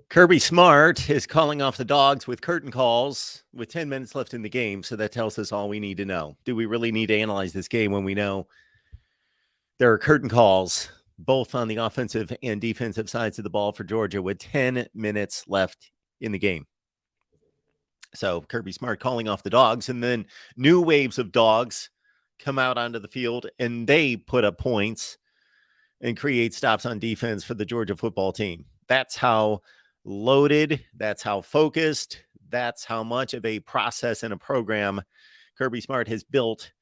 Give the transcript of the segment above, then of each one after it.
Kirby Smart is calling off the Dogs with curtain calls with 10 minutes left in the game, so that tells us all we need to know. Do we really need to analyze this game when we know there are curtain calls both on the offensive and defensive sides of the ball for Georgia with 10 minutes left in the game? So Kirby Smart calling off the Dogs, and then new waves of Dogs come out onto the field, and they put up points and create stops on defense for the Georgia football team. That's how loaded, that's how focused, that's how much of a process and a program Kirby Smart has built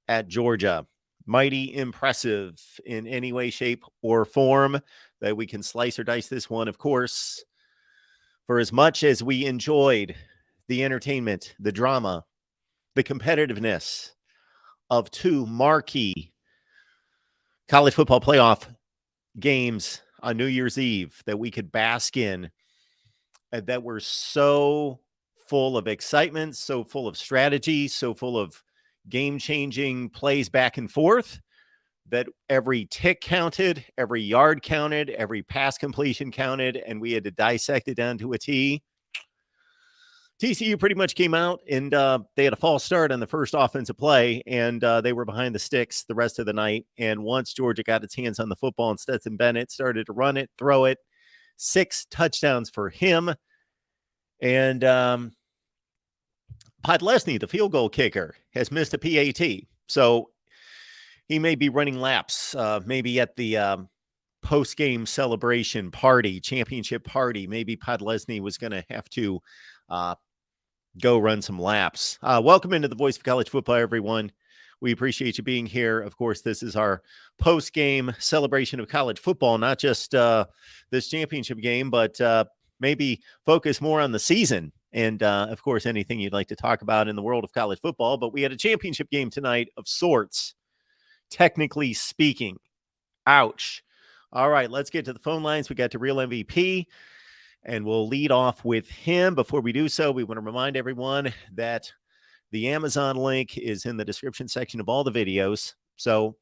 at Georgia. Mighty impressive in any way, shape, or form that we can slice or dice this one. Of course, for as much as we enjoyed the entertainment, the drama, the competitiveness of two marquee college football playoff games on New Year's Eve that we could bask in, that were so full of excitement, so full of strategy, so full of game-changing plays back and forth, that every tick counted, every yard counted, every pass completion counted, and we had to dissect it down to a T. TCU pretty much came out and they had a false start on the first offensive play, and they were behind the sticks the rest of the night. And once Georgia got its hands on the football and Stetson Bennett started to run it, throw it, 6 touchdowns for him. And Podlesny, the field goal kicker, has missed a PAT. So he may be running laps, maybe at the post-game celebration party, championship party. Maybe Podlesny was going to have to go run some laps. Welcome into the Voice of College Football, everyone. We appreciate you being here. Of course, this is our post-game celebration of college football, not just this championship game, but maybe focus more on the season. And, of course, anything you'd like to talk about in the world of college football. But we had a championship game tonight of sorts, technically speaking. Ouch. All right, let's get to the phone lines. We got to Real MVP. And we'll lead off with him. Before we do so, we want to remind everyone that the Amazon link is in the description section of all the videos. So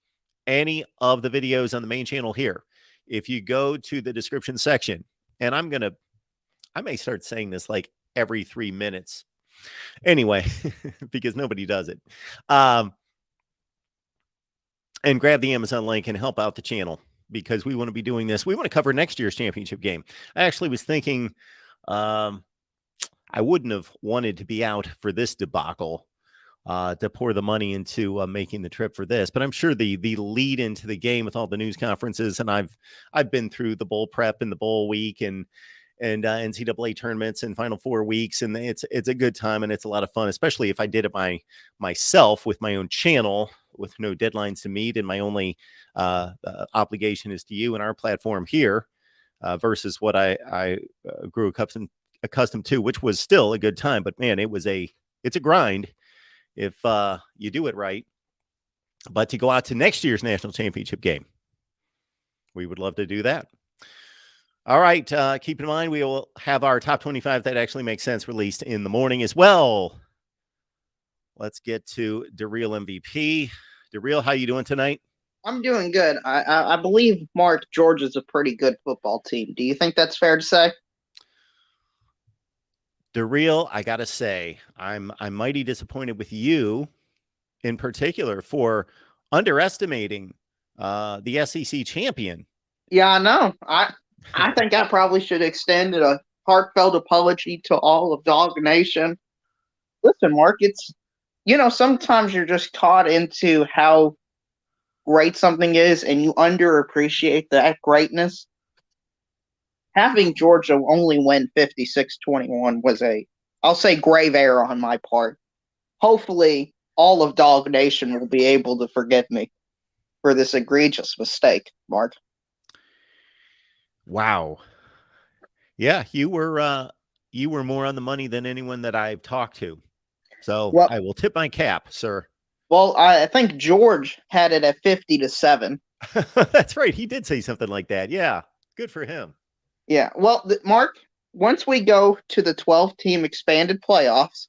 any of the videos on the main channel here, if you go to the description section, and I may start saying this like every 3 minutes anyway, because nobody does it. And grab the Amazon link and help out the channel, because we want to be doing this. We want to cover next year's championship game. I actually was thinking I wouldn't have wanted to be out for this debacle to pour the money into making the trip for this. But I'm sure the lead into the game with all the news conferences, and I've been through the bowl prep and the bowl week and NCAA tournaments and Final Four weeks, and it's a good time and it's a lot of fun, especially if I did it myself with my own channel, with no deadlines to meet, and my only obligation is to you and our platform here, versus what I grew accustomed to, which was still a good time. But man, it's a grind if you do it right. But to go out to next year's national championship game, we would love to do that. All right, keep in mind we will have our top 25 that actually makes sense released in the morning as well. Let's get to DeReal MVP. DeReal, how you doing tonight? I'm doing good. I believe Mark Georgia's a pretty good football team. Do you think that's fair to say? DeReal, I gotta say, I'm mighty disappointed with you in particular for underestimating the SEC champion. Yeah, I know. I think I probably should extend a heartfelt apology to all of Dog Nation. Listen, Mark, sometimes you're just caught into how great something is and you underappreciate that greatness. Having Georgia only win 56-21 was I'll say grave error on my part. Hopefully, all of Dog Nation will be able to forgive me for this egregious mistake, Mark. Wow. Yeah, you were more on the money than anyone that I've talked to. So I will tip my cap, sir. Well, I think George had it at 50-7. That's right. He did say something like that. Yeah. Good for him. Yeah. Well, Mark, once we go to the 12-team expanded playoffs,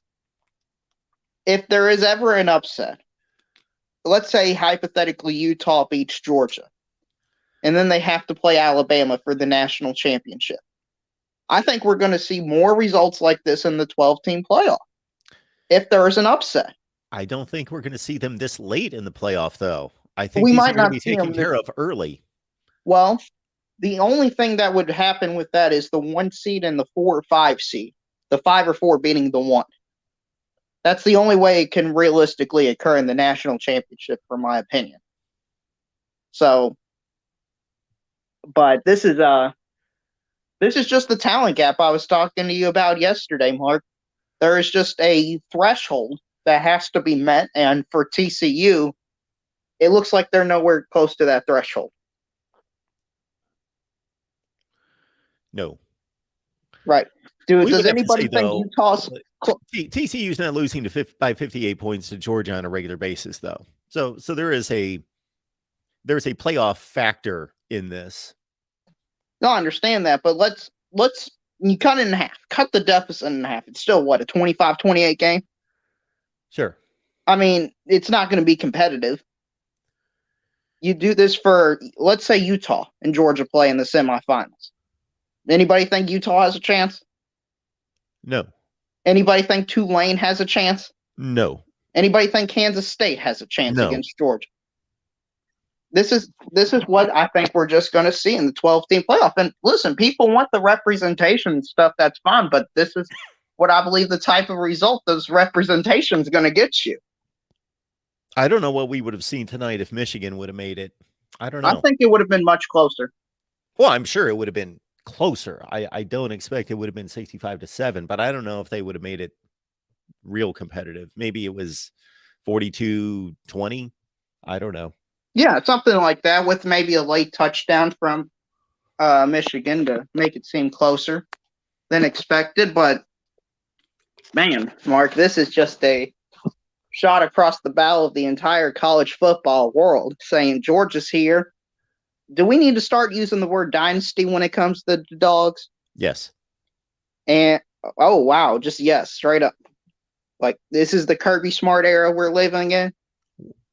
if there is ever an upset, let's say hypothetically Utah beats Georgia, and then they have to play Alabama for the national championship. I think we're going to see more results like this in the 12-team playoff if there is an upset. I don't think we're going to see them this late in the playoff, though. I think We these are might going to not be see taken them this care of early. well. The only thing that would happen with that is the 1 seed and the 4 or 5 seed, the 5 or 4 beating the 1. That's the only way it can realistically occur in the national championship, for my opinion. So, but this is just the talent gap I was talking to you about yesterday, Mark. There is just a threshold that has to be met, and for TCU, it looks like they're nowhere close to that threshold. No. Right. Does anybody think Utah's TCU's not losing by 58 points to Georgia on a regular basis, though. So there's a playoff factor in this. No, I understand that, but let's you cut it in half. Cut the deficit in half. It's still what, a 25-28 game? Sure. I mean, it's not going to be competitive. You do this for, let's say, Utah and Georgia play in the semifinals. Anybody think Utah has a chance? No. Anybody think Tulane has a chance? No. Anybody think Kansas State has a chance against Georgia? This is what I think we're just going to see in the 12-team playoff. And listen, people want the representation and stuff. That's fine, but this is what I believe the type of result this representation is going to get you. I don't know what we would have seen tonight if Michigan would have made it. I don't know. I think it would have been much closer. Well, I'm sure it would have been closer. I don't expect it would have been 65-7, but I don't know if they would have made it real competitive. Maybe it was 42-20. I don't know. Yeah, something like that with maybe a late touchdown from Michigan to make it seem closer than expected. But, man, Mark, this is just a shot across the bow of the entire college football world saying Georgia's here. Do we need to start using the word dynasty when it comes to the Dogs? Yes. And, oh, wow, just yes, straight up. Like, this is the Kirby Smart era we're living in.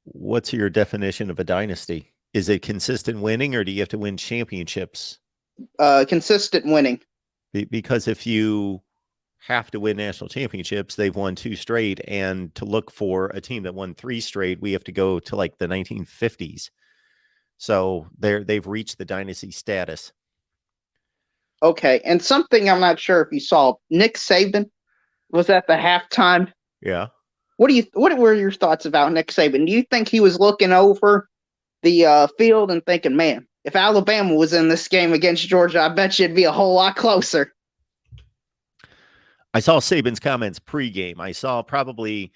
What's your definition of a dynasty? Is it consistent winning, or do you have to win championships? Consistent winning. Because if you have to win national championships, they've won 2 straight, and to look for a team that won 3 straight, we have to go to like the 1950s. So they've reached the dynasty status. Okay, and something I'm not sure if you saw, Nick Saban was at the halftime. Yeah. What were your thoughts about Nick Saban? Do you think he was looking over the field and thinking, man, if Alabama was in this game against Georgia, I bet you it'd be a whole lot closer? I saw Saban's comments pregame. I saw probably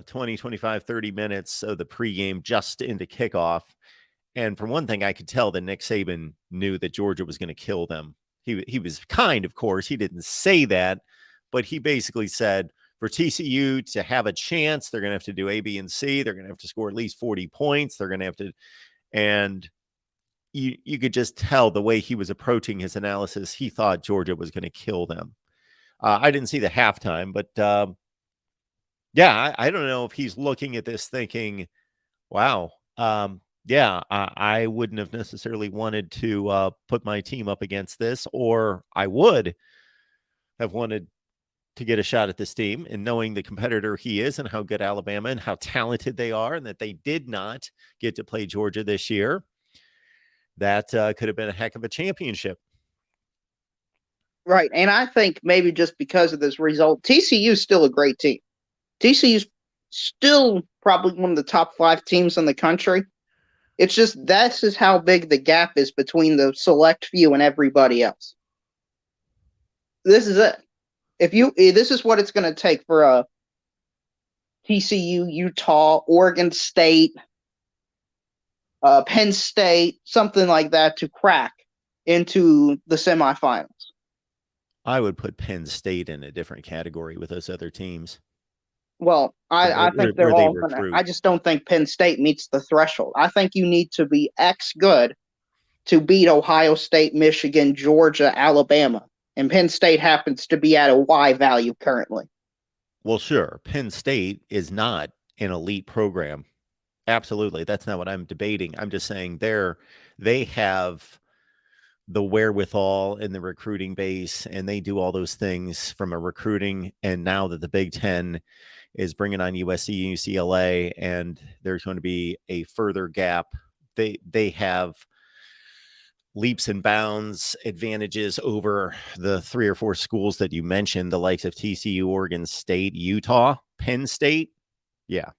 20, 25, 30 minutes of the pregame just into kickoff. And for one thing, I could tell that Nick Saban knew that Georgia was going to kill them. He was kind, of course. He didn't say that, but he basically said, for TCU to have a chance, they're going to have to do A, B, and C. They're going to have to score at least 40 points. They're going to have to, and you could just tell the way he was approaching his analysis. He thought Georgia was going to kill them. I didn't see the halftime, but I don't know if he's looking at this thinking, wow, I wouldn't have necessarily wanted to put my team up against this, or I would have wanted to get a shot at this team, and knowing the competitor he is and how good Alabama and how talented they are, and that they did not get to play Georgia this year, that could have been a heck of a championship. Right. And I think maybe just because of this result, TCU is still a great team. TCU is still probably one of the top 5 teams in the country. It's just this is how big the gap is between the select few and everybody else. This is it. This is what it's going to take for a TCU, Utah, Oregon State, Penn State, something like that to crack into the semifinals. I would put Penn State in a different category with those other teams. Well, I think they're all going to. I just don't think Penn State meets the threshold. I think you need to be X good to beat Ohio State, Michigan, Georgia, Alabama. And Penn State happens to be at a Y value currently. Well, sure. Penn State is not an elite program. Absolutely. That's not what I'm debating. I'm just saying they have the wherewithal in the recruiting base, and they do all those things from a recruiting. And now that the Big Ten is bringing on USC, UCLA, and there's going to be a further gap, they have leaps and bounds advantages over the 3 or 4 schools that you mentioned, the likes of TCU, Oregon State, Utah, Penn State. Yeah,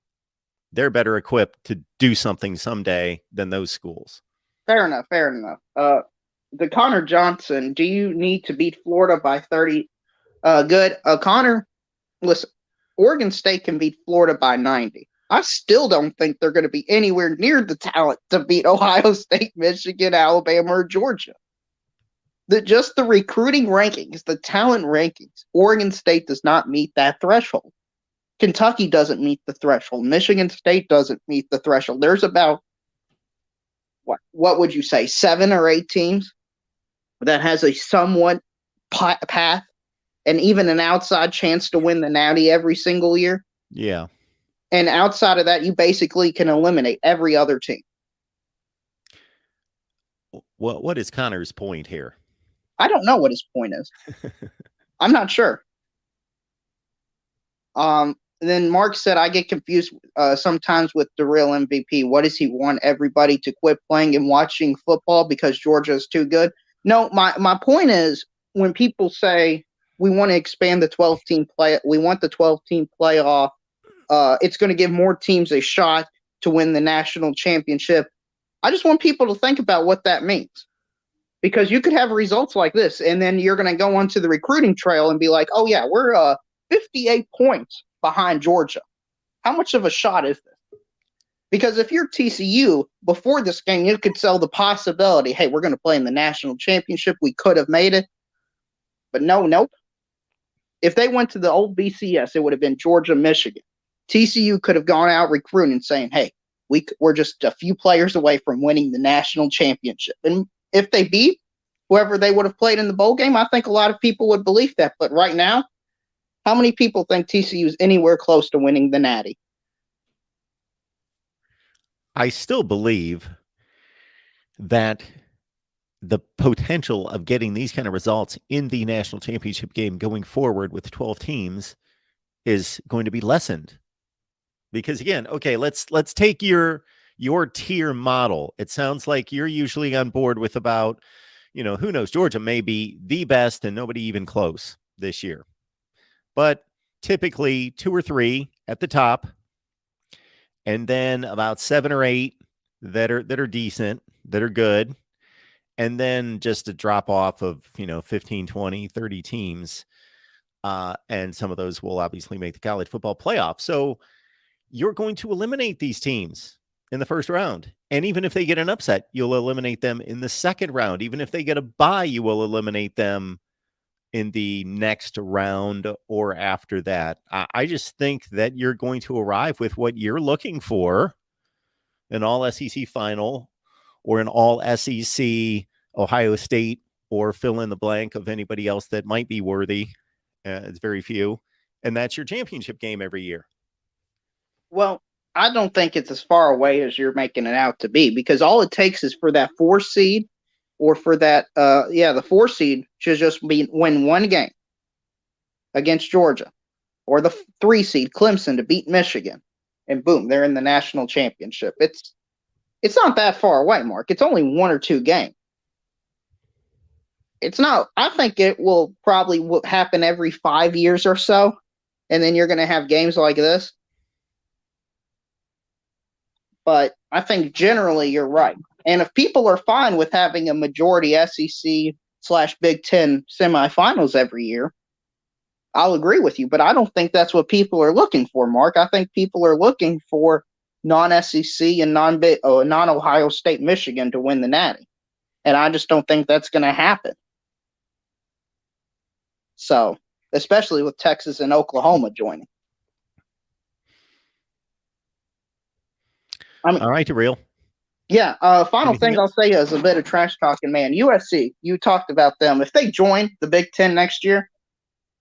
they're better equipped to do something someday than those schools. Fair enough. Fair enough. The Connor Johnson, do you need to beat Florida by 30? Good. Connor, listen, Oregon State can beat Florida by 90. I still don't think they're going to be anywhere near the talent to beat Ohio State, Michigan, Alabama, or Georgia. Just the recruiting rankings, the talent rankings, Oregon State does not meet that threshold. Kentucky doesn't meet the threshold. Michigan State doesn't meet the threshold. There's about, what would you say, 7 or 8 teams that has a somewhat path and even an outside chance to win the Natty every single year. Yeah. And outside of that, you basically can eliminate every other team. What is Connor's point here? I don't know what his point is. I'm not sure. Then Mark said, I get confused sometimes with the real MVP. What does he want everybody to quit playing and watching football because Georgia is too good? No, my point is, when people say we want to expand the 12-team play, we want the 12-team playoff, it's going to give more teams a shot to win the national championship. I just want people to think about what that means. Because you could have results like this, and then you're going to go onto the recruiting trail and be like, oh, yeah, we're 58 points behind Georgia. How much of a shot is this? Because if you're TCU, before this game, you could sell the possibility, hey, we're going to play in the national championship. We could have made it. But nope. If they went to the old BCS, it would have been Georgia, Michigan. TCU could have gone out recruiting saying, hey, we're just a few players away from winning the national championship. And if they beat whoever they would have played in the bowl game, I think a lot of people would believe that. But right now, how many people think TCU is anywhere close to winning the Natty? I still believe that the potential of getting these kind of results in the national championship game going forward with 12 teams is going to be lessened. Because again, okay, let's take your tier model. It sounds like you're usually on board with about, who knows, Georgia may be the best and nobody even close this year. But typically 2 or 3 at the top, and then about 7 or 8 that are decent, that are good, and then just a drop off of 15, 20, 30 teams, and some of those will obviously make the college football playoff. So you're going to eliminate these teams in the first round, and even if they get an upset, you'll eliminate them in the second round. Even if they get a bye, you will eliminate them in the next round or after that. I just think that you're going to arrive with what you're looking for, an all SEC final or an all SEC Ohio State, or fill in the blank of anybody else that might be worthy. It's very few. And that's your championship game every year. Well, I don't think it's as far away as you're making it out to be, because all it takes is for that 4 seed or for that, the 4 seed should just win one game against Georgia, or the 3 seed Clemson to beat Michigan, and boom, they're in the national championship. It's not that far away, Mark. It's only 1 or 2 games. It's not. I think it will probably happen every 5 years or so, and then you're going to have games like this. But I think generally you're right. And if people are fine with having a majority SEC/Big Ten semifinals every year, I'll agree with you. But I don't think that's what people are looking for, Mark. I think people are looking for non-SEC and non-Ohio State Michigan to win the Natty. And I just don't think that's going to happen. So, especially with Texas and Oklahoma joining. All right, real. Yeah, final Anything thing else? I'll say is a bit of trash talking, man. USC, you talked about them. If they join the Big Ten next year,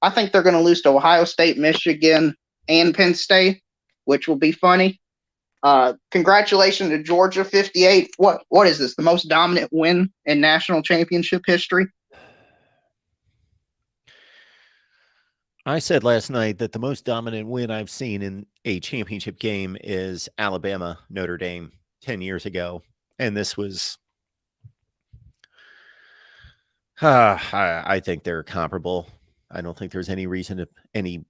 I think they're going to lose to Ohio State, Michigan, and Penn State, which will be funny. Congratulations to Georgia, 58. What is this? The most dominant win in national championship history? I said last night that the most dominant win I've seen in a championship game is Alabama Notre Dame 10 years ago. And this was, I think they're comparable. I don't think there's any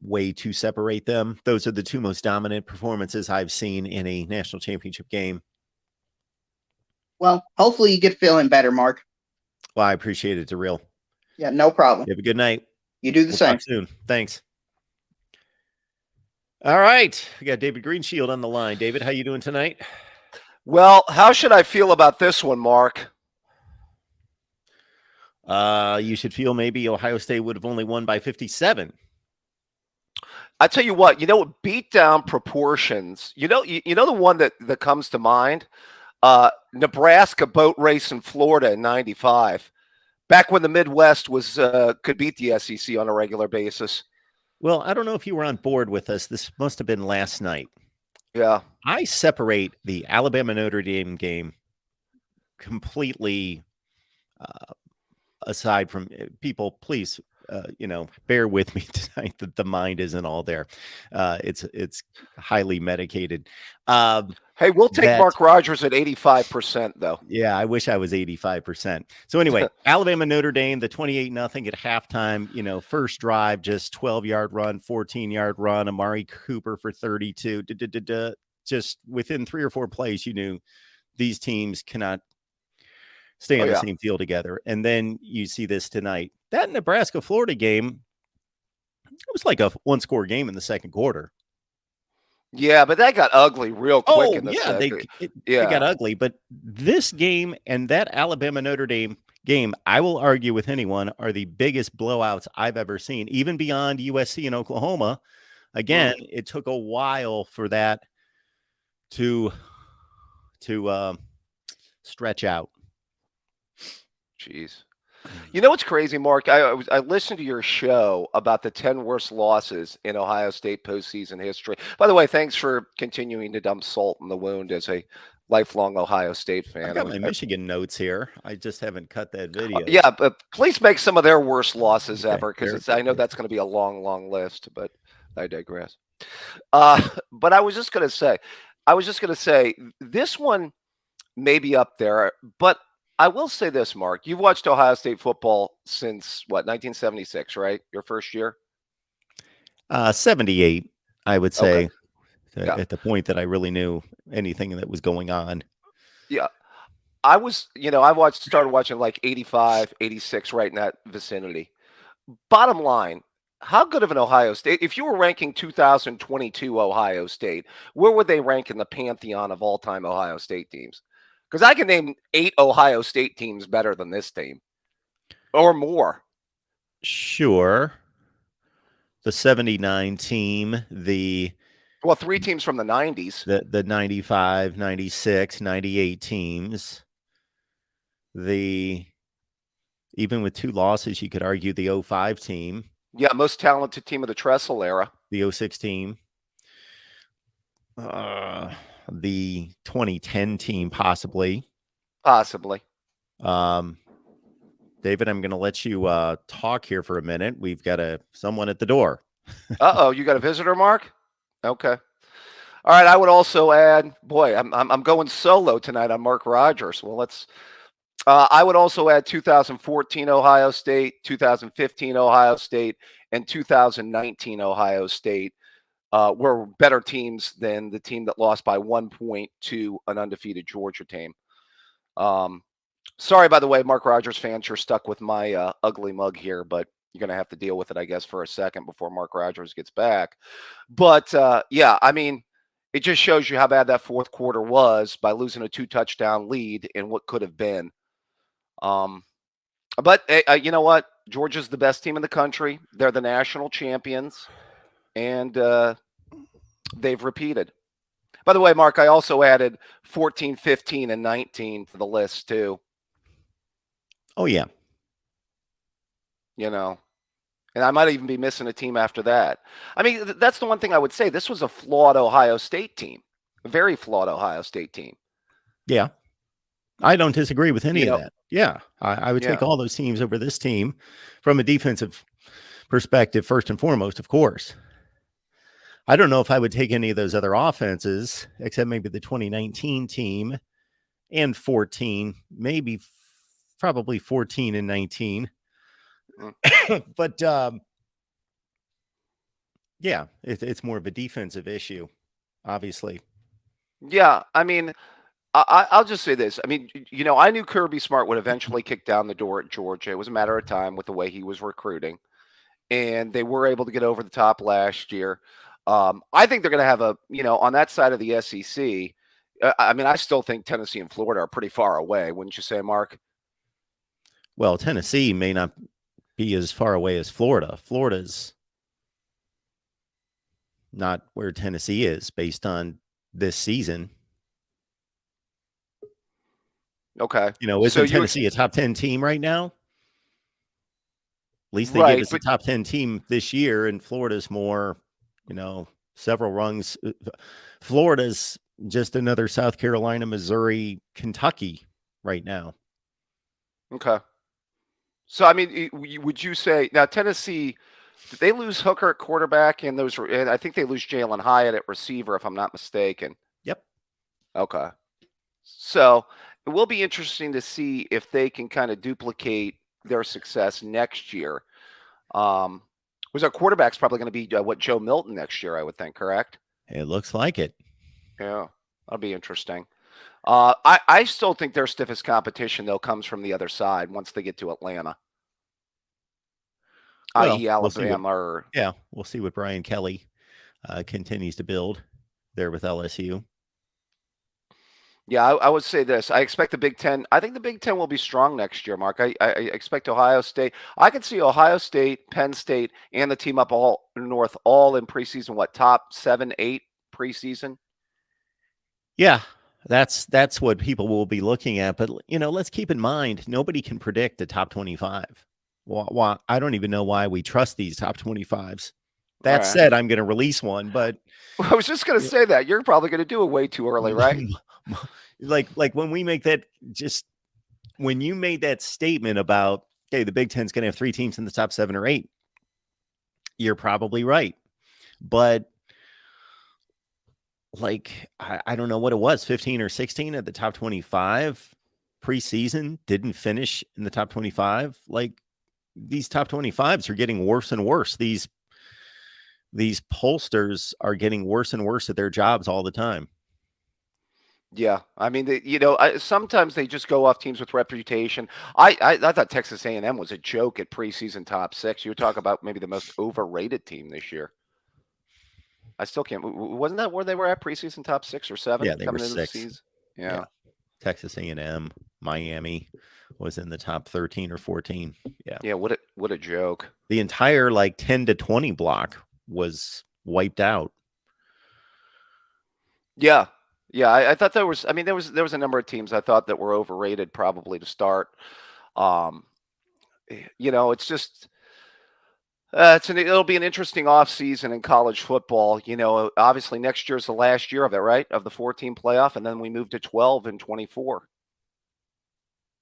way to separate them. Those are the two most dominant performances I've seen in a national championship game. Well, hopefully you get feeling better, Mark. Well, I appreciate it, DeReal. Yeah, no problem. You have a good night. You do the We'll same. talk soon. Thanks. All right. We got David Greenshield on the line. David, how you doing tonight? Well, how should I feel about this one, Mark? You should feel maybe Ohio State would have only won by 57. I tell you what, beat down proportions. You know the one that comes to mind? Nebraska boat race in Florida in 95. Back when the Midwest was could beat the SEC on a regular basis. Well, I don't know if you were on board with us. This must have been last night. Yeah. I separate the Alabama Notre Dame game completely aside from people. Please, bear with me tonight that the mind isn't all there. It's highly medicated. Hey, we'll take Mark Rogers at 85%, though. Yeah, I wish I was 85%. So anyway, Alabama Notre Dame, the 28-0 at halftime, first drive, just 12-yard run, 14-yard run, Amari Cooper for 32. Just within 3 or 4 plays, you knew these teams cannot stay on the same field together. And then you see this tonight. That Nebraska-Florida game, it was like a one-score game in the second quarter. Yeah, but that got ugly real quick. It got ugly. But this game and that Alabama Notre Dame game, I will argue with anyone, are the biggest blowouts I've ever seen, even beyond USC and Oklahoma. Again, it took a while for that to stretch out. Jeez. You know what's crazy, Mark? I listened to your show about the 10 worst losses in Ohio State postseason history. By the way, thanks for continuing to dump salt in the wound as a lifelong Ohio State fan. I got my Michigan notes here. I just haven't cut that video. Yeah, but please make some of their worst losses ever, because I know that's going to be a long, long list, but I digress. But I was just going to say, this one may be up there, but I will say this, Mark. You've watched Ohio State football since, 1976, right? Your first year? 78, I would say, okay. At the point that I really knew anything that was going on. Yeah. I started watching like 85, 86, right in that vicinity. Bottom line, how good of an Ohio State, if you were ranking 2022 Ohio State, where would they rank in the pantheon of all-time Ohio State teams? Because I can name 8 Ohio State teams better than this team, or more. Sure. The 79 team, 3 teams from the 90s. The 95, 96, 98 teams. Even with 2 losses, you could argue the 05 team. Yeah, most talented team of the Tressel era. The 06 team. The 2010 team, possibly. Possibly. David, I'm going to let you talk here for a minute. We've got someone at the door. Uh-oh, you got a visitor, Mark? Okay. All right, I would also add, boy, I'm going solo tonight on Mark Rogers. Well, I would also add 2014 Ohio State, 2015 Ohio State, and 2019 Ohio State. Were better teams than the team that lost by 1 point to an undefeated Georgia team. Sorry, by the way, Mark Rogers fans, you're stuck with my ugly mug here, but you're going to have to deal with it, I guess, for a second before Mark Rogers gets back. But, it just shows you how bad that fourth quarter was by losing a 2-touchdown lead in what could have been. But you know what? Georgia's the best team in the country. They're the national champions. And they've repeated. By the way, Mark, I also added 14, 15, and 19 to the list, too. Oh, yeah. And I might even be missing a team after that. I mean, that's the one thing I would say. This was a flawed Ohio State team. A very flawed Ohio State team. Yeah. I don't disagree with any of that. Yeah. I would take Yeah. all those teams over this team from a defensive perspective, first and foremost, of course. I don't know if I would take any of those other offenses, except maybe the 2019 team and 14, maybe probably 14 and 19. But yeah, it's more of a defensive issue, obviously. Yeah. I mean, I'll just say this. I mean, I knew Kirby Smart would eventually kick down the door at Georgia. It was a matter of time with the way he was recruiting. And they were able to get over the top last year. I think they're going to have on that side of the SEC. I mean, I still think Tennessee and Florida are pretty far away, wouldn't you say, Mark? Well, Tennessee may not be as far away as Florida. Florida's not where Tennessee is based on this season. Okay. Isn't Tennessee a top 10 team right now? At least they gave us a top 10 team this year, and Florida's more, several rungs. Florida's just another South Carolina, Missouri, Kentucky right now. Okay. So, I mean, would you say now Tennessee, did they lose Hooker at quarterback and I think they lose Jalen Hyatt at receiver, if I'm not mistaken? Yep. Okay. So it will be interesting to see if they can kind of duplicate their success next year. Was our quarterback's probably going to be Joe Milton next year, I would think, correct? It looks like it. Yeah, that'll be interesting. I still think their stiffest competition, though, comes from the other side once they get to Atlanta, i.e. Alabama. We'll see what Brian Kelly continues to build there with LSU. Yeah, I would say this. I expect the Big Ten. I think the Big Ten will be strong next year, Mark. I expect Ohio State. I can see Ohio State, Penn State, and the team up all north all in preseason. What, top 7, 8 preseason? Yeah, that's what people will be looking at. But let's keep in mind, nobody can predict the top 25. Well, I don't even know why we trust these top 25s. That said, I'm going to release one, but I was just going to say that you're probably going to do it way too early, right? like when we make that, when you made that statement about, okay, the Big Ten's going to have 3 teams in the top 7 or 8, you're probably right. But I don't know what it was, 15 or 16 at the top 25 preseason, didn't finish in the top 25. Like, these top 25s are getting worse and worse. These pollsters are getting worse and worse at their jobs all the time. Yeah, I mean, sometimes they just go off teams with reputation. I thought Texas A&M was a joke at preseason top 6. You would talk about maybe the most overrated team this year. I still can't. Wasn't that where they were at preseason top 6 or 7? Yeah, they were 6. The season? Yeah. Texas A&M, Miami was in the top 13 or 14. Yeah. Yeah. What a joke. The entire 10 to 20 block was wiped out. Yeah. Yeah. I thought there was a number of teams I thought that were overrated probably to start. It's just, it'll be an interesting offseason in college football. Obviously next year's the last year of it, right? Of the 14 playoff. And then we move to 12 and 24.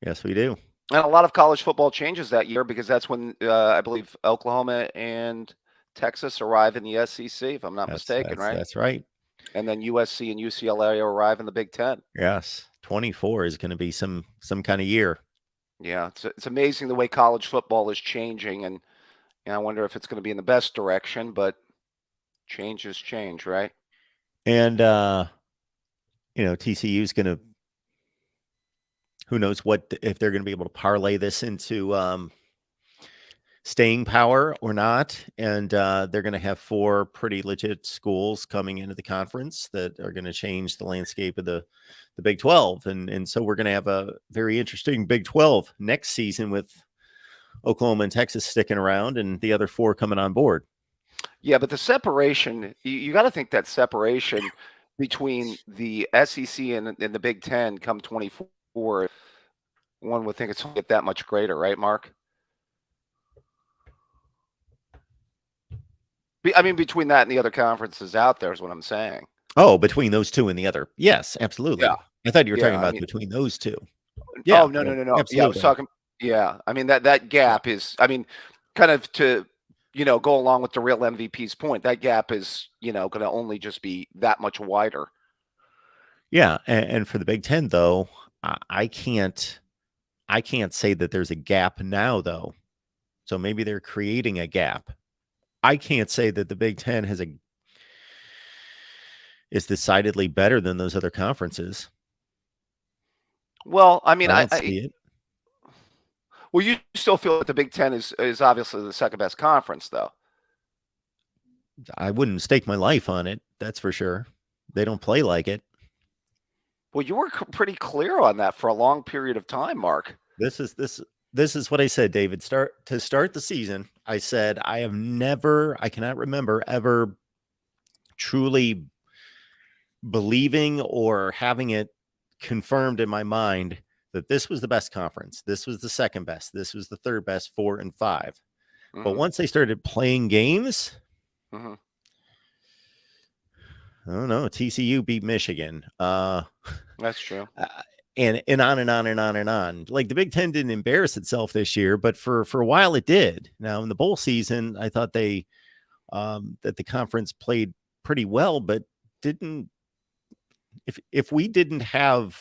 Yes, we do. And a lot of college football changes that year because that's when I believe Oklahoma and Texas arrive in the SEC, if I'm not mistaken, right? That's right. And then USC and UCLA arrive in the Big Ten. Yes, 24 is going to be some kind of year. Yeah, it's amazing the way college football is changing, and I wonder if it's going to be in the best direction, but change is change, right? And TCU is going to, who knows if they're going to be able to parlay this into staying power or not. And they're going to have 4 pretty legit schools coming into the conference that are going to change the landscape of the Big 12. And so we're going to have a very interesting Big 12 next season with Oklahoma and Texas sticking around and the other 4 coming on board. Yeah, but the separation, you got to think that separation between the SEC and the Big 10 come 24, one would think it's going to get that much greater, right, Mark? I mean, between that and the other conferences out there is what I'm saying. Oh, between those two and the other. Yes, absolutely. Yeah. I thought you were talking Yeah. I about mean, between those two. oh, Yeah, no, no, no, no. Yeah, I was absolutely. talking. Yeah. I mean, that gap is, I mean, kind of to, go along with the real MVP's point, that gap is, going to only just be that much wider. Yeah, and for the Big Ten though, I can't say that there's a gap now though. So maybe they're creating a gap. I can't say that the Big Ten is decidedly better than those other conferences. Well, I mean, I don't see it. Well, you still feel that the Big Ten is obviously the second best conference, though. I wouldn't stake my life on it. That's for sure. They don't play like it. Well, you were pretty clear on that for a long period of time, Mark. This is what I said, David. Start the season. I said I cannot remember ever truly believing or having it confirmed in my mind that this was the best conference. This was the second best. This was the third best, 4 and 5. But once they started playing games, I don't know. TCU beat Michigan. That's true. And on and on and on and on. Like the Big Ten didn't embarrass itself this year, but for a while it did. Now in the bowl season, I thought that the conference played pretty well, but didn't. If we didn't have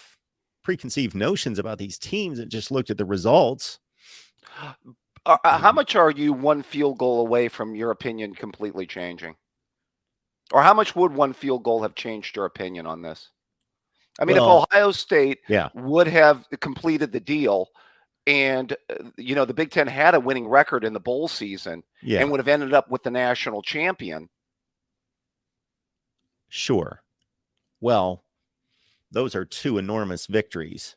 preconceived notions about these teams and just looked at the results. How much are you one field goal away from your opinion completely changing? Or how much would one field goal have changed your opinion on this? I mean, if Ohio State would have completed the deal and, the Big Ten had a winning record in the bowl season and would have ended up with the national champion. Sure. Well, those are two enormous victories.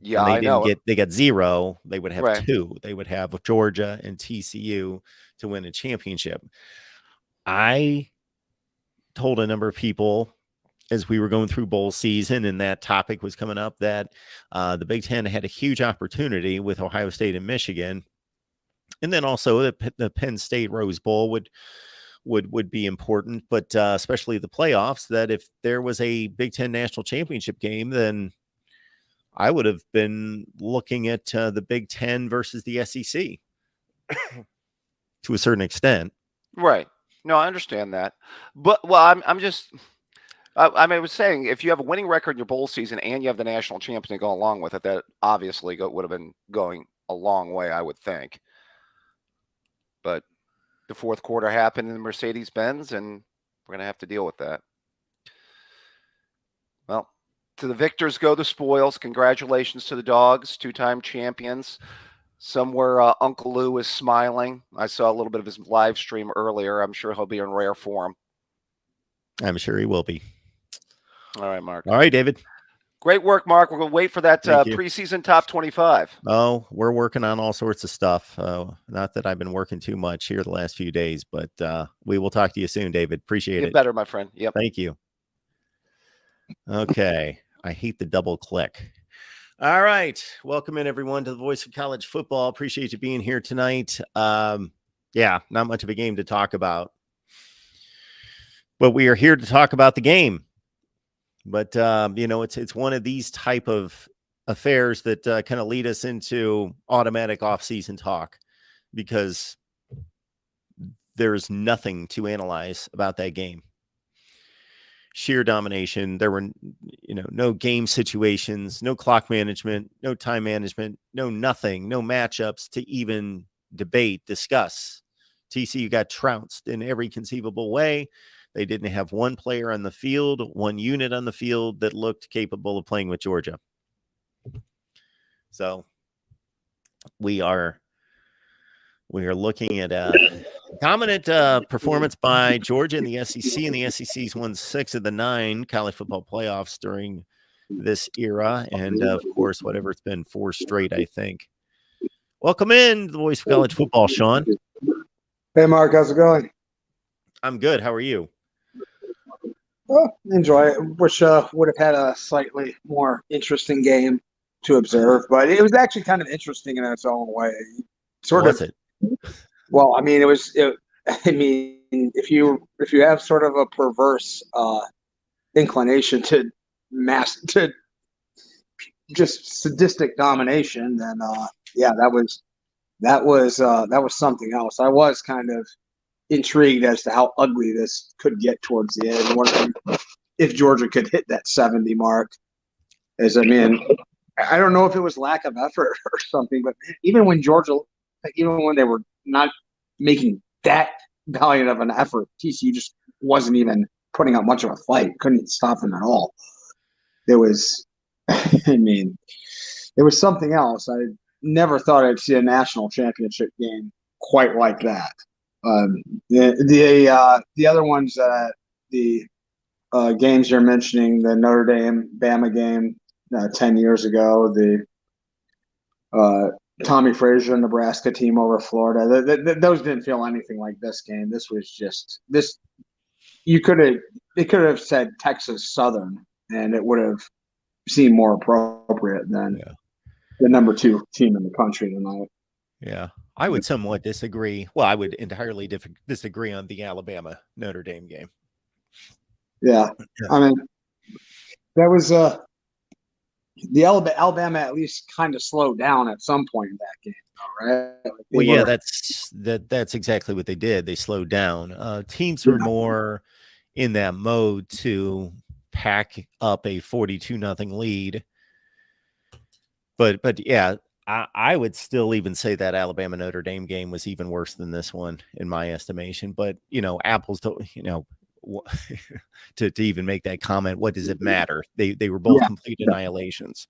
Yeah, and I know. They got 0. They would have 2. They would have Georgia and TCU to win a championship. I told a number of people as we were going through bowl season and that topic was coming up that the Big Ten had a huge opportunity with Ohio State and Michigan. And then also the Penn State Rose Bowl would be important, but especially the playoffs, that if there was a Big Ten national championship game, then I would have been looking at the Big Ten versus the SEC to a certain extent. Right. No, I understand that. But, well, I'm just, I was saying, if you have a winning record in your bowl season and you have the national champion to go along with it, that obviously would have been going a long way, I would think. But the fourth quarter happened in Mercedes-Benz, and we're going to have to deal with that. Well, to the victors go the spoils. Congratulations to the Dogs, 2-time champions. Somewhere Uncle Lou is smiling. I saw a little bit of his live stream earlier. I'm sure he'll be in rare form. I'm sure he will be. All right, Mark. All right, David. Great work, Mark. We're going to wait for that preseason top 25. Oh, we're working on all sorts of stuff. Not that I've been working too much here the last few days, but we will talk to you soon, David. Appreciate it. Get better, my friend. Yep. Thank you. Okay. I hate the double click. All right. Welcome in, everyone, to the Voice of College Football. Appreciate you being here tonight. Not much of a game to talk about, but we are here to talk about the game. But, it's one of these type of affairs that kind of lead us into automatic off-season talk because there's nothing to analyze about that game. Sheer domination. There were, no game situations, no clock management, no time management, no nothing, no matchups to even debate, discuss. TCU got trounced in every conceivable way. They didn't have one player on the field, one unit on the field that looked capable of playing with Georgia. So we are looking at a dominant performance by Georgia in the SEC, and the SEC's won 6 of the 9 college football playoffs during this era. And of course, whatever it's been, 4 straight, I think. Welcome in to the Voice of College Football, Sean. Hey, Mark, how's it going? I'm good. How are you? Oh, enjoy it. Wish would have had a slightly more interesting game to observe, but it was actually kind of interesting in its own way. Well, I mean, if you have sort of a perverse inclination to just sadistic domination, then yeah, that was something else. I was kind of intrigued as to how ugly this could get towards the end, wondering if Georgia could hit that 70 mark. As I mean, I don't know if it was lack of effort or something, but even when they were not making that valiant of an effort, TCU just wasn't even putting up much of a fight. Couldn't stop them at all. There was, I mean, it was something else. I never thought I'd see a national championship game quite like that. The other ones, the games you're mentioning, the Notre Dame Bama game 10 years ago, the Tommy Frazier Nebraska team over Florida. Those didn't feel anything like this game. This was just this. They could have said Texas Southern, and it would have seemed more appropriate than the number 2 team in the country tonight. Yeah, I would somewhat disagree. Well, I would entirely disagree on the Alabama Notre Dame game. Yeah, I mean, that was the Alabama at least kind of slowed down at some point in that game, though, right? Well, yeah, that's exactly what they did. They slowed down. Teams were more in that mode to pack up a 42-0 lead. But yeah, I would still even say that Alabama Notre Dame game was even worse than this one in my estimation. But apples to to even make that comment, what does it matter? They were both complete annihilations.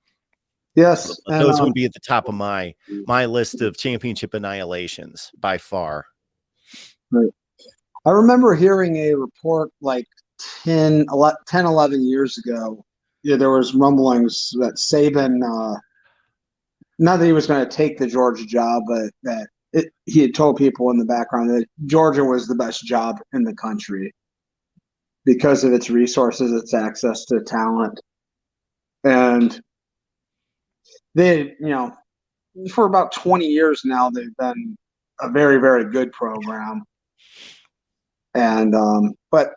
Yes, So those would be at the top of my list of championship annihilations by far. Right. I remember hearing a report like 10, 11 years ago. Yeah, there was rumblings that Saban, not that he was going to take the Georgia job, but that he had told people in the background that Georgia was the best job in the country because of its resources, its access to talent. And they, for about 20 years now, they've been a very, very good program. And, but,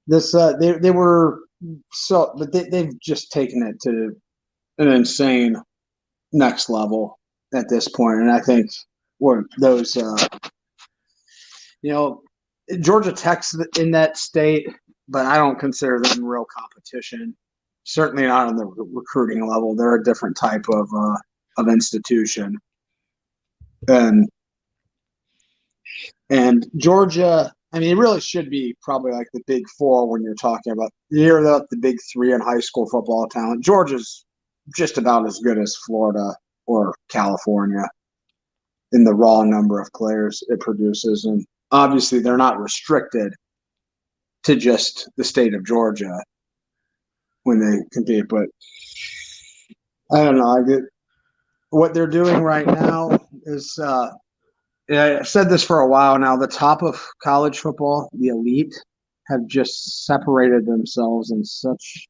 this, they were so, but they've just taken it to an insane next level at this point. And I think those, Georgia Tech's in that state, but I don't consider them real competition. Certainly not on the recruiting level. They're a different type of institution. And Georgia, I mean, it really should be probably like the big 4 when you're talking about the big 3 in high school football talent. Georgia's just about as good as Florida or California in the raw number of players it produces. And obviously they're not restricted to just the state of Georgia when they compete. But I don't know. What they're doing right now is I've said this for a while now. The top of college football, the elite, have just separated themselves in such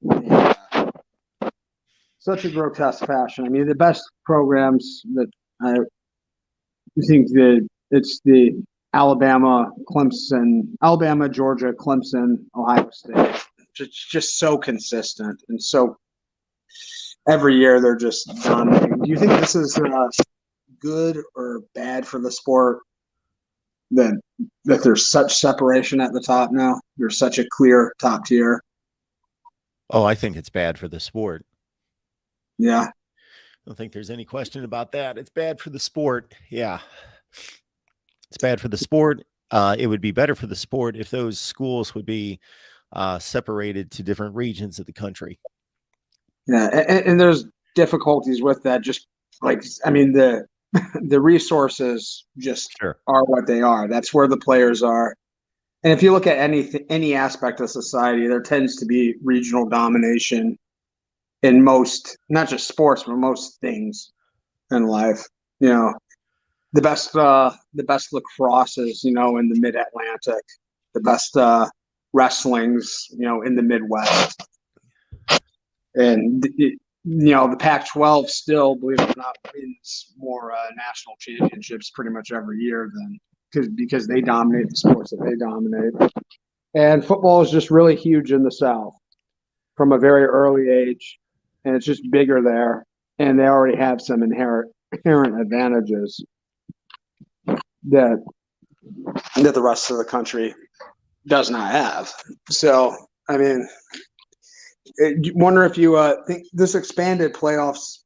a grotesque fashion. I mean, the best programs that I think that it's the Alabama, Georgia, Clemson, Ohio State. Just so consistent, and so every year they're just dominating. Do you think this is good or bad for the sport that there's such separation at the top now? There's such a clear top tier. Oh, I think it's bad for the sport. Yeah. I don't think there's any question about that. It's bad for the sport. Yeah. It's bad for the sport. It would be better for the sport if those schools would be separated to different regions of the country. Yeah. And there's difficulties with that. Just like, I mean, the resources just are what they are. That's where the players are. And if you look at any aspect of society, there tends to be regional domination in most, not just sports, but most things in life. The best lacrosse is, in the mid-Atlantic. The best wrestling's, in the Midwest. And the Pac-12 still, believe it or not, wins more national championships pretty much every year because they dominate the sports that they dominate. And football is just really huge in the South from a very early age, and it's just bigger there. And they already have some inherent advantages that the rest of the country does not have. So, I mean, wonder if you think this expanded playoffs.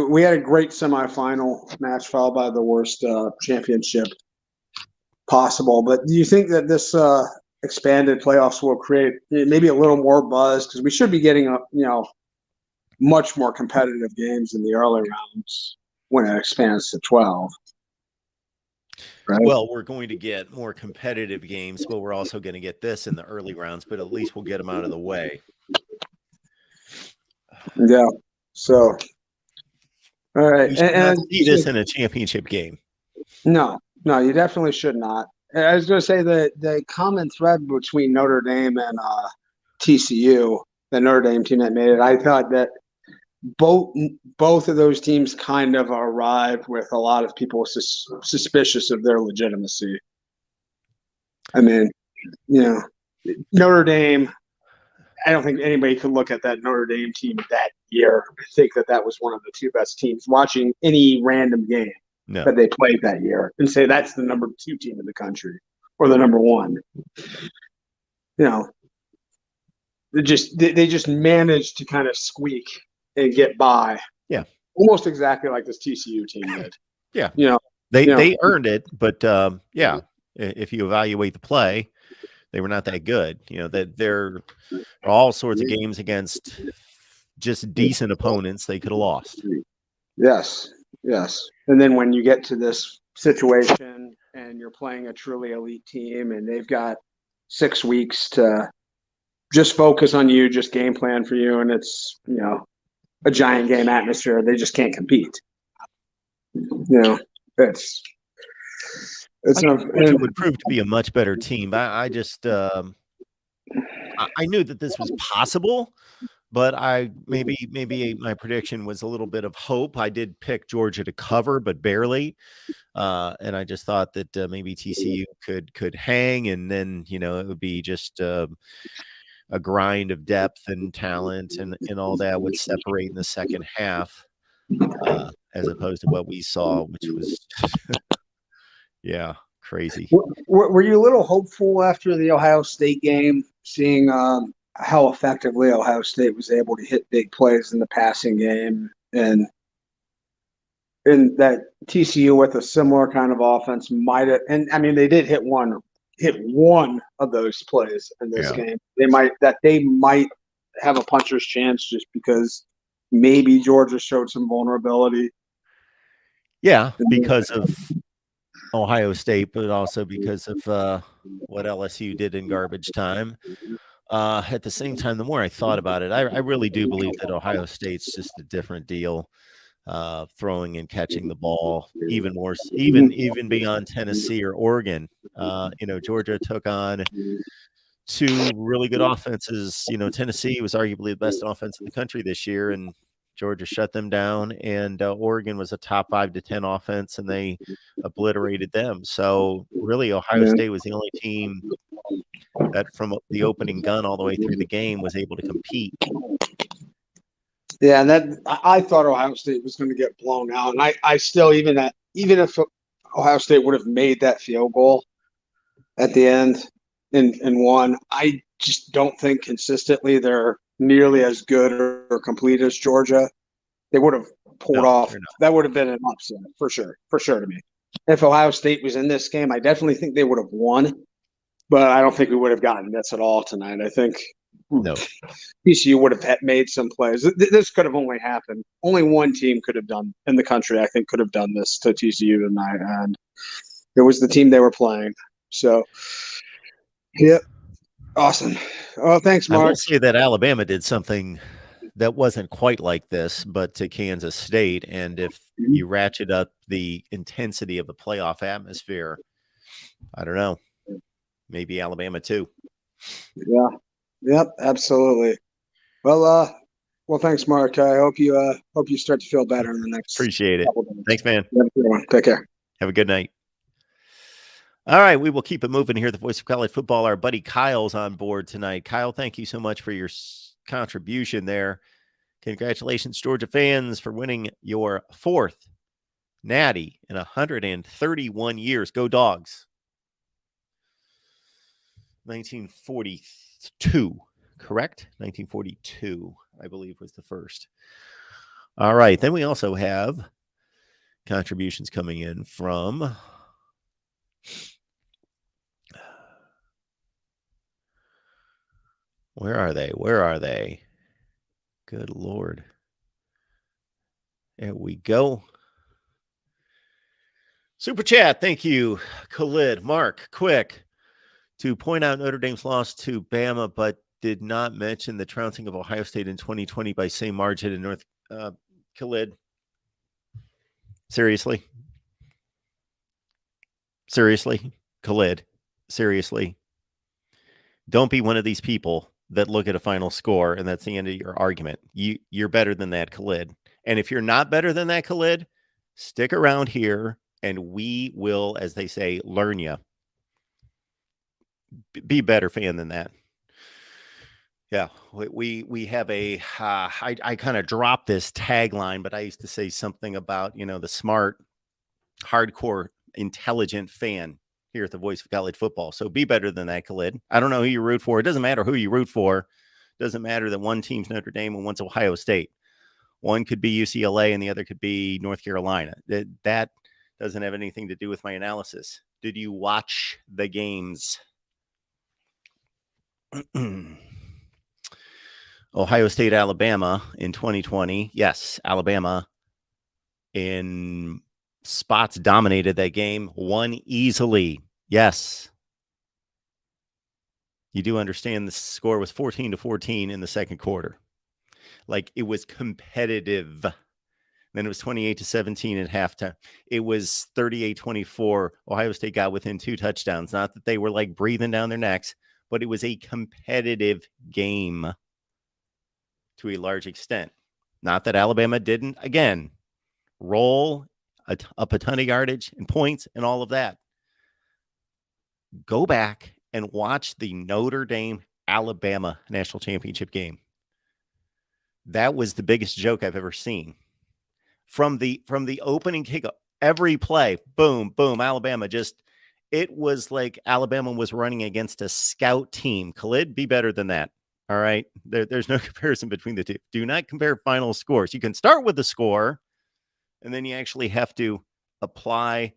We had a great semifinal match followed by the worst championship possible. But do you think that this expanded playoffs will create maybe a little more buzz? Because we should be getting much more competitive games in the early rounds when it expands to 12. Right? Well, we're going to get more competitive games, but we're also going to get this in the early rounds, but at least we'll get them out of the way. Yeah. So, all right. You should not see this in a championship game. No, you definitely should not. I was going to say the common thread between Notre Dame and TCU, the Notre Dame team that made it, I thought that both of those teams kind of arrived with a lot of people suspicious of their legitimacy. I mean, Notre Dame, I don't think anybody could look at that Notre Dame team that year and think that was one of the two best teams watching any random game that they played that year and say that's the number 2 team in the country or the number 1. They just managed to kind of squeak and get by. Yeah. Almost exactly like this TCU team did. Yeah. They earned it, but if you evaluate the play, they were not that good. That there are all sorts of games against just decent opponents they could have lost. Yes. And then when you get to this situation and you're playing a truly elite team and they've got 6 weeks to just focus on you, just game plan for you, and it's, a giant game atmosphere, they just can't compete. It would prove to be a much better team. I just I knew that this was possible, but maybe my prediction was a little bit of hope. I did pick Georgia to cover, but barely, and I just thought that maybe TCU could hang, and then it would be just a grind of depth and talent and all that would separate in the second half, as opposed to what we saw, which was crazy. Were you a little hopeful after the Ohio State game, seeing how effectively Ohio State was able to hit big plays in the passing game, and that TCU with a similar kind of offense might have, and I mean they did hit one of those plays in this game. They might have a puncher's chance just because maybe Georgia showed some vulnerability. Yeah, because of Ohio State, but also because of what LSU did in garbage time. At the same time, the more I thought about it, I really do believe that Ohio State's just a different deal, throwing and catching the ball, even beyond Tennessee or Oregon. Georgia took on 2 really good offenses. Tennessee was arguably the best offense in the country this year, and Georgia shut them down. And Oregon was a top 5 to 10 offense, and they obliterated them. So really, Ohio State was the only team that, from the opening gun all the way through the game, was able to compete. Yeah, and that I thought Ohio State was going to get blown out, and I still, even if Ohio State would have made that field goal at the end and won, I just don't think consistently they're nearly as good or complete as Georgia. They would have pulled off. That would have been an upset for sure to me. If Ohio State was in this game, I definitely think they would have won, but I don't think we would have gotten this at all tonight. I think TCU would have made some plays. This could have only happened. Only one team could have done in the country, I think, could have done this to TCU tonight, and it was the team they were playing. So, awesome. Oh, thanks, Mark. I will say that Alabama did something that wasn't quite like this, but to Kansas State. And if you ratchet up the intensity of the playoff atmosphere, I don't know, maybe Alabama too. Yeah. Yep, absolutely. Well, thanks, Mark. I hope you start to feel better in the next. Appreciate it. Thanks, man. Have a good one. Take care. Have a good night. All right, we will keep it moving here. The voice of college football. Our buddy Kyle's on board tonight. Kyle, thank you so much for your contribution there. Congratulations, Georgia fans, for winning your 4th Natty in 131 years. Go Dogs. 1942, correct? 1942, I believe, was the first. All right, then we also have contributions coming in from where are they? Where are they? Good Lord. There we go. Super chat. Thank you, Khalid. Mark, quick. To point out Notre Dame's loss to Bama, but did not mention the trouncing of Ohio State in 2020 by same margin in North Khalid. Seriously? Seriously? Khalid? Seriously? Don't be one of these people that look at a final score and that's the end of your argument. You're better than that, Khalid. And if you're not better than that, Khalid, stick around here and we will, as they say, learn you. Be a better fan than that. Yeah, we have a, I kind of dropped this tagline, but I used to say something about, the smart, hardcore, intelligent fan here at the Voice of College Football. So be better than that, Khalid. I don't know who you root for. It doesn't matter who you root for. It doesn't matter that one team's Notre Dame and one's Ohio State. One could be UCLA and the other could be North Carolina. That doesn't have anything to do with my analysis. Did you watch the games? Ohio State, Alabama in 2020. Yes, Alabama in spots dominated that game, won easily. Yes. You do understand the score was 14-14 in the second quarter. Like, it was competitive. Then it was 28-17 at halftime. It was 38-24. Ohio State got within 2 touchdowns. Not that they were like breathing down their necks, but it was a competitive game to a large extent. Not that Alabama didn't, again, roll up a ton of yardage and points and all of that. Go back and watch the Notre Dame Alabama national championship game. That was the biggest joke I've ever seen. From the opening kickoff, every play, boom, boom, Alabama it was like Alabama was running against a scout team. Khalid, be better than that. All right. There's no comparison between the two. Do not compare final scores. You can start with the score, and then you actually have to apply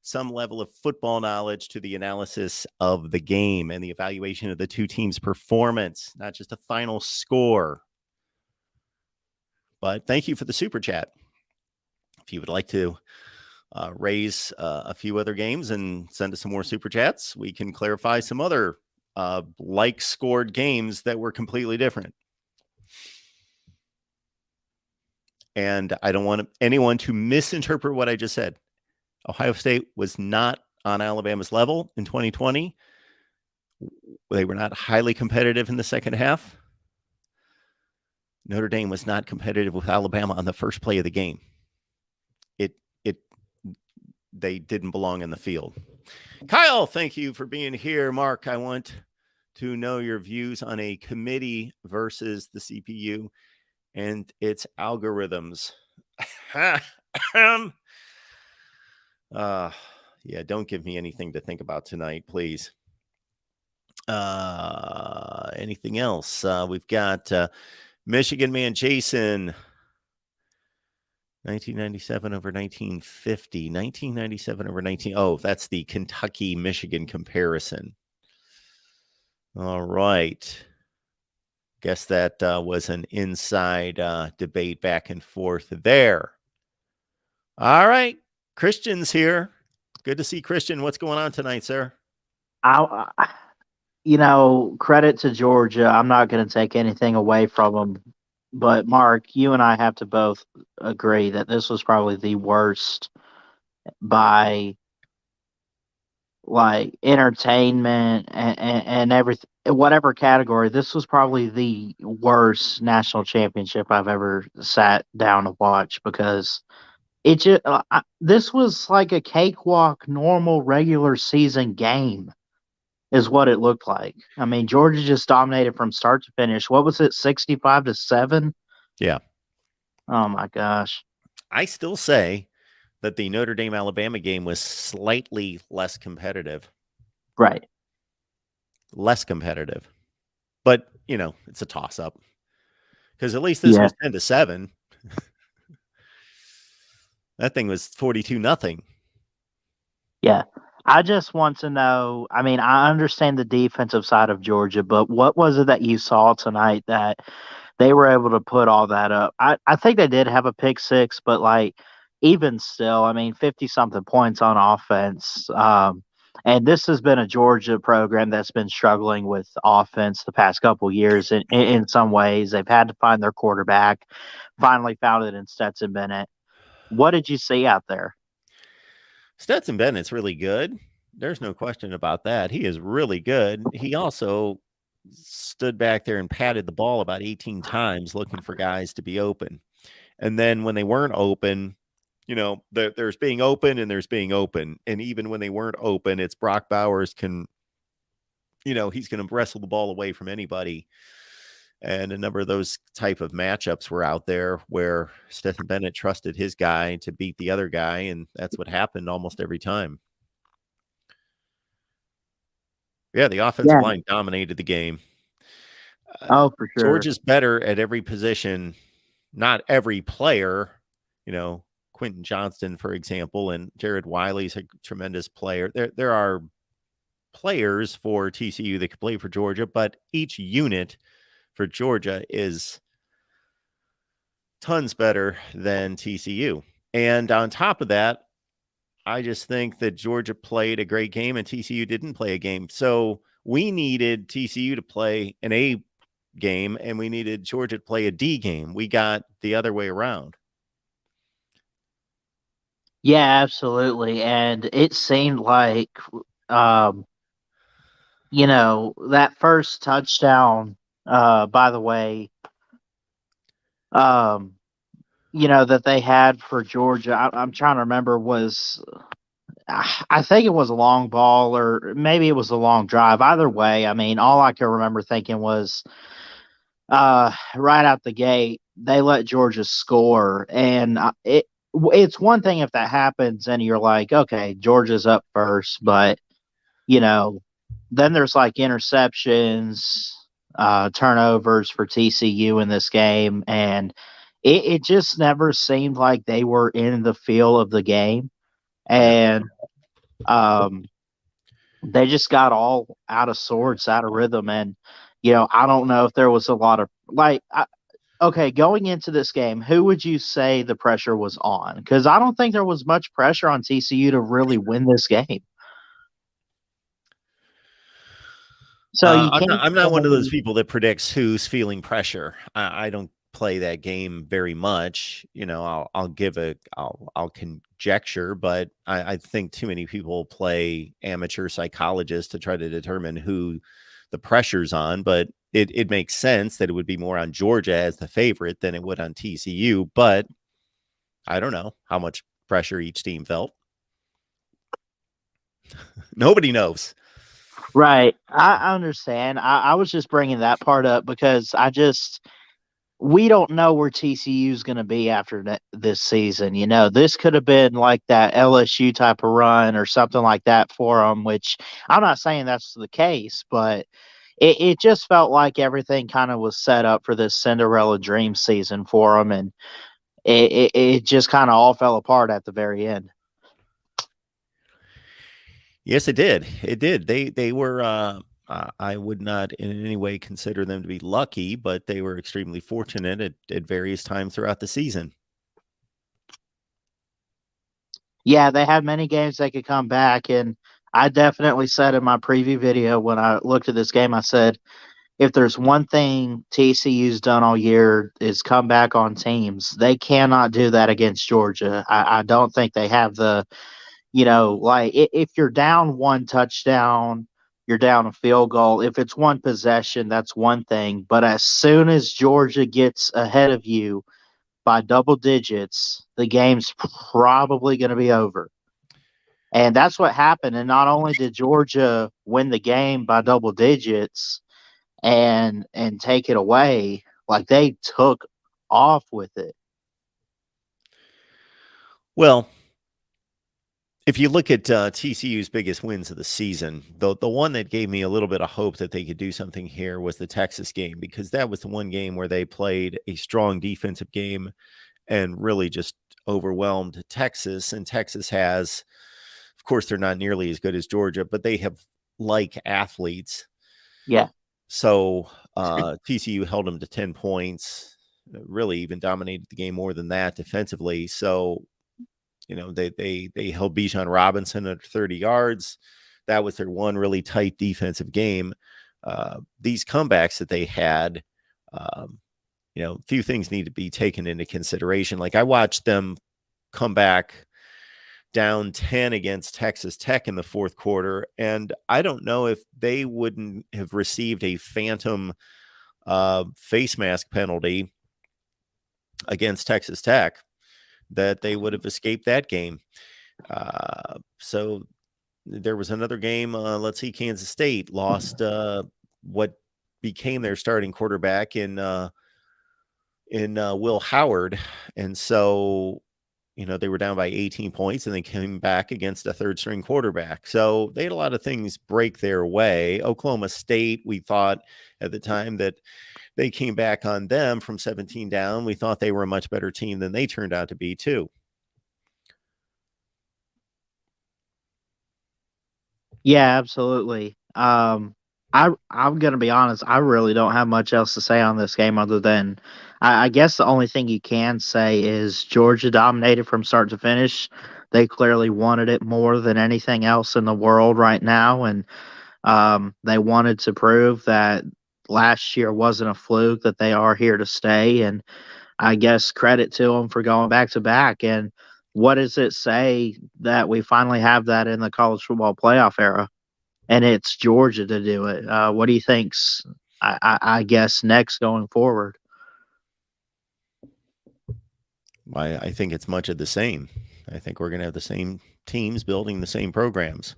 some level of football knowledge to the analysis of the game and the evaluation of the two teams' performance, not just a final score. But thank you for the super chat. If you would like to raise a few other games and send us some more super chats, we can clarify some other scored games that were completely different. And I don't want anyone to misinterpret what I just said. Ohio State was not on Alabama's level in 2020. They were not highly competitive in the second half. Notre Dame was not competitive with Alabama on the first play of the game. They didn't belong in the field. Kyle, thank you for being here. Mark, I want to know your views on a committee versus the CPU and its algorithms. Yeah, don't give me anything to think about tonight, please. Anything else? We've got Michigan man Jason. 1997 over 1950. 1997 over 19. Oh, that's the Kentucky-Michigan comparison. All right. Guess that was an inside debate back and forth there. All right. Christian's here. Good to see Christian. What's going on tonight, sir? Credit to Georgia. I'm not going to take anything away from them. But, Mark, you and I have to both agree that this was probably the worst by, entertainment and everything, whatever category. This was probably the worst national championship I've ever sat down to watch because It just this was like a cakewalk, normal regular season game, is what it looked like. I mean, Georgia just dominated from start to finish. What was it, 65-7? Yeah. Oh my gosh. I still say that the Notre Dame Alabama game was slightly less competitive. Right. Less competitive. But, it's a toss up. Because at least this was 10-7. That thing was 42-0. Yeah. I just want to know, I mean, I understand the defensive side of Georgia, but what was it that you saw tonight that they were able to put all that up? I think they did have a pick six, but like even still, I mean, 50 something points on offense. And this has been a Georgia program that's been struggling with offense the past couple years. In some ways, they've had to find their quarterback. Finally found it in Stetson Bennett. What did you see out there? Stetson Bennett's really good. There's no question about that. He is really good. He also stood back there and patted the ball about 18 times looking for guys to be open. And then when they weren't open, there's being open and there's being open. And even when they weren't open, it's Brock Bowers he's going to wrestle the ball away from anybody. And a number of those type of matchups were out there where Stetson Bennett trusted his guy to beat the other guy. And that's what happened almost every time. Yeah, the offensive line dominated the game. Oh, for sure. Georgia's better at every position, not every player. Quentin Johnston, for example, and Jared Wiley's a tremendous player. There are players for TCU that could play for Georgia, but each unit for Georgia is tons better than TCU. And on top of that, I just think that Georgia played a great game and TCU didn't play a game. So we needed TCU to play an A game and we needed Georgia to play a D game. We got the other way around. Yeah, absolutely. And it seemed like, that first touchdown, by the way, that they had for Georgia, I'm trying to remember I think it was a long ball or maybe it was a long drive. Either way, I mean, all I can remember thinking was right out the gate, they let Georgia score. And it's one thing if that happens and you're like, okay, Georgia's up first, but then there's like interceptions, turnovers for TCU in this game, and it just never seemed like they were in the feel of the game, and they just got all out of sorts, out of rhythm, and I don't know if there was a lot of okay, going into this game, who would you say the pressure was on? Because I don't think there was much pressure on TCU to really win this game. So I'm not one of those people that predicts who's feeling pressure. I don't play that game very much. I'll conjecture, but I think too many people play amateur psychologists to try to determine who the pressure's on. But it makes sense that it would be more on Georgia as the favorite than it would on TCU. But I don't know how much pressure each team felt. Nobody knows. Right. I understand. I was just bringing that part up because we don't know where TCU is going to be after this season. This could have been like that LSU type of run or something like that for them, which I'm not saying that's the case, but it just felt like everything kind of was set up for this Cinderella dream season for them, and it just kind of all fell apart at the very end. Yes, it did. It did. They were. I would not in any way consider them to be lucky, but they were extremely fortunate at various times throughout the season. Yeah, they had many games they could come back, and I definitely said in my preview video when I looked at this game, I said, if there's one thing TCU's done all year is come back on teams. They cannot do that against Georgia. I don't think they have the, if you're down one touchdown, you're down a field goal. If it's one possession, that's one thing. But as soon as Georgia gets ahead of you by double digits, the game's probably going to be over. And that's what happened. And not only did Georgia win the game by double digits and take it away, like they took off with it. Well, if you look at TCU's biggest wins of the season, the one that gave me a little bit of hope that they could do something here was the Texas game, because that was the one game where they played a strong defensive game and really just overwhelmed Texas. And Texas has, of course, they're not nearly as good as Georgia, but they have like athletes. Yeah. So TCU held them to 10 points, really even dominated the game more than that defensively. So, you know, they held Bijan Robinson at 30 yards. That was their one really tight defensive game. These comebacks that they had, you know, a few things need to be taken into consideration. Like I watched them come back down 10 against Texas Tech in the fourth quarter, and I don't know if they wouldn't have received a phantom face mask penalty against Texas Tech, that they would have escaped that game. So there was another game. Let's see, Kansas State lost what became their starting quarterback in Will Howard. And so, you know, they were down by 18 points and they came back against a third string quarterback. So they had a lot of things break their way. Oklahoma State, we thought at the time that they came back on them from 17 down. We thought they were a much better team than they turned out to be too. Yeah, absolutely. I'm going to be honest. I really don't have much else to say on this game other than I guess the only thing you can say is Georgia dominated from start to finish. They clearly wanted it more than anything else in the world right now. And they wanted to prove that last year wasn't a fluke, that they are here to stay. And I guess credit to them for going back to back. And what does it say that we finally have that in the college football playoff era? And it's Georgia to do it. What do you think's, I guess, next going forward? I think it's much of the same. I think we're going to have the same teams building the same programs.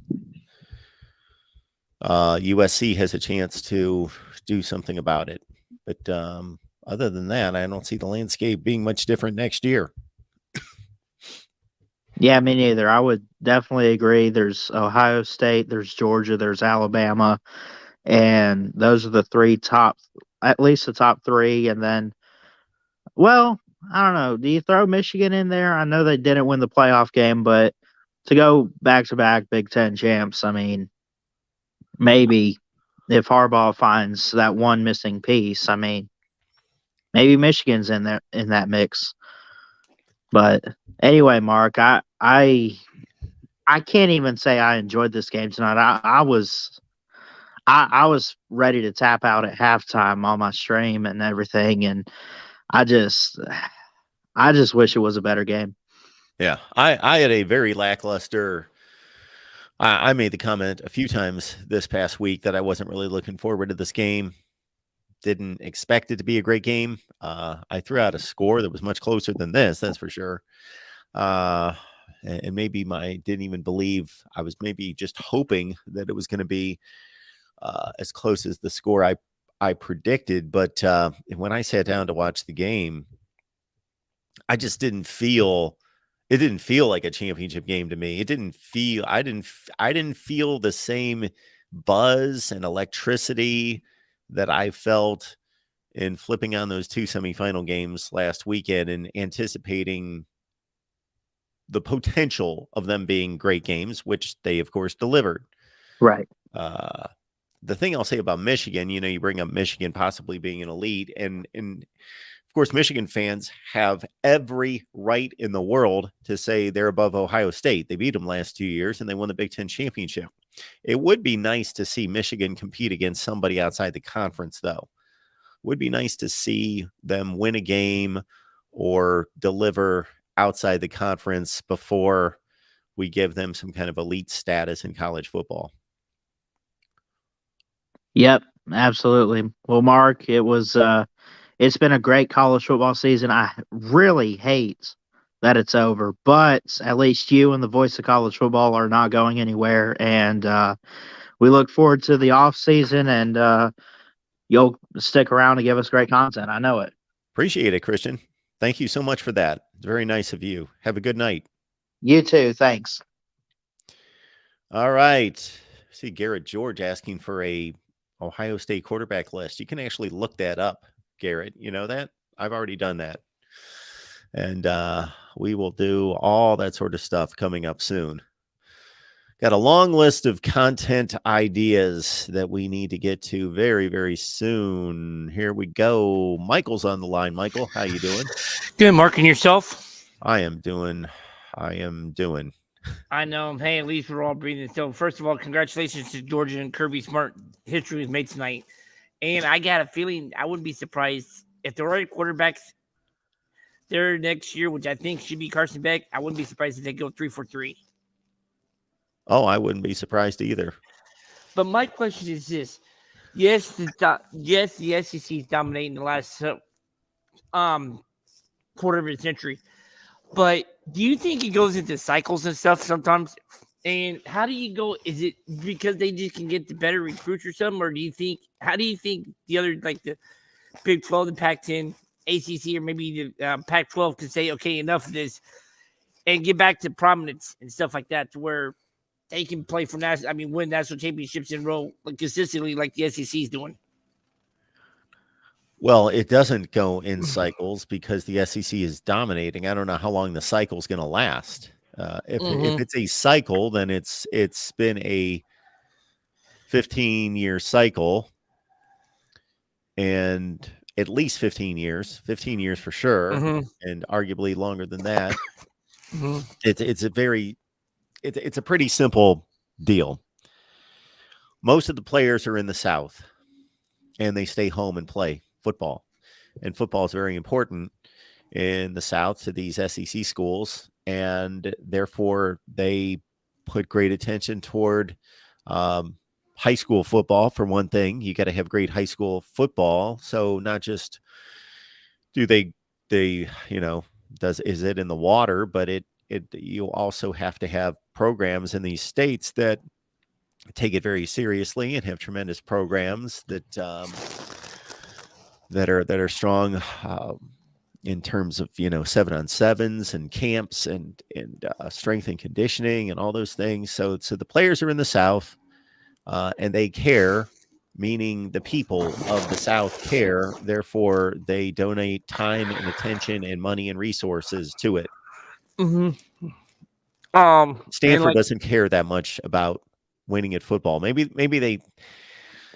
USC has a chance to do something about it. But other than that, I don't see the landscape being much different next year. Yeah, me neither. I would definitely agree. There's Ohio State, there's Georgia, there's Alabama, and those are the three top, at least the top three. And then, well, I don't know. Do you throw Michigan in there? I know they didn't win the playoff game, but to go back-to-back Big Ten champs, I mean, maybe if Harbaugh finds that one missing piece, I mean, maybe Michigan's in there in that mix. But anyway, Mark, I can't even say I enjoyed this game tonight. I was ready to tap out at halftime on my stream and everything, and I just wish it was a better game. Yeah, I had a very lackluster. I made the comment a few times this past week that I wasn't really looking forward to this game. Didn't expect it to be a great game. I threw out a score that was much closer than this, that's for sure. And maybe didn't even believe. I was maybe just hoping that it was going to be as close as the score I predicted. But when I sat down to watch the game, I just didn't feel. It didn't feel like a championship game to me. I didn't feel the same buzz and electricity that I felt in flipping on those two semifinal games last weekend and anticipating the potential of them being great games, which they, of course, delivered. Right. The thing I'll say about Michigan, you know, you bring up Michigan possibly being an elite, and of course, Michigan fans have every right in the world to say they're above Ohio State. They beat them last 2 years, and they won the Big Ten championship. It would be nice to see Michigan compete against somebody outside the conference, though. Would be nice to see them win a game or deliver outside the conference before we give them some kind of elite status in college football. Yep, absolutely. Well, Mark, it was it's been a great college football season. I really hate that it's over, but at least you and the voice of college football are not going anywhere. And we look forward to the off season, and you'll stick around to give us great content. I know it. Appreciate it, Christian. Thank you so much for that. It's very nice of you. Have a good night. You too. Thanks. All right. See Garrett George asking for a Ohio State quarterback list. You can actually look that up, Garrett. You know that? I've already done that. And we will do all that sort of stuff coming up soon. Got a long list of content ideas that we need to get to very, very soon. Here we go. Michael's on the line. Michael, how you doing? Good, Mark, and yourself? I am doing. I know. Hey, at least we're all breathing. So, first of all, congratulations to Georgia and Kirby Smart. History was made tonight. And I got a feeling I wouldn't be surprised if the right quarterbacks there next year, which I think should be Carson Beck. I wouldn't be surprised if they go 3-for-3. Oh, I wouldn't be surprised either. But my question is this: yes, the SEC is dominating the last quarter of a century, but do you think it goes into cycles and stuff sometimes? And how do you go? Is it because they just can get the better recruits or something, or do you think? How do you think the other, like the Big 12, the Pac-10, ACC, or maybe the Pac-12 can say, okay, enough of this, and get back to prominence and stuff like that, to where they can play for win national championships in a row consistently, like the SEC is doing? Well, it doesn't go in cycles because the SEC is dominating. I don't know how long the cycle is going to last. If it's a cycle, then it's been a 15-year cycle, and at least 15 years for sure, and arguably longer than that. It's a pretty simple deal. Most of the players are in the South, and they stay home and play football. And football is very important in the South to these SEC schools, and therefore they put great attention toward high school football. For one thing, you got to have great high school football. So not just do they is it in the water, but you also have to have programs in these states that take it very seriously and have tremendous programs that are strong in terms of 7-on-7s and camps and strength and conditioning and all those things. So the players are in the South, and they care, meaning the people of the South care. Therefore, they donate time and attention and money and resources to it. Stanford doesn't care that much about winning at football. Maybe they,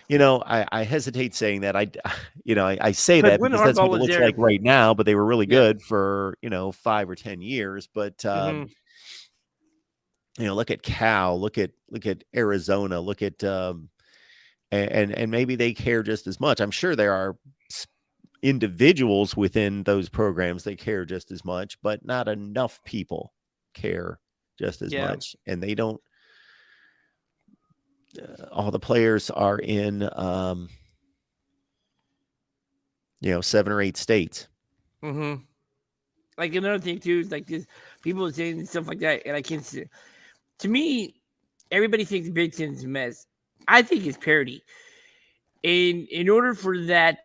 I hesitate saying that. I say that because that's what it looks like right now, but they were really good for 5 or 10 years. But look at Cal, look at Arizona, look at and maybe they care just as much. I'm sure there are individuals within those programs that care just as much, but not enough people care just as much. And they don't. All the players are in 7 or 8 states. Like another thing too is like this, people are saying stuff like that, and I can't see. To me, everybody thinks the Big Ten is a mess. I think it's parity. In order for the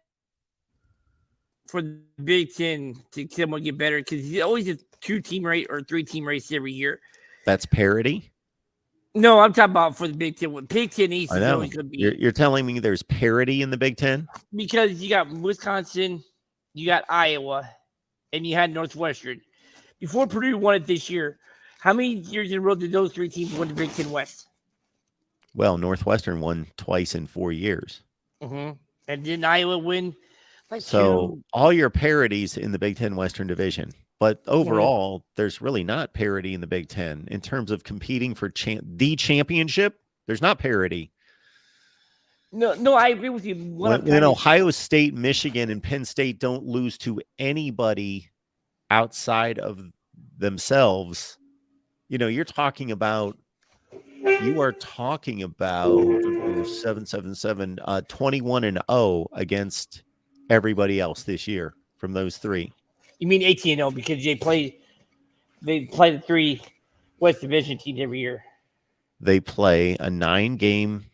Big Ten to somewhat get better, because you always have 2-team race or 3-team race every year. That's parity? No, I'm talking about for the Big Ten. Big Ten East is always going to be. You're telling me there's parity in the Big Ten? Because you got Wisconsin, you got Iowa, and you had Northwestern. Before Purdue won it this year, how many years in a row did those 3 teams win the Big Ten West? Well, Northwestern won twice in 4 years. And didn't Iowa win? All your parities in the Big Ten Western Division. But overall, there's really not parity in the Big Ten in terms of competing for the championship. There's not parity. No, I agree with you. When Ohio State, Michigan, and Penn State don't lose to anybody outside of themselves, you are talking about 7-7-7, 21-0 against everybody else this year from those three. You mean 18-0 because they play the 3 West Division teams every year. They play a 9-game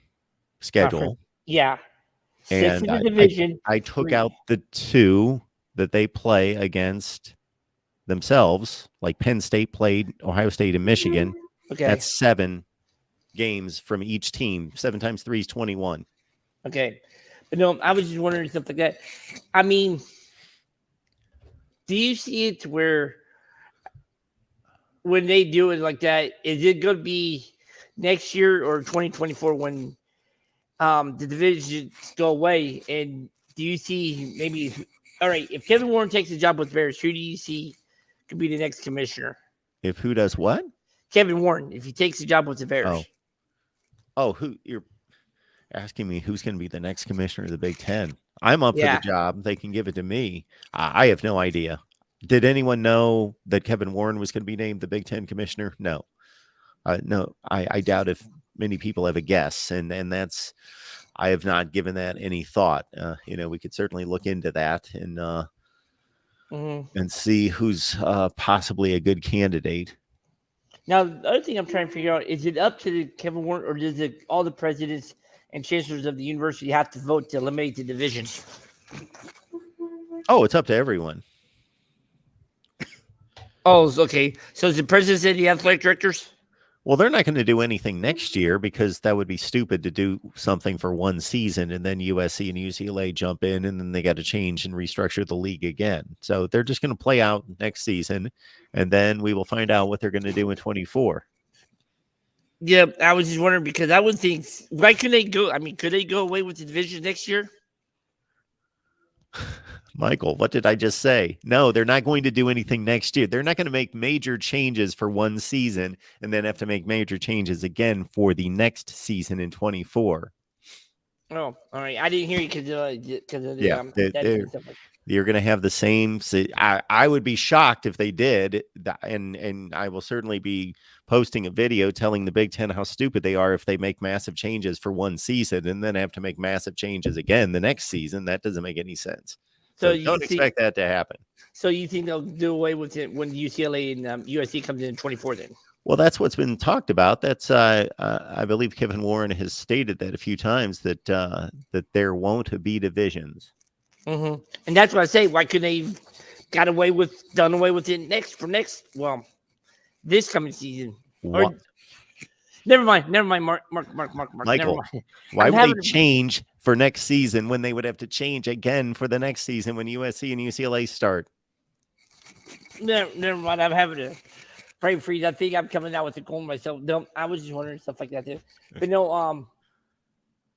schedule. Yeah. 6 And in the division. I took 3. out the 2 that they play against themselves, like Penn State played Ohio State and Michigan. Okay. That's 7 games from each team. 7 times 3 is 21. Okay. But no, I was just wondering stuff like that. I mean, do you see it where when they do it like that, is it going to be next year or 2024 when the divisions go away? And do you see maybe, all right, if Kevin Warren takes the job with Bears, who do you see could be the next commissioner? If who does what? Kevin Warren, if he takes the job with the Bears. Oh, who you're asking me who's going to be the next commissioner of the Big Ten? I'm up for Yeah. the job. They can give it to me. I have no idea. Did anyone know that Kevin Warren was going to be named the Big Ten commissioner? No. No, I doubt if many people have a guess. And that's, I have not given that any thought. We could certainly look into that and see who's possibly a good candidate. Now, the other thing I'm trying to figure out, is it up to Kevin Warren or does all the presidents and chancellors of the university have to vote to eliminate the divisions? Oh, it's up to everyone. Oh, okay. So is the president and the athletic directors? Well, they're not going to do anything next year because that would be stupid to do something for one season and then USC and UCLA jump in and then they got to change and restructure the league again. So they're just going to play out next season and then we will find out what they're going to do in 24. Yeah, I was just wondering because I would think, why couldn't they go? I mean, could they go away with the division next year? Michael, what did I just say? No, they're not going to do anything next year. They're not going to make major changes for one season and then have to make major changes again for the next season in 24. Oh, all right. I didn't hear you because of the stuff like you're going to have the same. I would be shocked if they did, and I will certainly be posting a video telling the Big Ten how stupid they are if they make massive changes for one season and then have to make massive changes again the next season. That doesn't make any sense. So don't expect that to happen. So you think they'll do away with it when UCLA and USC comes in 24 then? Well, that's what's been talked about. That's I believe Kevin Warren has stated that a few times that that there won't be divisions. Mm-hmm. And that's what I say. Why couldn't they done away with it this coming season? Or, never mind, Mark. Michael, why would they change for next season when they would have to change again for the next season when USC and UCLA start? Never mind. I'm having to pray for you. I think I'm coming out with a cold myself. No, I was just wondering stuff like that too. But no,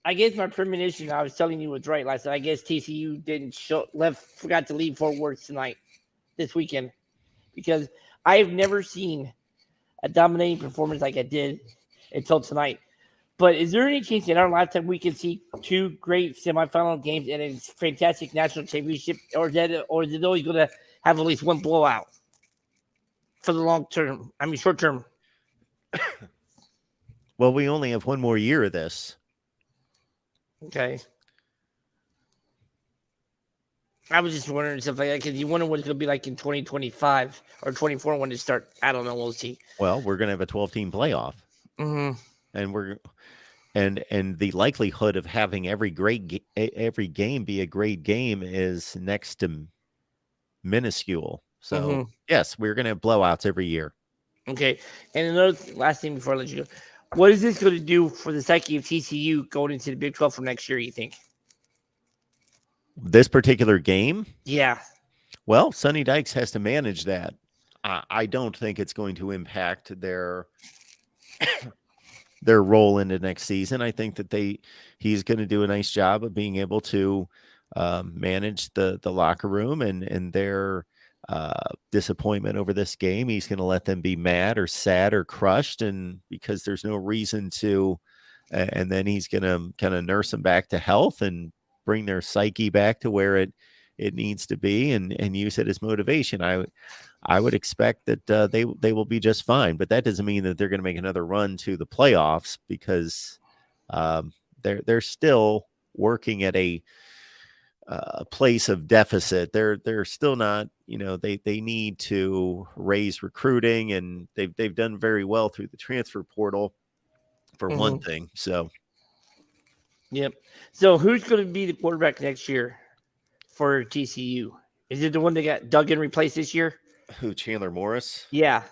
I guess my premonition I was telling you was right last night. I guess TCU forgot to leave Fort Worth this weekend, because I have never seen a dominating performance like I did until tonight. But is there any chance in our lifetime we can see 2 great semifinal games and a fantastic national championship, or is it always going to have at least one blowout for the long term? I mean, short term. Well, we only have one more year of this. Okay. I was just wondering something like that because you wonder what it's going to be like in 2025 or 24 when it starts. I don't know. We'll see. Well, we're going to have a 12-team playoff. Mm-hmm. And the likelihood of having every game be a great game is next to minuscule. So yes, we're going to have blowouts every year. Okay. And another last thing before I let you go, what is this going to do for the psyche of TCU going into the Big 12 for next year, you think? This particular game? Yeah. Well, Sonny Dykes has to manage that. I don't think it's going to impact their role into next season. I think that he's going to do a nice job of being able to manage the locker room and their disappointment over this game. He's going to let them be mad or sad or crushed, and because there's no reason to, and then he's going to kind of nurse them back to health and bring their psyche back to where it needs to be, and use it as motivation. I would expect that they will be just fine, but that doesn't mean that they're going to make another run to the playoffs, because they're still working at a place of deficit. They're still not, they need to raise recruiting, and they've done very well through the transfer portal for one thing. So, yep. So who's going to be the quarterback next year for TCU? Is it the one that got Duggan replaced this year? who, Chandler Morris? Yeah.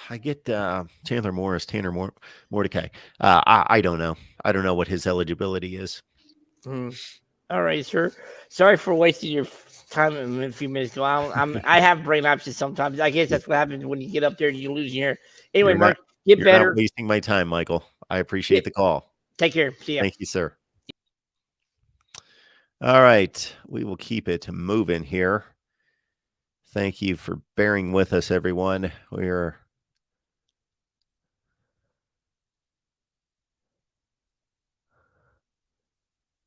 I get Chandler Morris, Tanner Mordecai. I don't know. I don't know what his eligibility is. All right, sir. Sorry for wasting your time a few minutes ago. I have brain lapses sometimes. I guess that's what happens when you get up there and you lose your hair. Anyway, Mark, get better. You're not wasting my time, Michael. I appreciate the call. Take care. See ya. Thank you, sir. All right. We will keep it moving here. Thank you for bearing with us, everyone.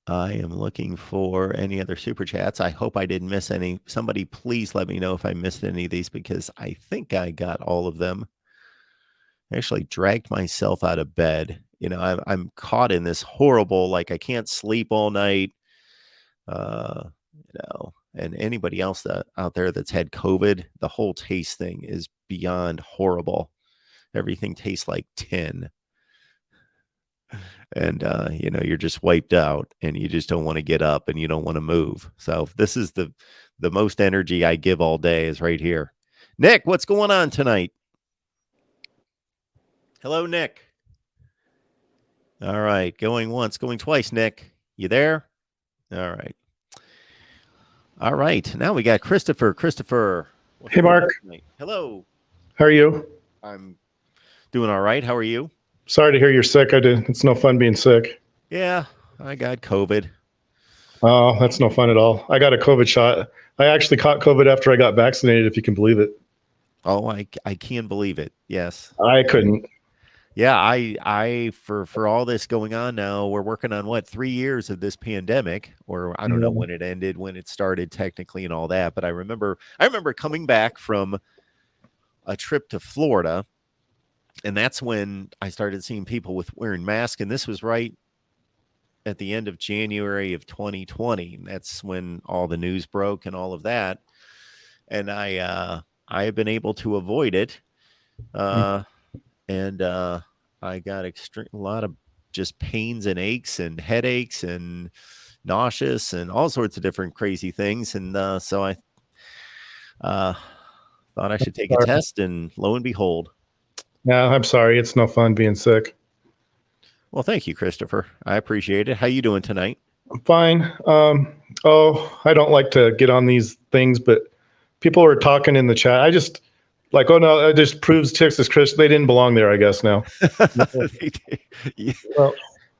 I am looking for any other super chats. I hope I didn't miss any. Somebody please let me know if I missed any of these, because I think I got all of them. I actually dragged myself out of bed. I'm caught in this horrible, like, I can't sleep all night. And anybody else out there that's had COVID, the whole taste thing is beyond horrible. Everything tastes like tin. And, you're just wiped out, and you just don't want to get up, and you don't want to move. So this is the most energy I give all day is right here. Nick, what's going on tonight? Hello, Nick. All right. Going once, going twice, Nick. You there? All right. All right. Now we got Christopher. Christopher. Hey, Mark. Hello. How are you? I'm doing all right. How are you? Sorry to hear you're sick. It's no fun being sick. Yeah, I got COVID. Oh, that's no fun at all. I got a COVID shot. I actually caught COVID after I got vaccinated, if you can believe it. Oh, I can believe it. Yes. I couldn't. Yeah, I for all this going on now, we're working on 3 years of this pandemic, or I don't know when it ended, when it started technically and all that. But I remember coming back from a trip to Florida, and that's when I started seeing people wearing masks. And this was right at the end of January of 2020. And that's when all the news broke and all of that. And I have been able to avoid it. And I got a lot of just pains and aches and headaches and nauseous and all sorts of different crazy things. And so I thought I should take a test, and lo and behold. Yeah, I'm sorry. It's no fun being sick. Well, thank you, Christopher. I appreciate it. How you doing tonight? I'm fine. I don't like to get on these things, but people were talking in the chat. I just like, oh no, it just proves Texas Chris. They didn't belong there, I guess now.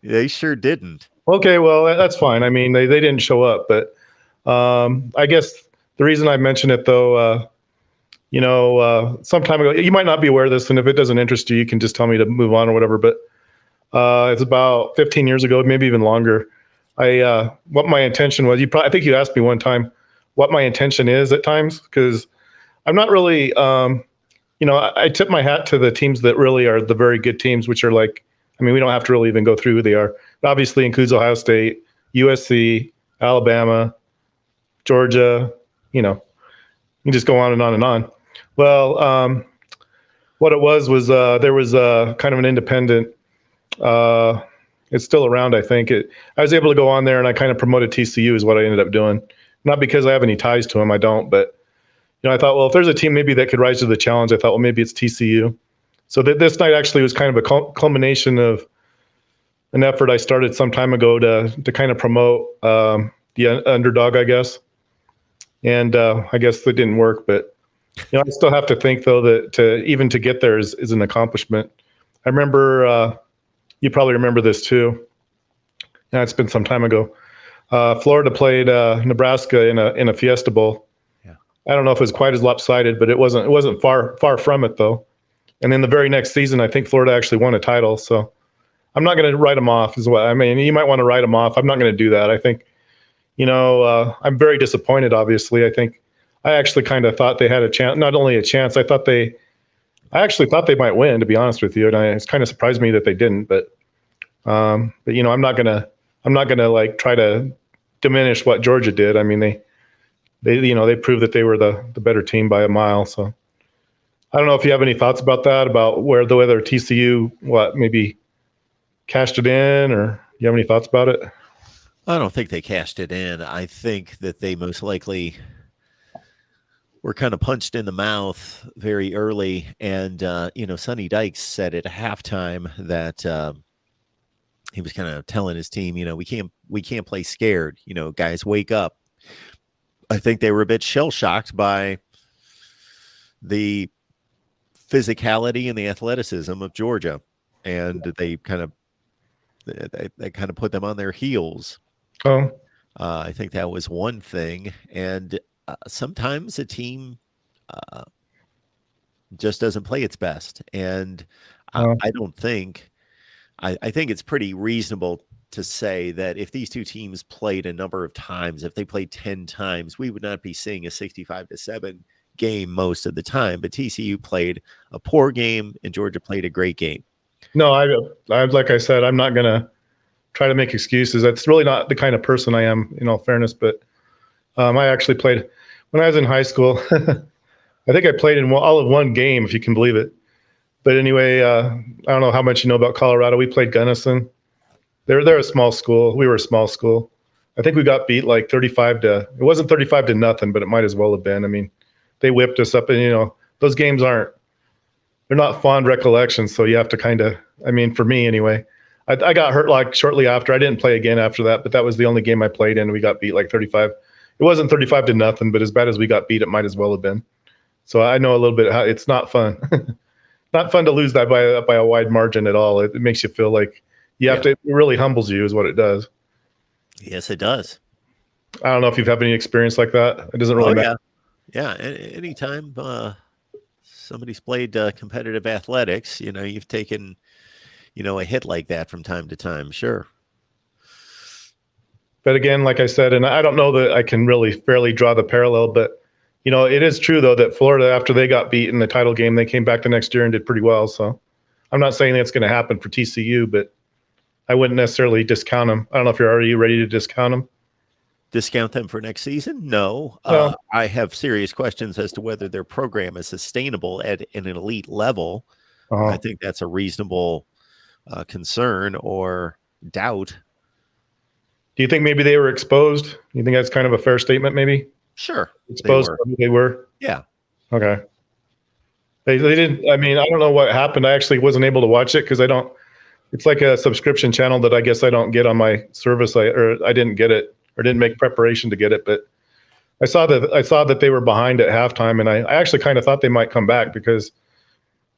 They sure didn't. Okay, well, that's fine. I mean, they didn't show up, but I guess the reason I mention it though, some time ago, you might not be aware of this, and if it doesn't interest you, you can just tell me to move on or whatever. But it's about 15 years ago, maybe even longer. What my intention was, I think you asked me one time what my intention is at times, because I'm not really, I tip my hat to the teams that really are the very good teams, which are like, we don't have to really even go through who they are. It obviously includes Ohio State, USC, Alabama, Georgia, you just go on and on and on. Well, what it was there was kind of an independent, it's still around, I think. I was able to go on there, and I kind of promoted TCU is what I ended up doing. Not because I have any ties to them, I don't, but I thought, well, if there's a team maybe that could rise to the challenge, I thought, well, maybe it's TCU. So this night actually was kind of a culmination of an effort I started some time ago to kind of promote the underdog, I guess. And I guess that didn't work, but I still have to think though that to get there is an accomplishment. I remember you probably remember this too. Yeah, it's been some time ago. Florida played Nebraska in a Fiesta Bowl. Yeah. I don't know if it was quite as lopsided, but it wasn't far from it though. And then the very next season, I think Florida actually won a title. So I'm not going to write them off as well. You might want to write them off. I'm not going to do that. I think, I'm very disappointed, obviously. I actually kind of thought they had a chance, not only a chance, I actually thought they might win, to be honest with you. And it's kind of surprised me that they didn't. But But I'm not gonna like try to diminish what Georgia did. I mean, they proved that they were the better team by a mile. So I don't know if you have any thoughts about that, about whether TCU maybe cashed it in, or you have any thoughts about it? I don't think they cashed it in. I think that they most likely were kind of punched in the mouth very early. And, Sonny Dykes said at halftime that he was kind of telling his team, we can't play scared. Guys, wake up. I think they were a bit shell shocked by the physicality and the athleticism of Georgia, and they kind of put them on their heels. Oh, I think that was one thing, and sometimes a team just doesn't play its best, and I don't think. I think it's pretty reasonable to say that if these two teams played a number of times, if they played 10 times, we would not be seeing a 65-7 game most of the time. But TCU played a poor game and Georgia played a great game. No, I like I said, I'm not going to try to make excuses. That's really not the kind of person I am, in all fairness. But I actually played when I was in high school. I think I played in all of one game, if you can believe it. But anyway, I don't know how much you know about Colorado. We played Gunnison. They're a small school. We were a small school. I think we got beat like 35 to. It wasn't 35 to nothing, but it might as well have been. I mean, they whipped us up, and those games they're not fond recollections. So you have to kind of. I mean, for me anyway, I got hurt like shortly after. I didn't play again after that, but that was the only game I played in. We got beat like 35. It wasn't 35 to nothing, but as bad as we got beat, it might as well have been. So I know a little bit how it's not fun. Not fun to lose that by a wide margin at all. It makes you feel like you have to. It really humbles you, is what it does. Yes, it does. I don't know if you've had any experience like that. It doesn't really matter. Yeah. Anytime somebody's played competitive athletics, you've taken, a hit like that from time to time. Sure. But again, like I said, and I don't know that I can really fairly draw the parallel, but it is true though that Florida, after they got beat in the title game, they came back the next year and did pretty well. So I'm not saying that's going to happen for TCU, but I wouldn't necessarily discount them. I don't know if you're already ready to discount them. Discount them for next season? No. Well, I have serious questions as to whether their program is sustainable at an elite level. I think that's a reasonable concern or doubt. Do you think maybe they were exposed? Do you think that's kind of a fair statement, maybe? Sure. Exposed they were? Yeah. Okay. They didn't. I mean, I don't know what happened. I actually wasn't able to watch it because I don't. It's like a subscription channel that I guess I don't get on my service. I didn't get it or didn't make preparation to get it. But I saw that they were behind at halftime, and I actually kind of thought they might come back because,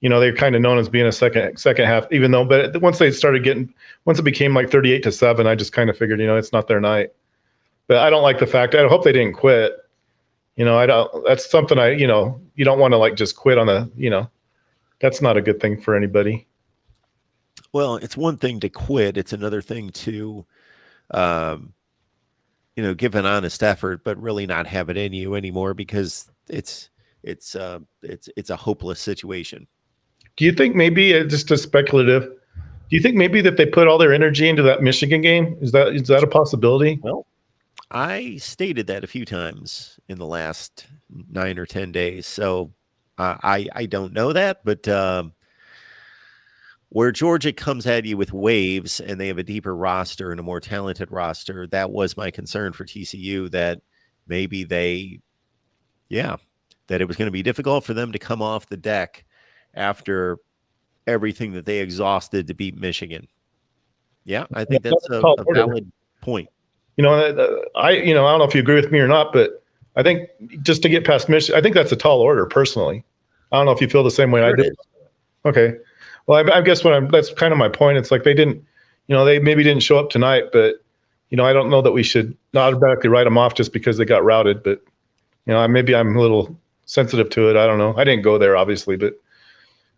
they're kind of known as being a second half. Even though, but once it became like 38-7, I just kind of figured, it's not their night. But I don't like the fact. I hope they didn't quit. I don't. That's something you don't want to like just quit on that's not a good thing for anybody. Well, it's one thing to quit. It's another thing to, give an honest effort, but really not have it in you anymore because it's a hopeless situation. Do you think maybe just a speculative? Do you think maybe that they put all their energy into that Michigan game? Is that a possibility? Well, I stated that a few times in the last 9 or 10 days. So I don't know that, but where Georgia comes at you with waves and they have a deeper roster and a more talented roster, that was my concern for TCU, that maybe that it was going to be difficult for them to come off the deck after everything that they exhausted to beat Michigan. Yeah, I think that's a valid point. I don't know if you agree with me or not, but I think just to get past Michigan, I think that's a tall order personally. I don't know if you feel the same way I do. Okay. Well, I guess that's kind of my point. It's like they didn't, they maybe didn't show up tonight, but, I don't know that we should not automatically write them off just because they got routed. But, maybe I'm a little sensitive to it. I don't know. I didn't go there, obviously, but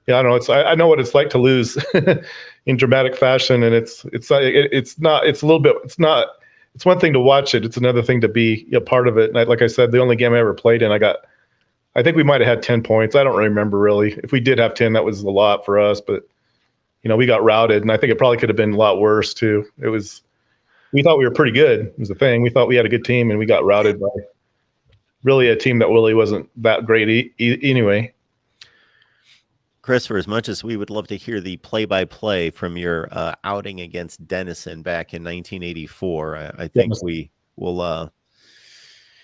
yeah, I don't know. I know what it's like to lose in dramatic fashion, and it's one thing to watch it. It's another thing to be a part of it. And like I said, the only game I ever played in, I think we might have had 10 points. I don't remember really. If we did have 10, that was a lot for us. But we got routed, and I think it probably could have been a lot worse too. We thought we were pretty good, was the thing. We thought we had a good team, and we got routed by really a team that really wasn't that great anyway. Chris, for as much as we would love to hear the play-by-play from your outing against Denison back in 1984, I think we will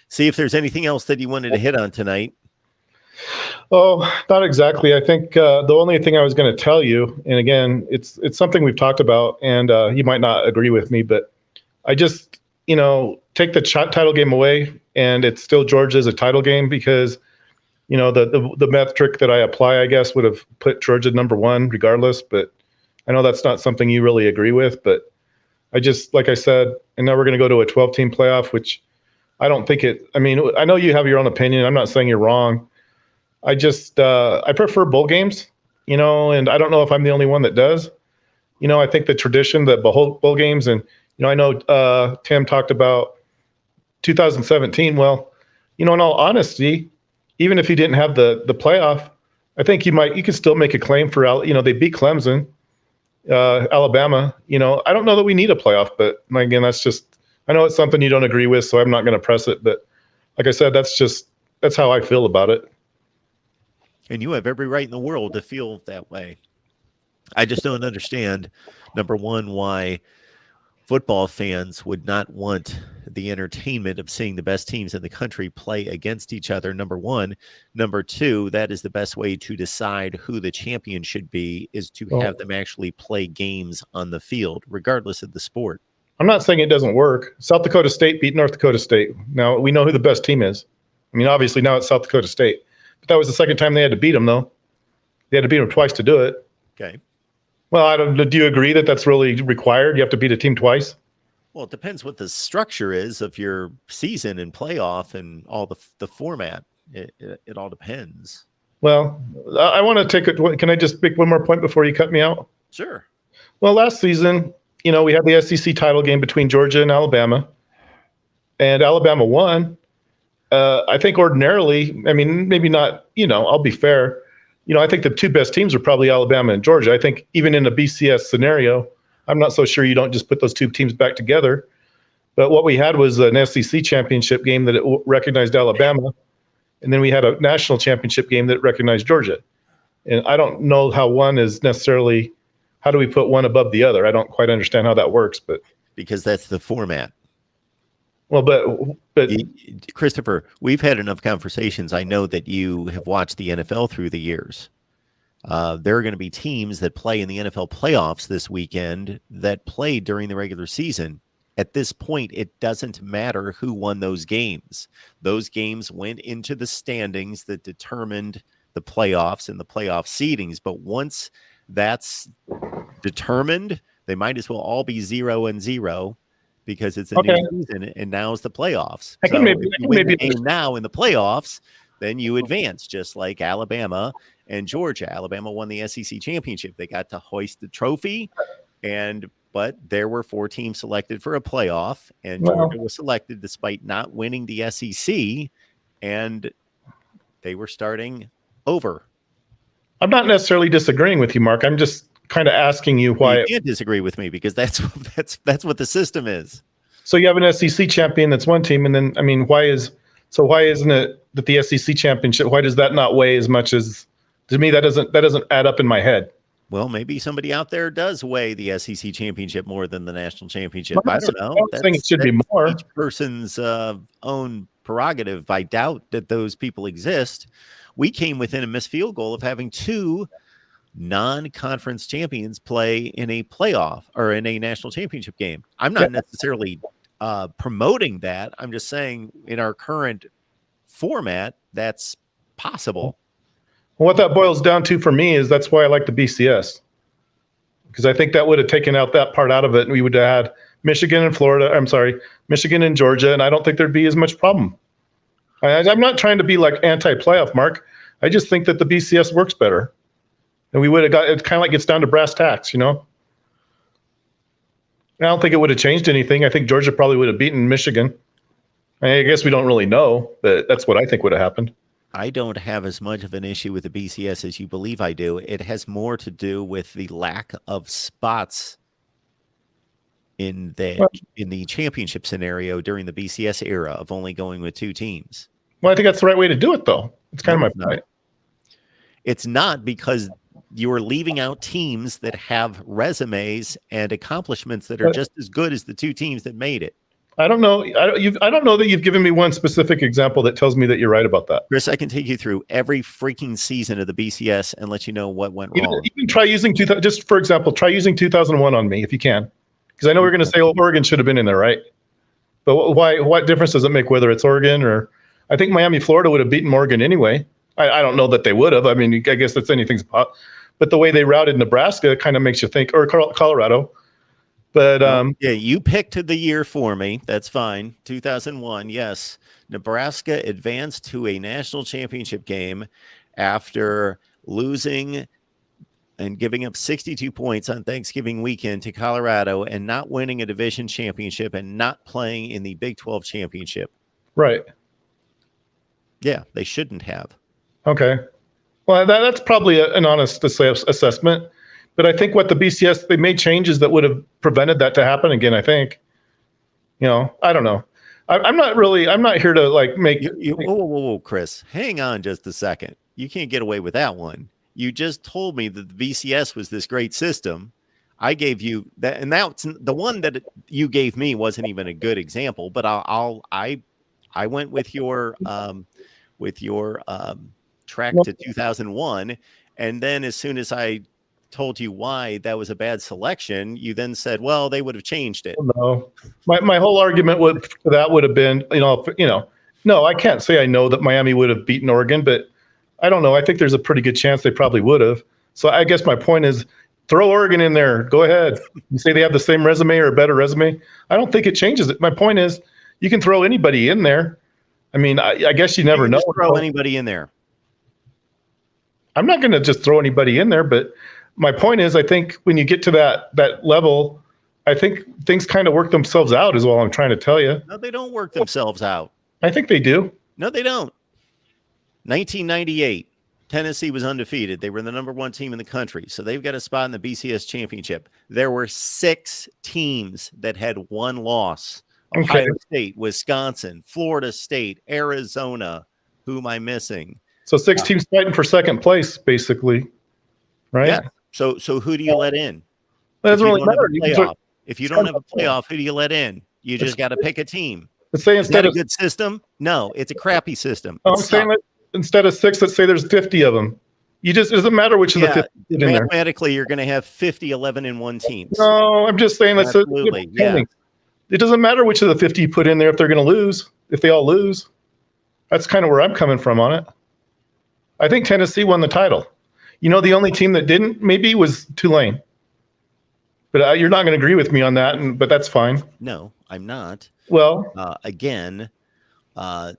see if there's anything else that you wanted to hit on tonight. Oh, not exactly. I think the only thing I was going to tell you, and again, it's something we've talked about, and you might not agree with me, but I just, take the title game away, and it's still Georgia's a title game because, the metric that I apply, I guess, would have put Georgia number one regardless. But I know that's not something you really agree with. But I just, like I said, and now we're going to go to a 12-team playoff, which I don't think I know you have your own opinion. I'm not saying you're wrong. I just, I prefer bowl games, and I don't know if I'm the only one that does. I think the tradition, the bowl games, and, I know Tim talked about 2017. Well, in all honesty, even if you didn't have the playoff, I think you could still make a claim for, they beat Clemson, Alabama. I don't know that we need a playoff, but again, I know it's something you don't agree with, so I'm not going to press it. But like I said, that's how I feel about it. And you have every right in the world to feel that way. I just don't understand, number one, why football fans would not want the entertainment of seeing the best teams in the country play against each other, number one. Number two, that is the best way to decide who the champion should be, is to have them actually play games on the field, regardless of the sport. I'm not saying it doesn't work. South Dakota State beat North Dakota State. Now, we know who the best team is. Obviously, now it's South Dakota State. But that was the second time they had to beat them, though. They had to beat them twice to do it. Okay. Well, do you agree that that's really required? You have to beat a team twice? Well, it depends what the structure is of your season and playoff and all the format. It all depends. Well, I want to take it. Can I just make one more point before you cut me out? Sure. Well, last season, we had the SEC title game between Georgia and Alabama, and Alabama won. I think ordinarily, maybe not, I'll be fair. I think the two best teams are probably Alabama and Georgia. I think even in a BCS scenario, I'm not so sure you don't just put those two teams back together. But what we had was an SEC championship game that it recognized Alabama, and then we had a national championship game that recognized Georgia. And I don't know how one is necessarily, how do we put one above the other? I don't quite understand how that works, but because that's the format. Well, but Christopher, we've had enough conversations. I know that you have watched the NFL through the years. There are going to be teams that play in the NFL playoffs this weekend that played during the regular season. At this point, it doesn't matter who won those games. Those games went into the standings that determined the playoffs and the playoff seedings. But once that's determined, they might as well all be 0-0 because it's a new season, and now it's the playoffs. So if you win the game now in the playoffs, then you advance, just like Alabama and Georgia. Alabama won the SEC championship. They got to hoist the trophy, but there were 4 teams selected for a playoff, and Georgia was selected despite not winning the SEC, and they were starting over. I'm not necessarily disagreeing with you, Mark. I'm just kind of asking you why. You can't disagree with me because that's what the system is. So you have an SEC champion that's one team, and then why isn't it that the SEC championship? Why does that not weigh as much as, to me, that doesn't add up in my head? Well, maybe somebody out there does weigh the SEC championship more than the national championship. I don't know. I think it should be more. Each person's own prerogative. I doubt that those people exist. We came within a missed field goal of having 2 non-conference champions play in a playoff or in a national championship game. I'm not necessarily promoting that. I'm just saying in our current format, that's possible. What that boils down to for me is that's why I like the BCS, because I think that would have taken out that part out of it, and we would have had Michigan and Georgia, and I don't think there'd be as much problem. I'm not trying to be like anti-playoff, Mark. I just think that the BCS works better. And we would have got, it kind of like gets down to brass tacks, I don't think it would have changed anything. I think Georgia probably would have beaten Michigan. I guess we don't really know, but that's what I think would have happened. I don't have as much of an issue with the BCS as you believe I do. It has more to do with the lack of spots in the championship scenario during the BCS era of only going with 2 teams. Well, I think that's the right way to do it, though. It's kind No, of it's my not. point. It's not, because you're leaving out teams that have resumes and accomplishments that are But- just as good as the 2 teams that made it. I don't know. I don't know that you've given me one specific example that tells me that you're right about that. Chris, I can take you through every freaking season of the BCS and let you know what went wrong. Even try using just for example, try using 2001 on me if you can, because I know we're going to say, "Oh, Oregon should have been in there, right?" But why? What difference does it make whether it's Oregon or? I think Miami, Florida would have beaten Oregon anyway. I don't know that they would have. I mean, I guess that's anything's pot. But the way they routed Nebraska kind of makes you think, or Colorado. But yeah, you picked the year for me. That's fine. 2001. Yes. Nebraska advanced to a national championship game after losing and giving up 62 points on Thanksgiving weekend to Colorado and not winning a division championship and not playing in the Big 12 championship. right. Yeah, they shouldn't have. Okay. Well, that's probably an honest assessment. But I think what the BCS, they made changes that would have prevented that to happen again, I think. I don't know. I'm not here to like make. Whoa, Chris. Hang on just a second. You can't get away with that one. You just told me that the BCS was this great system. I gave you that, and that's the one that you gave me wasn't even a good example. But I went with your track to 2001, and then as soon as I told you why that was a bad selection, you then said, well, they would have changed it. No, my whole argument would have been, no, I can't say I know that Miami would have beaten Oregon, but I don't know. I think there's a pretty good chance they probably would have. So I guess my point is, throw Oregon in there. Go ahead. You say they have the same resume or a better resume. I don't think it changes it. My point is, you can throw anybody in there. I mean, I guess you never know. Just throw anybody in there. I'm not going to just throw anybody in there, but my point is, I think when you get to that level, I think things kind of work themselves out is all I'm trying to tell you. No, they don't work themselves out. I think they do. No, they don't. 1998, Tennessee was undefeated. They were the number 1 team in the country. So they've got a spot in the BCS championship. There were 6 teams that had 1 loss. Ohio State, Wisconsin, Florida State, Arizona. Who am I missing? So 6 teams fighting for second place, basically, right? Yeah. So who do you let in? That doesn't really matter. If you don't have a playoff, who do you let in? You just got to pick a team. Let's say Is that a good system? No, it's a crappy system. I'm saying that instead of 6, let's say there's 50 of them. It doesn't matter which of the 50 in there. Mathematically, you're going to have 50, 11-1 teams. No, I'm just saying that's absolutely. Yeah. It doesn't matter which of the 50 you put in there if they're going to lose, if they all lose. That's kind of where I'm coming from on it. I think Tennessee won the title. The only team that didn't maybe was Tulane. But you're not going to agree with me on that, but that's fine. No, I'm not. Well, again, the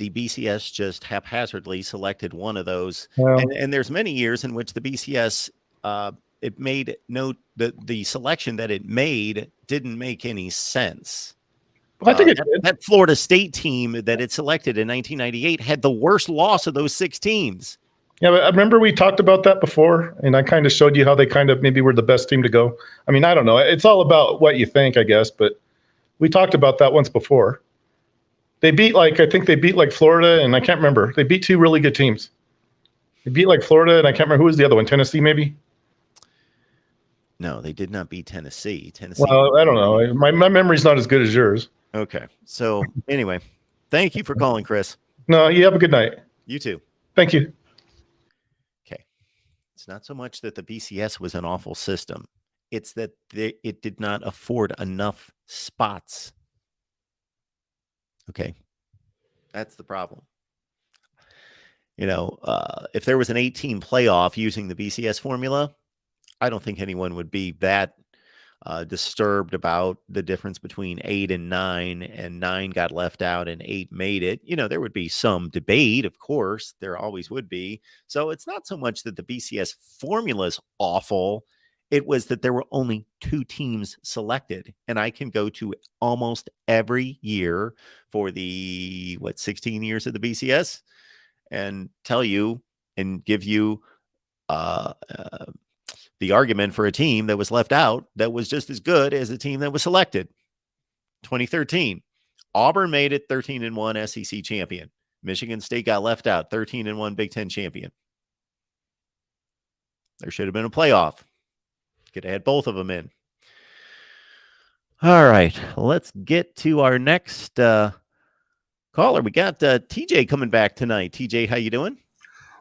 BCS just haphazardly selected one of those. Well, and there's many years in which the BCS, it made the selection that it made didn't make any sense. I think that Florida State team that it selected in 1998 had the worst loss of those 6 teams. Yeah, but I remember we talked about that before, and I kind of showed you how they kind of maybe were the best team to go. I mean, I don't know. It's all about what you think, I guess, but we talked about that once before. I think they beat Florida, and I can't remember. They beat 2 really good teams. They beat Florida, and I can't remember who was the other one. Tennessee, maybe? No, they did not beat Tennessee. Well, I don't know. My memory's not as good as yours. Okay. So anyway, thank you for calling, Chris. No, you have a good night. You too. Thank you. Okay. It's not so much that the BCS was an awful system. It's that it did not afford enough spots. Okay. That's the problem. If there was an 18 playoff using the BCS formula, I don't think anyone would be that disturbed about the difference between 8 and 9, and 9 got left out and 8 made it. There would be some debate, of course. There always would be. So it's not so much that the BCS formula is awful. It was that there were only 2 teams selected. And I can go to almost every year for the 16 years of the BCS. and tell you and give you the argument for a team that was left out that was just as good as the team that was selected. 2013, Auburn made it 13-1 SEC champion. Michigan State got left out, 13-1 Big Ten champion. There should have been a playoff. Could have had both of them in. All right, let's get to our next caller. We got TJ coming back tonight. TJ, how you doing?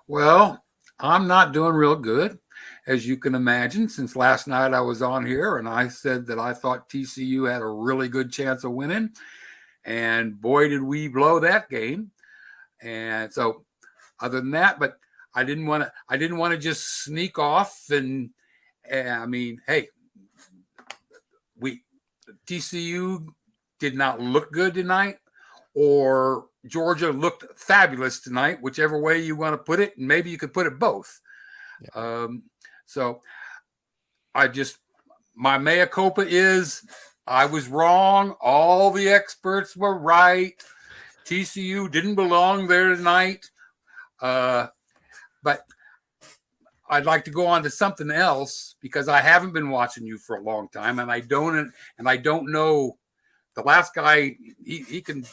Well, I'm not doing real good, as you can imagine, since last night I was on here and I said that I thought TCU had a really good chance of winning. And boy, did we blow that game. And so other than that, but I didn't want to just sneak off. And I mean, hey, TCU did not look good tonight, or Georgia looked fabulous tonight, whichever way you want to put it. And maybe you could put it both. Yeah. So my mea culpa is I was wrong. All the experts were right. TCU didn't belong there tonight. But I'd like to go on to something else because I haven't been watching you for a long time, and I don't know. The last guy, he can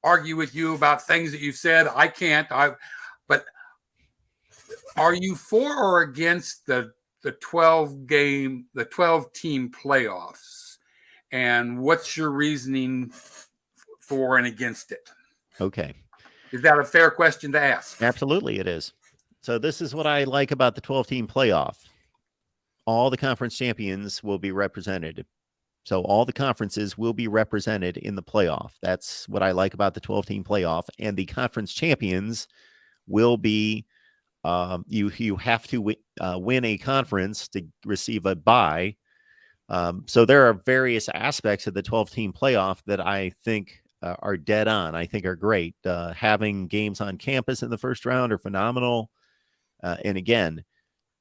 argue with you about things that you've said. I can't. But are you for or against the 12 team playoffs? And what's your reasoning for and against it? Okay. Is that a fair question to ask? Absolutely, it is. So this is what I like about the 12-team playoff. All the conference champions will be represented. So all the conferences will be represented in the playoff. That's what I like about the 12-team playoff. And the conference champions will be, you have to win a conference to receive a bye. So there are various aspects of the 12-team playoff that I think are dead on. I think are great. Having games on campus in the first round are phenomenal. And again,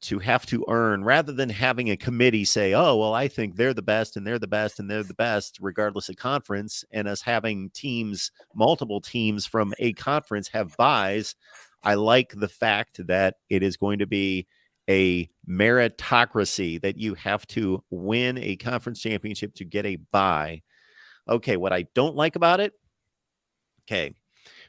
to have to earn, rather than having a committee say, oh, well, I think they're the best and they're the best and they're the best, regardless of conference, and us having multiple teams from a conference have byes, I like the fact that it is going to be a meritocracy, that you have to win a conference championship to get a bye. Okay, what I don't like about it,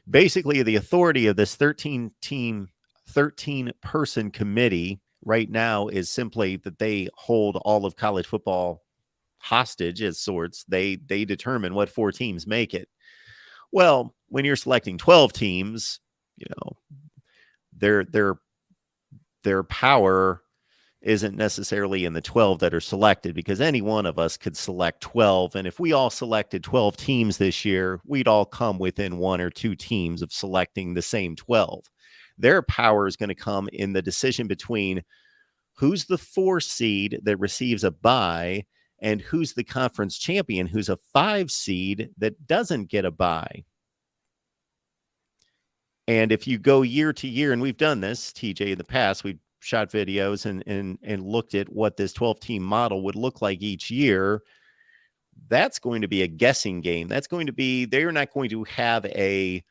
basically the authority of this 13-person committee right now is simply that they hold all of college football hostage as sorts. They determine what 4 teams make it. Well, when you're selecting 12 teams, their power isn't necessarily in the 12 that are selected, because any one of us could select 12. And if we all selected 12 teams this year, we'd all come within 1 or 2 teams of selecting the same 12. Their power is going to come in the decision between who's the 4 seed that receives a bye and who's the conference champion, who's a 5 seed that doesn't get a bye. And if you go year to year, and we've done this, TJ, in the past, we've shot videos and looked at what this 12-team model would look like each year. That's going to be a guessing game. That's going to be, they're not going to have a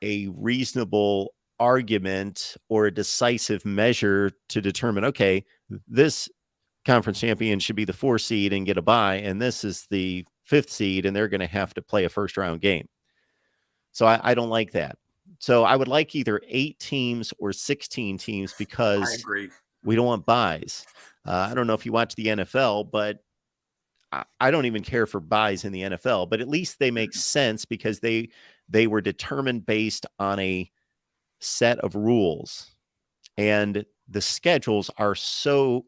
reasonable argument or a decisive measure to determine, okay, this conference champion should be the 4 seed and get a bye, and this is the 5th seed and they're going to have to play a first round game. So I don't like that. So I would like either 8 teams or 16 teams, because I agree. We don't want byes. I don't know if you watch the NFL, but I don't even care for byes in the NFL, but at least they make sense because they were determined based on a set of rules, and the schedules are so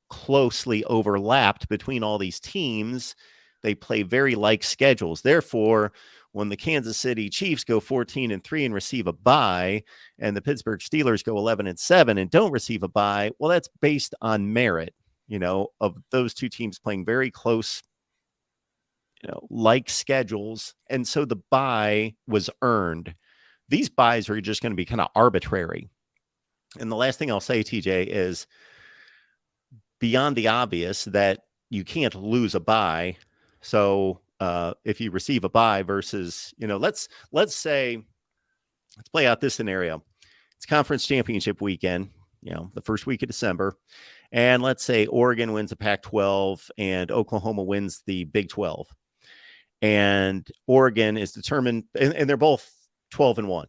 closely overlapped between all these teams. They play very like schedules. Therefore, when the Kansas City Chiefs go 14-3 and receive a bye, and the Pittsburgh Steelers go 11-7 and don't receive a bye, well, that's based on merit, of those 2 teams playing very close, like schedules. And so the bye was earned. These byes are just going to be kind of arbitrary. And the last thing I'll say, TJ, is beyond the obvious that you can't lose a bye. So if you receive a bye versus, let's play out this scenario. It's conference championship weekend, the first week of December. And let's say Oregon wins the Pac-12 and Oklahoma wins the Big 12. And Oregon is determined, and they're both 12-1.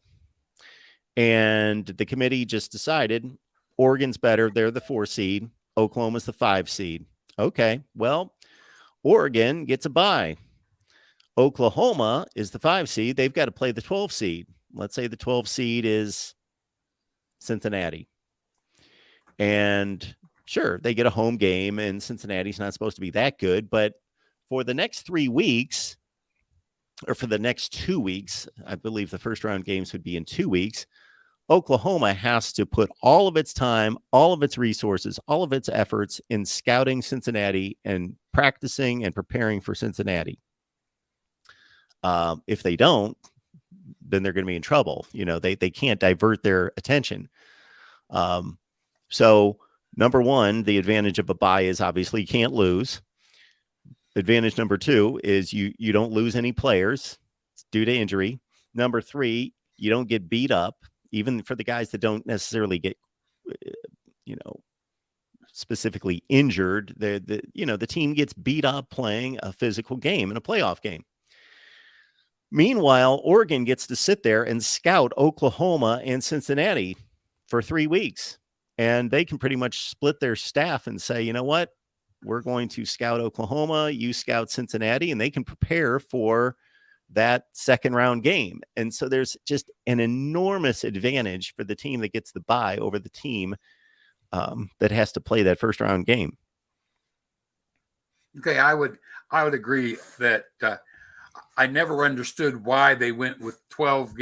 And the committee just decided Oregon's better. They're the 4 seed. Oklahoma's the 5 seed. Okay, well, Oregon gets a bye. Oklahoma is the 5 seed. They've got to play the 12 seed. Let's say the 12 seed is Cincinnati. And sure, they get a home game, and Cincinnati's not supposed to be that good. But for the next 3 weeks, or for the next 2 weeks, I believe the first round games would be in 2 weeks, Oklahoma has to put all of its time, all of its resources, all of its efforts in scouting Cincinnati and practicing and preparing for Cincinnati. If they don't, then they're going to be in trouble. They can't divert their attention. So number one, the advantage of a bye is obviously you can't lose. Advantage number 2 is you don't lose any players due to injury. Number 3, you don't get beat up, even for the guys that don't necessarily get, specifically injured. The team gets beat up playing a physical game in a playoff game. Meanwhile, Oregon gets to sit there and scout Oklahoma and Cincinnati for 3 weeks. And they can pretty much split their staff and say, you know what? We're going to scout Oklahoma, you scout Cincinnati, and they can prepare for that second round game. And so there's just an enormous advantage for the team that gets the bye over the team that has to play that first round game. Okay, I would agree that I never understood why they went with 12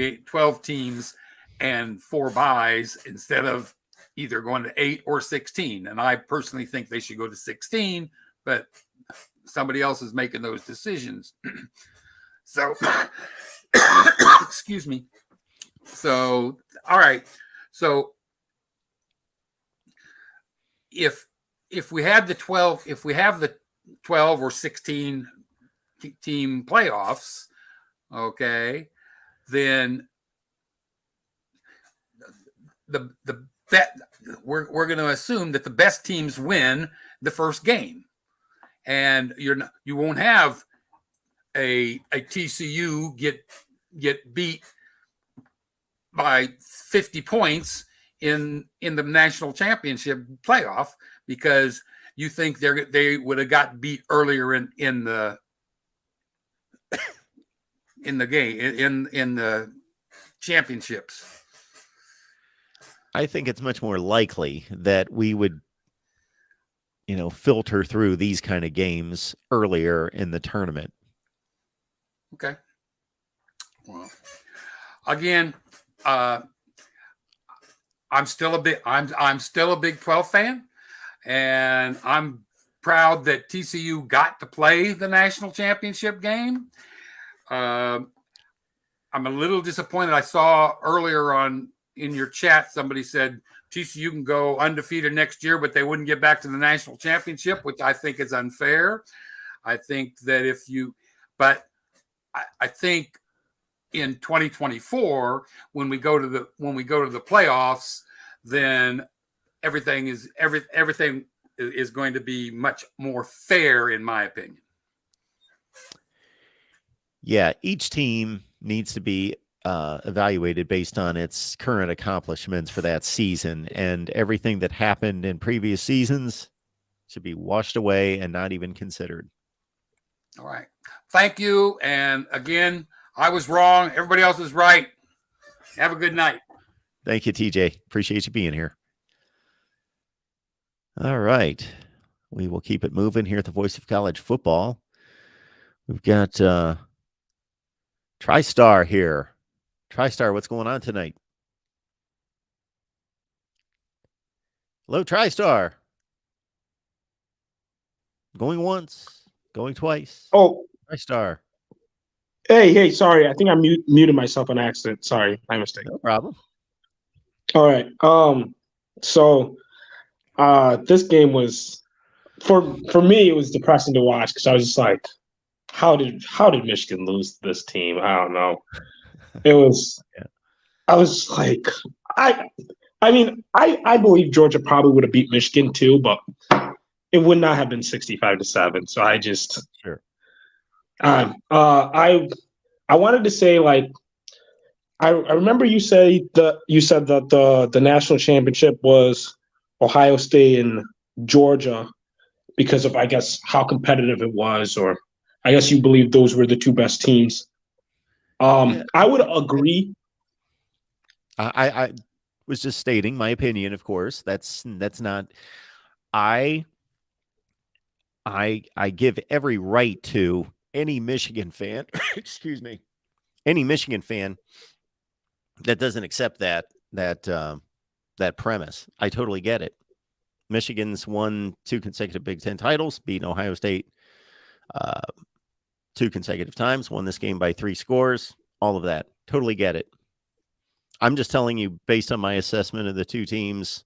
teams and 4 byes instead of either going to 8 or 16. And I personally think they should go to 16, but somebody else is making those decisions. So, excuse me. So, all right. So if we have the 12 or 16 team playoffs, okay, then we're going to assume that the best teams win the first game, and you won't have a TCU get beat by 50 points in the national championship playoff because you think they would have got beat earlier in the game in the championships. I think it's much more likely that we would, filter through these kind of games earlier in the tournament. Okay. Well, again, I'm still a big 12 fan, and I'm proud that TCU got to play the national championship game. I'm a little disappointed. I saw earlier in your chat, somebody said TCU can go undefeated next year, but they wouldn't get back to the national championship, which I think is unfair. I think that I think in 2024, when we go to the playoffs, then everything is going to be much more fair, in my opinion. Yeah, each team needs to be evaluated based on its current accomplishments for that season, and everything that happened in previous seasons should be washed away and not even considered. All right. Thank you. And again, I was wrong. Everybody else is right. Have a good night. Thank you, TJ. Appreciate you being here. All right. We will keep it moving here at the Voice of College Football. We've got TriStar here. TriStar, what's going on tonight? Hello, TriStar. Going once, going twice. Oh, TriStar. hey, sorry. I think I muted myself on accident. Sorry, my mistake. No problem. All right. So this game was for me, it was depressing to watch because I was just like, how did Michigan lose this team? I don't know. It was I was like, I mean, I believe Georgia probably would have beat Michigan too, but it would not have been 65-7. So I just, Sure. I wanted to say, like, I remember you said that the national championship was Ohio State and Georgia because of, I guess, how competitive it was, or I guess you believe those were the two best teams. Yeah. I would agree. I was just stating my opinion, of course. That's not. I give every right to any Michigan fan. Excuse me, any Michigan fan that doesn't accept that premise. I totally get it. Michigan's won 2 consecutive Big Ten titles, beaten Ohio State 2 consecutive times, won this game by 3 scores. All of that, totally get it. I'm just telling you, based on my assessment of the two teams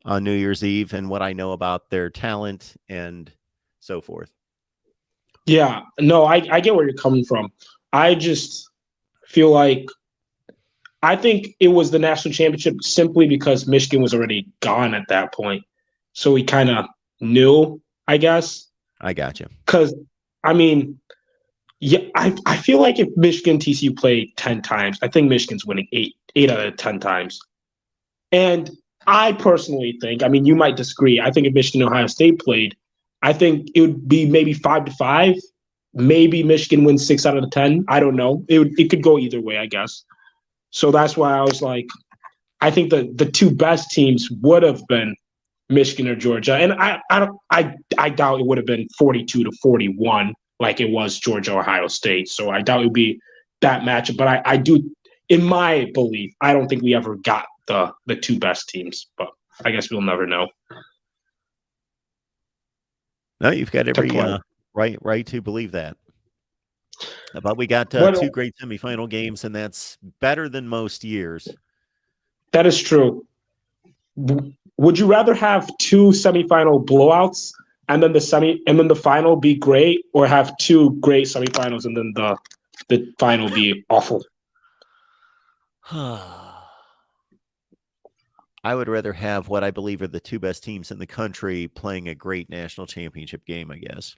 on New Year's Eve and what I know about their talent and so forth. Yeah, no, I get where you're coming from. I just feel like I think it was the national championship simply because Michigan was already gone at that point. So we kind of knew, I guess. I got you. Because, I mean, yeah, I feel like if Michigan TCU played 10 times, I think Michigan's winning 8 out of 10 times. And I personally think, I mean, you might disagree. I think if Michigan and Ohio State played, I think it would be maybe 5-5. Maybe Michigan wins 6 out of the 10. I don't know. It could go either way, I guess. So that's why I was like, I think the two best teams would have been Michigan or Georgia, and I doubt it would have been 42-41 like it was Georgia Ohio State. So I doubt it would be that matchup. But I do, in my belief, I don't think we ever got the two best teams. But I guess we'll never know. No, you've got every right to believe that. But we got 2 great semifinal games, and that's better than most years. That is true. Would you rather have 2 semifinal blowouts and then the final be great, or have 2 great semifinals and then the final be awful? I would rather have what I believe are the 2 best teams in the country playing a great national championship game, I guess.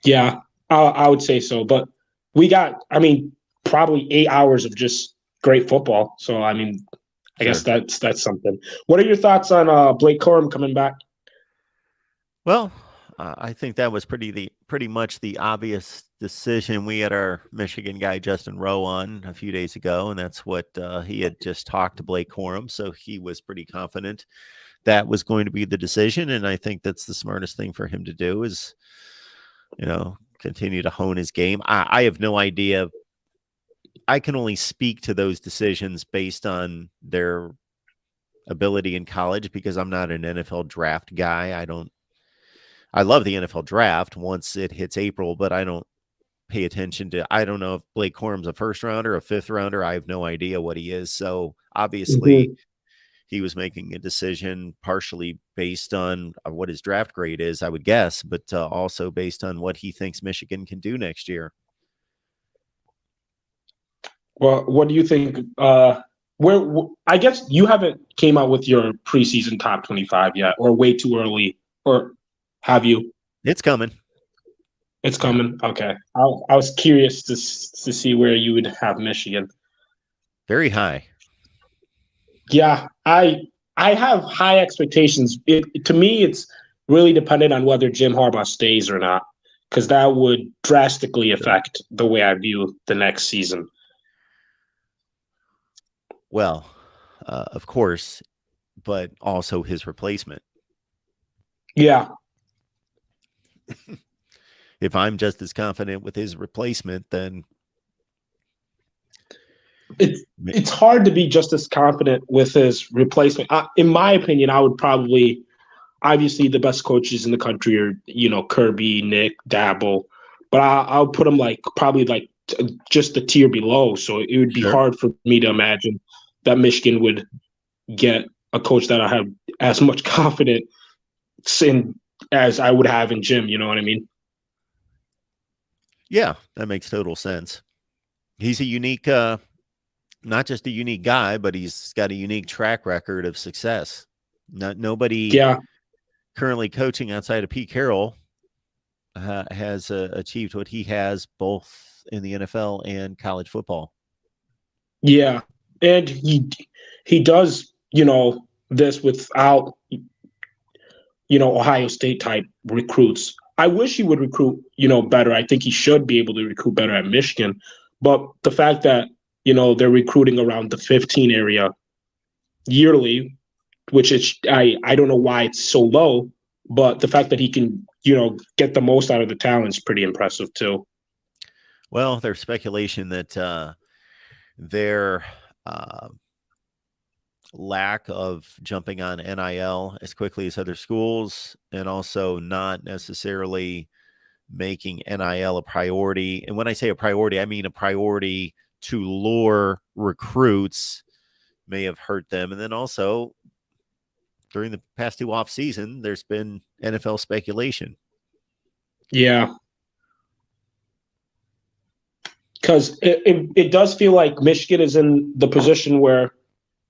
Yeah, I would say so. But we got, I mean, probably 8 hours of just great football. So, I mean, I guess that's something. What are your thoughts on Blake Corum coming back? Well, I think that was pretty much the obvious decision. We had our Michigan guy Justin Rowe on a few days ago, and that's what he had just talked to Blake Corum, so he was pretty confident that was going to be the decision. And I think that's the smartest thing for him to do is, continue to hone his game. I have no idea. I can only speak to those decisions based on their ability in college because I'm not an NFL draft guy. I love the NFL draft once it hits April, but I don't pay attention to, I don't know if Blake Corum's a first rounder, a fifth rounder. I have no idea what he is. So obviously he was making a decision partially based on what his draft grade is, I would guess, but also based on what he thinks Michigan can do next year. Well, what do you think? I guess you haven't came out with your preseason top 25 yet, or way too early, or have you? It's coming. It's coming. Okay. I was curious to see where you would have Michigan. Very high. Yeah, I have high expectations. To me, it's really dependent on whether Jim Harbaugh stays or not, because that would drastically affect the way I view the next season. Well, of course, but also his replacement. Yeah. If I'm just as confident with his replacement, then it's hard to be just as confident with his replacement. In my opinion, I would probably, obviously, the best coaches in the country are, Kirby, Nick, Dabble, but I'll put them probably just a tier below. So it would be hard for me to imagine that Michigan would get a coach that I have as much confidence in as I would have in Jim. You know what I mean? Yeah, that makes total sense. He's a unique not just a unique guy, but he's got a unique track record of success. Nobody Yeah, currently coaching outside of Pete Carroll has achieved what he has both in the NFL and college football. yeah, and he does, this without, Ohio State type recruits. I wish he would recruit, better. I think he should be able to recruit better at Michigan. But the fact that, they're recruiting around the 15 area yearly, which is, I don't know why it's so low, but the fact that he can, get the most out of the talent is pretty impressive too. Well, there's speculation that their lack of jumping on NIL as quickly as other schools, and also not necessarily making NIL a priority. And when I say a priority, I mean a priority to lure recruits, may have hurt them. And then also during the past 2 off season, there's been NFL speculation. Yeah. Because it does feel like Michigan is in the position where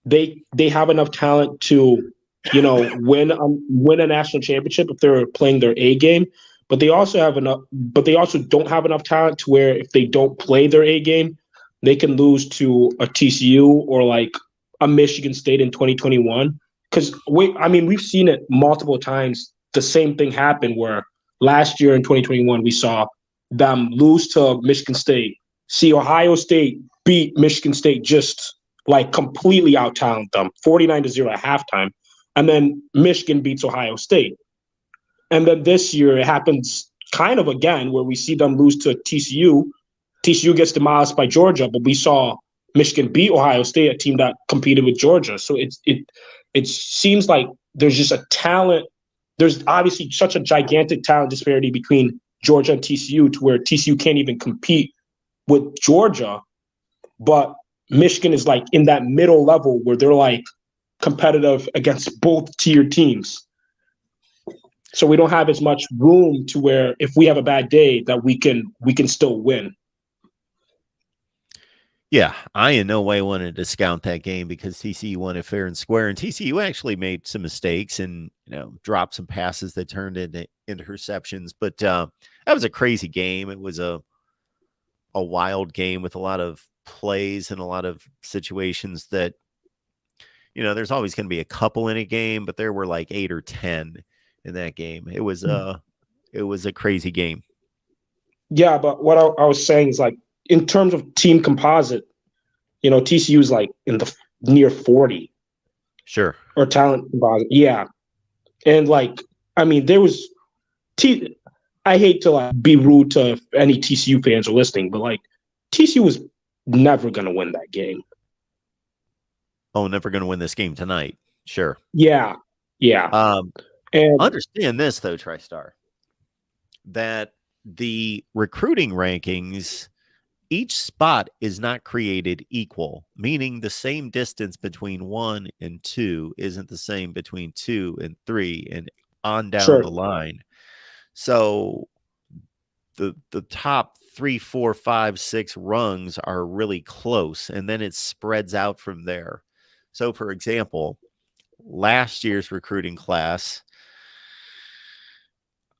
they have enough talent to, win a national championship if they're playing their A game, but they also don't have enough talent to where if they don't play their A game, they can lose to a TCU or like a Michigan State in 2021. Because we've seen it multiple times. The same thing happened where last year in 2021 we saw them lose to Michigan State. See Ohio State beat Michigan State, just like completely out talent them 49-0 at halftime. And then Michigan beats Ohio State. And then this year it happens kind of again where we see them lose to TCU. TCU gets demolished by Georgia, but we saw Michigan beat Ohio State, a team that competed with Georgia. So it seems like there's just a talent. There's obviously such a gigantic talent disparity between Georgia and TCU to where TCU can't even compete with Georgia, but Michigan is like in that middle level where they're like competitive against both tier teams. So we don't have as much room to where if we have a bad day that we can still win. Yeah, I in no way wanted to discount that game because TCU won it fair and square, and TCU actually made some mistakes and dropped some passes that turned into interceptions. But that was a crazy game. It was a wild game with a lot of plays and a lot of situations that there's always going to be a couple in a game, but there were like 8 or 10 in that game. It was a crazy game. Yeah, but what I was saying is like in terms of team composite, TCU is like in the near 40. Sure. Or talent composite. Yeah. And like, there was I hate to like be rude to any TCU fans are listening, but like TCU was never going to win that game. Oh, never going to win this game tonight. Sure. Yeah. Yeah. And understand this though, TriStar, that the recruiting rankings, each spot is not created equal, meaning the same distance between 1 and 2 isn't the same between 2 and 3 and on down the line. So the top 3, 4, 5, 6 rungs are really close, and then it spreads out from there. So, for example, last year's recruiting class,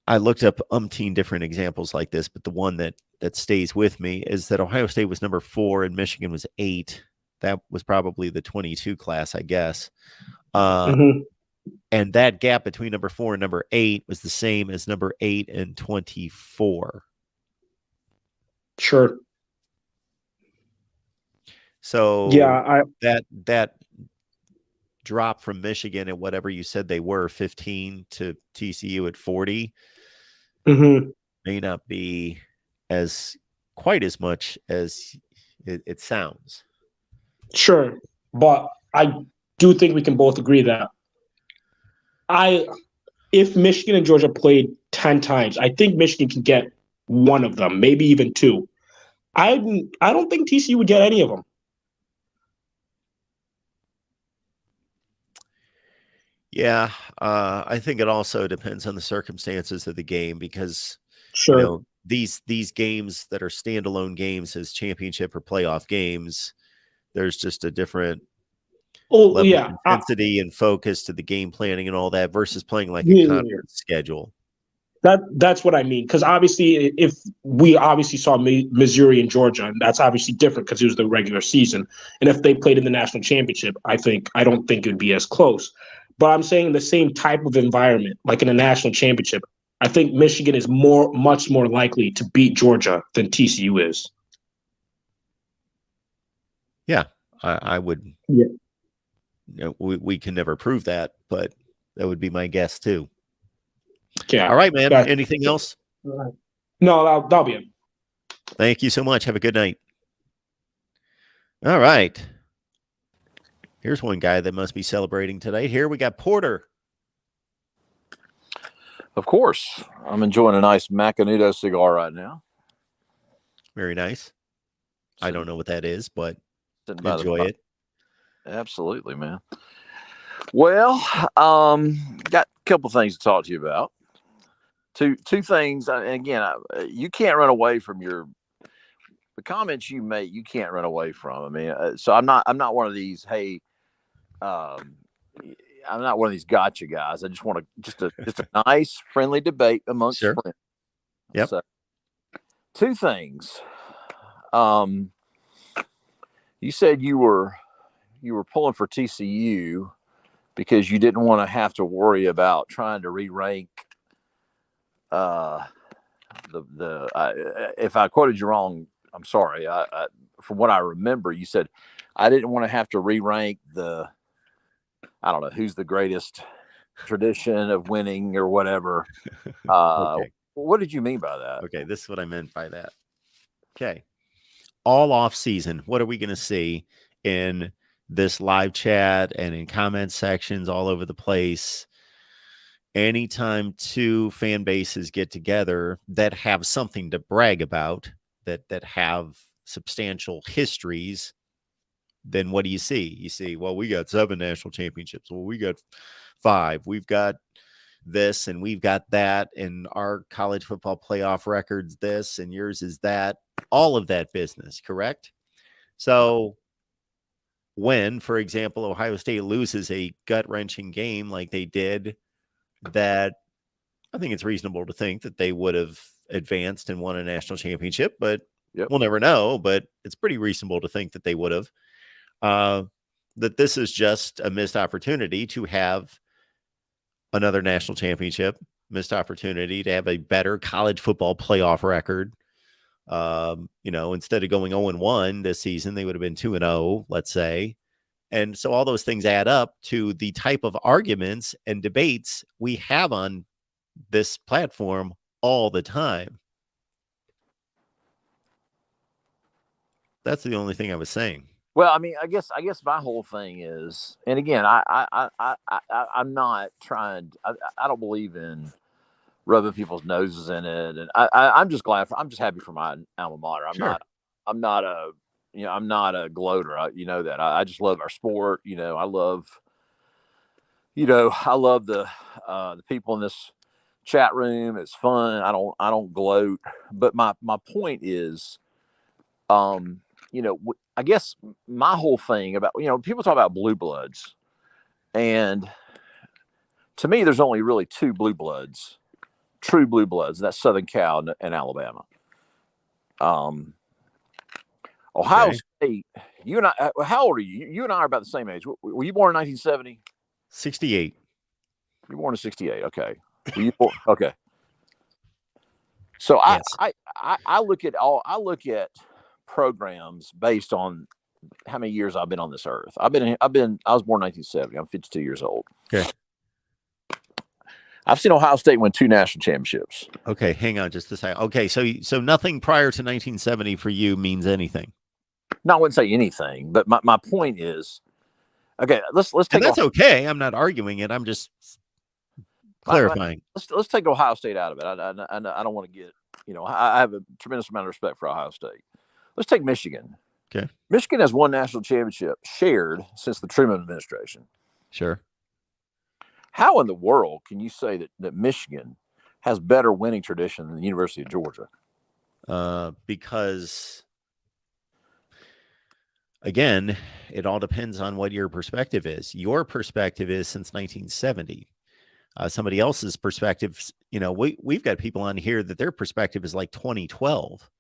I looked up umpteen different examples like this, but the one that stays with me is that Ohio State was number 4 and Michigan was 8. That was probably the 22 class, I guess. And that gap between number 4 and number 8 was the same as number 8 and 24. Sure. So yeah, that drop from Michigan at whatever you said they were, 15 to TCU at 40, may not be quite as much as it sounds. Sure. But I do think we can both agree that if Michigan and Georgia played 10 times, I think Michigan can get one of them, maybe even 2. I don't think TCU would get any of them. Yeah, I think it also depends on the circumstances of the game because these games that are standalone games as championship or playoff games, There's just a different Oh level yeah, of intensity and focus to the game planning and all that versus playing like a yeah. conference schedule. That's what I mean. Because obviously, if we obviously saw Missouri and Georgia, and that's obviously different because it was the regular season. And if they played in the national championship, I don't think it would be as close. But I'm saying the same type of environment, like in a national championship, I think Michigan is much more likely to beat Georgia than TCU is. Yeah, I would. Yeah. We can never prove that, but that would be my guess too. Yeah. All right, man. Anything else? No, that'll be it. Thank you so much. Have a good night. All right. Here's one guy that must be celebrating today. Here we got Porter. Of course. I'm enjoying a nice Macanudo cigar right now. Very nice. I don't know what that is, but Sitting by the enjoy fire. it. Absolutely, man. Well, got a couple things to talk to you about. Two things, and again, you can't run away from the comments you make. You can't run away from. I mean, so I'm not one of these. Hey, I'm not one of these gotcha guys. I just want just a nice, friendly debate amongst Sure. friends. Yep. So, two things. You said you were pulling for TCU because you didn't want to have to worry about trying to re-rank if I quoted you wrong, I'm sorry. From what I remember, you said I didn't want to have to re-rank I don't know who's the greatest tradition of winning or whatever. Okay. What did you mean by that? Okay, this is what I meant by that. Okay. All off season, what are we going to see in this live chat and in comment sections all over the place? Anytime two fan bases get together that have something to brag about, that have substantial histories, then what do you see? You see, well, we got 7 national championships. Well, we got 5. We've got this and we've got that, and our college football playoff records this and yours is that. All of that business, correct? So when, for example, Ohio State loses a gut-wrenching game like they did, that I think it's reasonable to think that they would have advanced and won a national championship, but we'll never know. But it's pretty reasonable to think that they would have. That this is just a missed opportunity to have another national championship, missed opportunity to have a better college football playoff record. Instead of going 0-1 this season, they would have been 2-0, let's say. And so all those things add up to the type of arguments and debates we have on this platform all the time. That's the only thing I was saying. Well, I mean, I guess my whole thing is, and again, I'm not trying. I don't believe in rubbing people's noses in it, and I'm just glad. I'm just happy for my alma mater. I'm not a gloater. You know that. I just love our sport. I love the people in this chat room. It's fun. I don't gloat. But my point is, I guess my whole thing about, people talk about blue bloods, and to me, there's only really 2 blue bloods, true blue bloods. And that's Southern Cal and Alabama. Ohio State, you and I, how old are you? You and I are about the same age. Were you born in 1970? 68. You were born in 68. Okay. Were you born? Okay. So Yes. I look at programs based on how many years I've been on this earth. I was born in 1970. I'm 52 years old. Okay. I've seen Ohio State win 2 national championships. Okay, hang on just a second. Okay, so nothing prior to 1970 for you means anything. No, I wouldn't say anything, but my point is, okay, let's take. And that's okay. I'm not arguing it. I'm just clarifying. Let's take Ohio State out of it. I don't want to get, I have a tremendous amount of respect for Ohio State. Let's take Michigan. Okay. Michigan has 1 national championship shared since the Truman administration. Sure. How in the world can you say that Michigan has better winning tradition than the University of Georgia? Because again, it all depends on what your perspective is. Your perspective is since 1970. Somebody else's perspective, we've got people on here that their perspective is like 2012.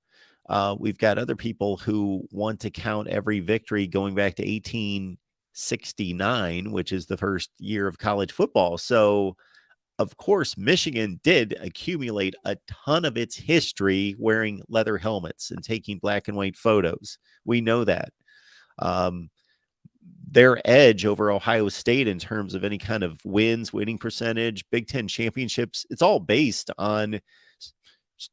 We've got other people who want to count every victory going back to 1869, which is the first year of college football. So, of course, Michigan did accumulate a ton of its history wearing leather helmets and taking black and white photos. We know that. Their edge over Ohio State in terms of any kind of wins, winning percentage, Big Ten championships, it's all based on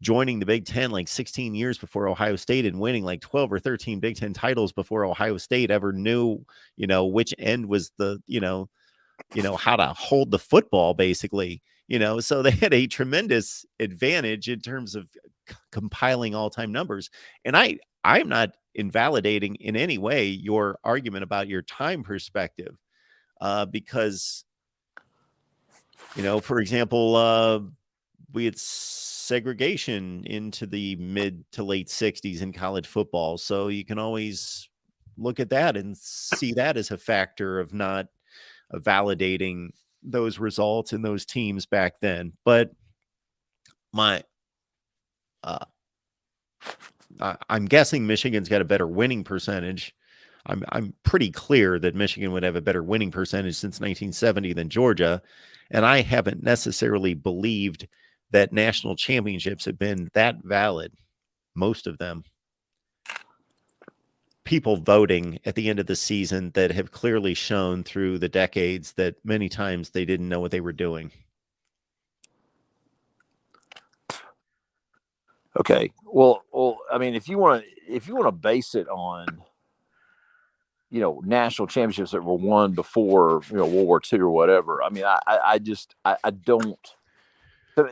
joining the Big Ten like 16 years before Ohio State and winning like 12 or 13 Big Ten titles before Ohio State ever knew, which end was the, how to hold the football, basically, so they had a tremendous advantage in terms of compiling all-time numbers. And I'm not invalidating in any way your argument about your time perspective, because, for example, we had segregation into the mid to late 60s in college football. So you can always look at that and see that as a factor of not validating those results and those teams back then. But I'm guessing Michigan's got a better winning percentage. I'm pretty clear that Michigan would have a better winning percentage since 1970 than Georgia. And I haven't necessarily believed that national championships have been that valid, most of them. People voting at the end of the season that have clearly shown through the decades that many times they didn't know what they were doing. Okay. Well, I mean, if you want to base it on, national championships that were won before, World War II or whatever. I mean, I don't.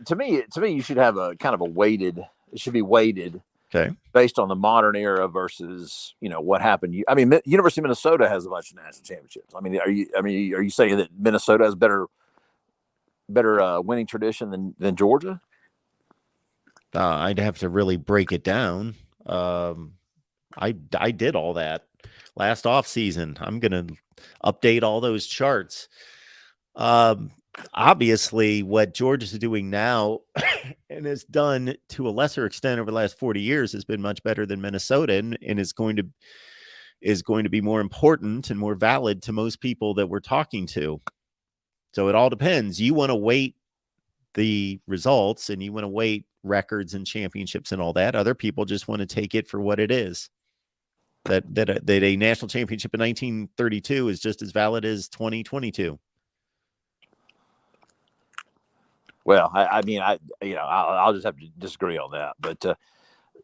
To me, you should have a kind of a weighted. It should be weighted, okay, based on the modern era versus what happened. I mean, University of Minnesota has a bunch of national championships. I mean, are you saying that Minnesota has better winning tradition than Georgia? I'd have to really break it down. I did all that last off season. I'm gonna update all those charts. Obviously, what Georgia's doing now and has done to a lesser extent over the last 40 years has been much better than Minnesota, and is going to be more important and more valid to most people that we're talking to. So it all depends. You want to weight the results and you want to weight records and championships and all that. Other people just want to take it for what it is. That a national championship in 1932 is just as valid as 2022. Well, I mean, I'll just have to disagree on that. But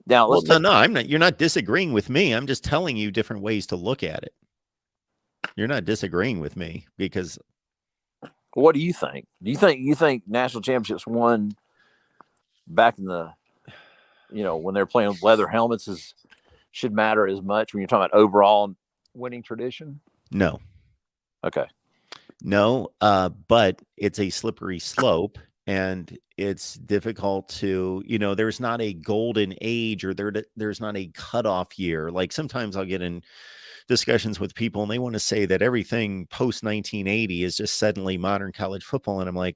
now, no, I'm not. You're not disagreeing with me. I'm just telling you different ways to look at it. You're not disagreeing with me because. What do you think? Do you think national championships won back in the, when they're playing with leather helmets should matter as much when you're talking about overall winning tradition? No. Okay. No, but it's a slippery slope. And it's difficult to, there's not a golden age or there's not a cutoff year. Like sometimes I'll get in discussions with people and they want to say that everything post 1980 is just suddenly modern college football. And I'm like,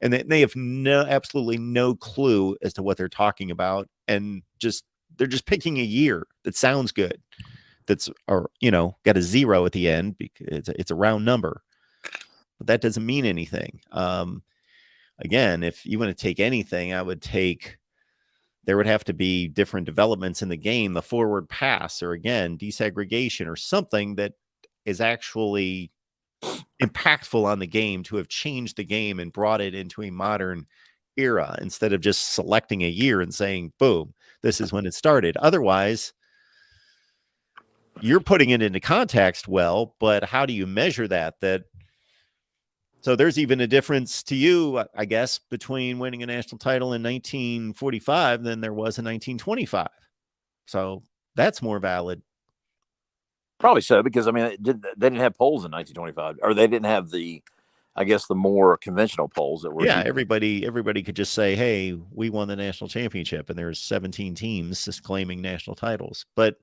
and they have absolutely no clue as to what they're talking about. And they're just picking a year that sounds good. Got a 0 at the end because it's a round number, but that doesn't mean anything. Again, if you want to take anything, there would have to be different developments in the game, the forward pass, or again, desegregation or something that is actually impactful on the game to have changed the game and brought it into a modern era instead of just selecting a year and saying, boom, this is when it started. Otherwise, you're putting it into context well, but how do you measure that? So there's even a difference to you, I guess, between winning a national title in 1945 than there was in 1925. So that's more valid. Probably so, because I mean, they didn't have polls in 1925, or they didn't have the more conventional polls that were. Yeah, everybody could just say, "Hey, we won the national championship," and there's 17 teams just claiming national titles. But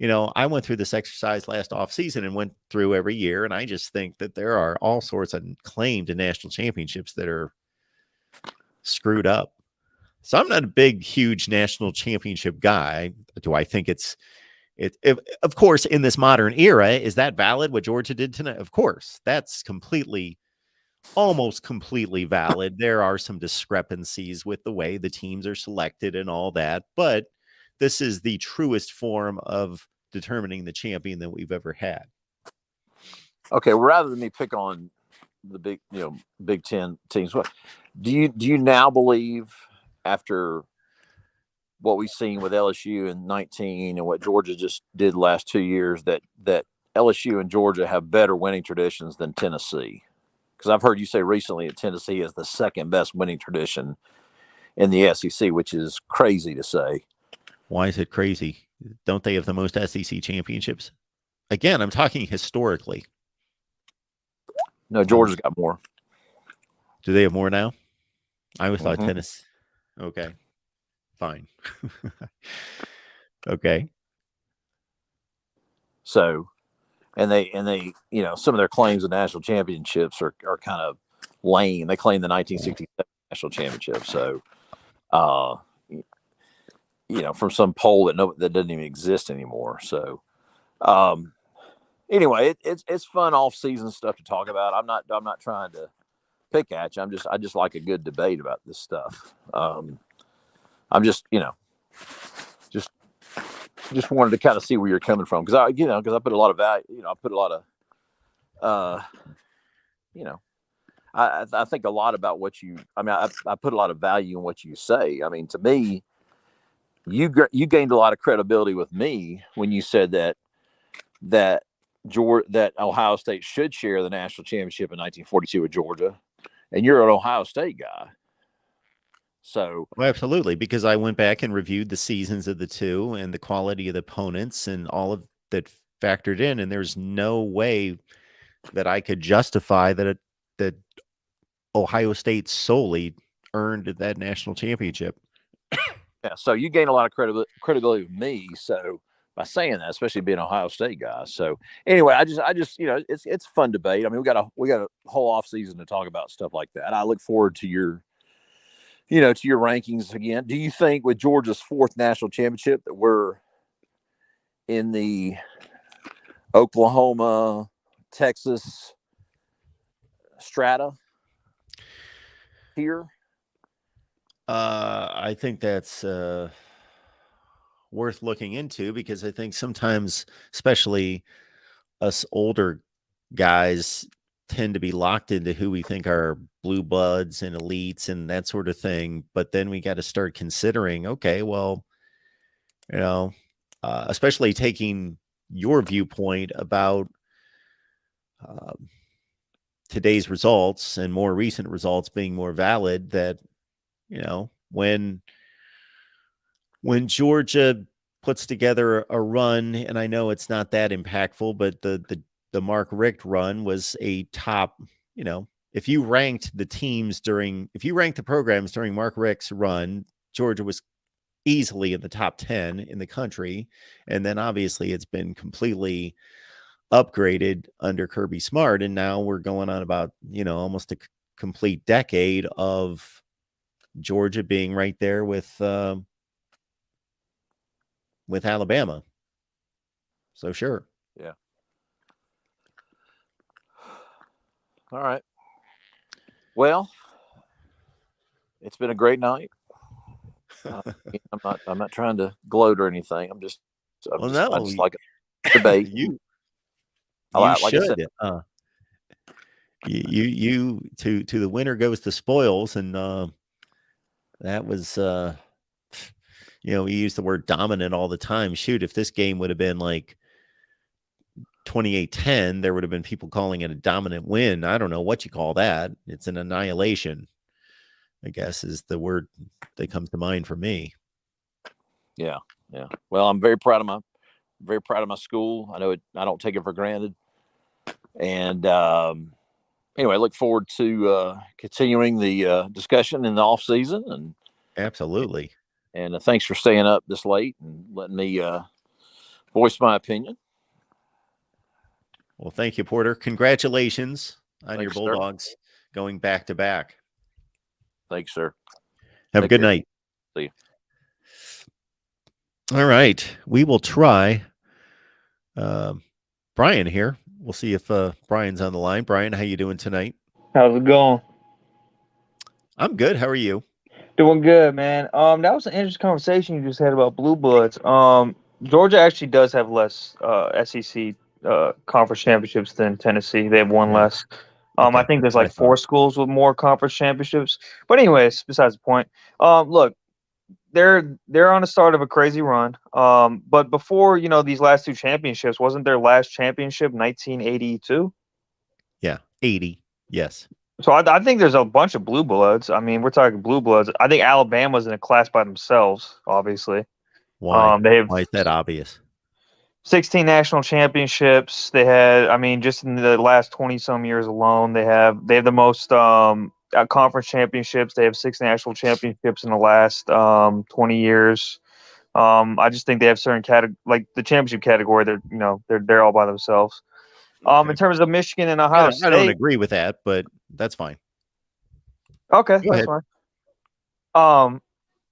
I went through this exercise last off season and went through every year. And I just think that there are all sorts of claim to national championships that are screwed up. So I'm not a big, huge national championship guy. Do I think of course, in this modern era, is that valid what Georgia did tonight? Of course, that's almost completely valid. There are some discrepancies with the way the teams are selected and all that, but this is the truest form of determining the champion that we've ever had. Okay, well, rather than me pick on the Big Ten teams, what do you now believe, after what we've seen with LSU in 19 and what Georgia just did the last 2 years, that LSU and Georgia have better winning traditions than Tennessee? Because I've heard you say recently that Tennessee is the second best winning tradition in the SEC, which is crazy to say. Why is it crazy? Don't they have the most SEC championships? Again, I'm talking historically. No, Georgia's got more. Do they have more now? I always thought Mhm. Tennessee. Okay, fine. Okay. So, and they, some of their claims of national championships are kind of lame. They claim the 1967 national championship. So, from some poll that doesn't even exist anymore. So, anyway, it's fun off-season stuff to talk about. I'm not trying to pick at you. I just like a good debate about this stuff. I'm just wanted to kind of see where you're coming from, because I put a lot of value. I put a lot of, I think a lot about what you. I mean, I put a lot of value in what you say. I mean, to me, you gained a lot of credibility with me when you said that Ohio State should share the national championship in 1942 with Georgia, and you're an Ohio State guy. So, well, absolutely, because I went back and reviewed the seasons of the two and the quality of the opponents and all of that factored in, and there's no way that I could justify that Ohio State solely earned that national championship. yeah, so you gained a lot of credibility with me. So by saying that, especially being an Ohio State guy. So anyway, I just it's a fun debate. I mean, we got a whole off season to talk about stuff like that. I look forward to your rankings again. Do you think with Georgia's fourth national championship that we're in the Oklahoma, Texas strata here? I think that's worth looking into, because I think sometimes, especially us older guys, tend to be locked into who we think are blue bloods and elites and that sort of thing. But then we got to start considering, okay, well, especially taking your viewpoint about today's results and more recent results being more valid, that, when Georgia puts together a run, and I know it's not that impactful, but the Mark Richt run was a top, if you ranked the programs during Mark Richt's run, Georgia was easily in the top 10 in the country. And then obviously it's been completely upgraded under Kirby Smart. And now we're going on about, almost a complete decade of Georgia being right there with Alabama. So sure. Yeah. All right. Well, it's been a great night. I'm not trying to gloat or anything. I just like a debate. you like should. I said, you to the winner goes the spoils, and that was we use the word dominant all the time. Shoot, if this game would have been like 28-10, there would have been people calling it a dominant win. I don't know what you call that. It's an annihilation, I guess, is the word that comes to mind for me. Yeah. Well, I'm very proud of my school. I know I don't take it for granted. And anyway, I look forward to continuing the discussion in the off season. And absolutely. And thanks for staying up this late and letting me voiced my opinion. Well, thank you, Porter. Congratulations on your Thanks, sir. Bulldogs going back to back. Thanks, sir. Have a Take good care. night. See you. All right. We will try Brian here. We'll see if Brian's on the line. Brian, how you doing tonight? How's it going? I'm good. How are you? Doing good, man. That was an interesting conversation you just had about Blue Bloods. Georgia actually does have less SEC conference championships than Tennessee. They have one Yeah. less. Okay, I think there's that's what I like 4 schools with more conference championships. But anyways, besides the point. Look, they're on the start of a crazy run. But before these last 2 championships, wasn't their last championship 1982? Yeah, 80. Yes. So I think there's a bunch of blue bloods. I mean, we're talking blue bloods. I think Alabama's in a class by themselves, obviously. Why? They have Why is that obvious? 16 national championships. They had, I mean, just in the last 20 some years alone, they have the most conference championships. They have 6 national championships in the last 20 years. I just think they have certain like the championship category. They're all by themselves. Okay. In terms of Michigan and I Ohio don't State, agree with that, but that's fine. okay, Go that's ahead. fine.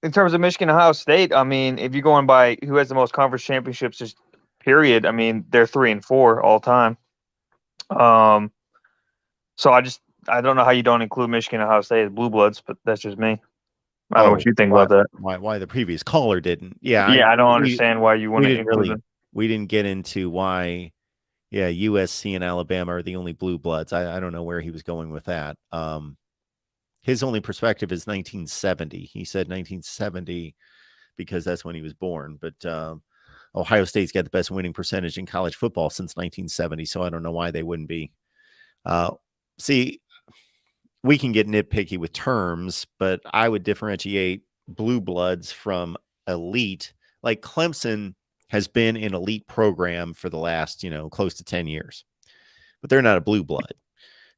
In terms of Michigan and Ohio State, I mean, if you're going by who has the most conference championships, just period, I mean, they're 3 and 4 all time. So I don't know how you don't include Michigan and Ohio State as blue bloods, but that's just me. I don't know what you think about that. Why the previous caller didn't? Yeah, I don't understand why you want to include them. We didn't get into why. Yeah, USC and Alabama are the only blue bloods. I don't know where he was going with that. His only perspective is 1970. He said 1970 because that's when he was born. But Ohio State's got the best winning percentage in college football since 1970. So I don't know why they wouldn't be. See, we can get nitpicky with terms, but I would differentiate blue bloods from elite. Like Clemson has been an elite program for the last, close to 10 years, but they're not a blue blood.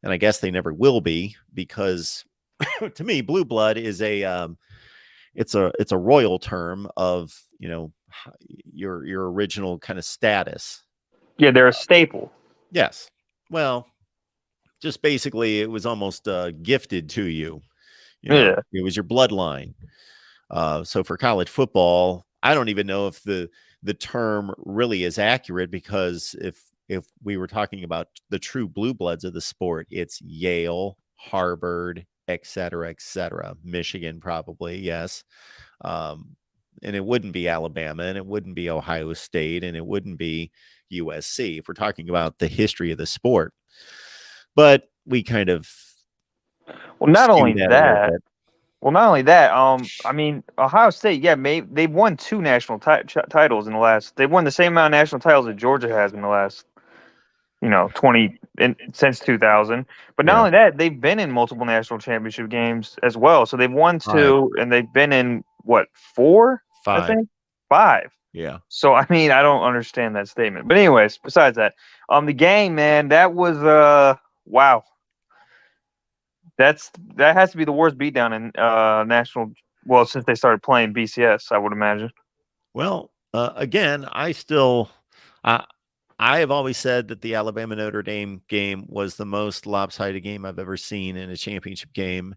And I guess they never will be because to me, blue blood is it's a royal term of, your original kind of status. Yeah, they're a staple. Yes. Well, just basically it was almost gifted to you. Yeah. It was your bloodline. So for college football, I don't even know if the term really is accurate because if we were talking about the true blue bloods of the sport, it's Yale, Harvard, et cetera, Michigan, probably. Yes. And it wouldn't be Alabama and it wouldn't be Ohio State and it wouldn't be USC if we're talking about the history of the sport. But we kind of, not only that, I mean, Ohio State, they've won 2 national titles in the last. They've won the same amount of national titles that Georgia has in the last, 20 since 2000. But not only that, they've been in multiple national championship games as well. So they've won 2, and they've been in 4? 5. I think 5. Yeah. So I mean, I don't understand that statement. But anyways, besides that, the game, man, that was wow. That has to be the worst beatdown in national. Well, since they started playing BCS, I would imagine. Well, again, I have always said that the Alabama Notre Dame game was the most lopsided game I've ever seen in a championship game,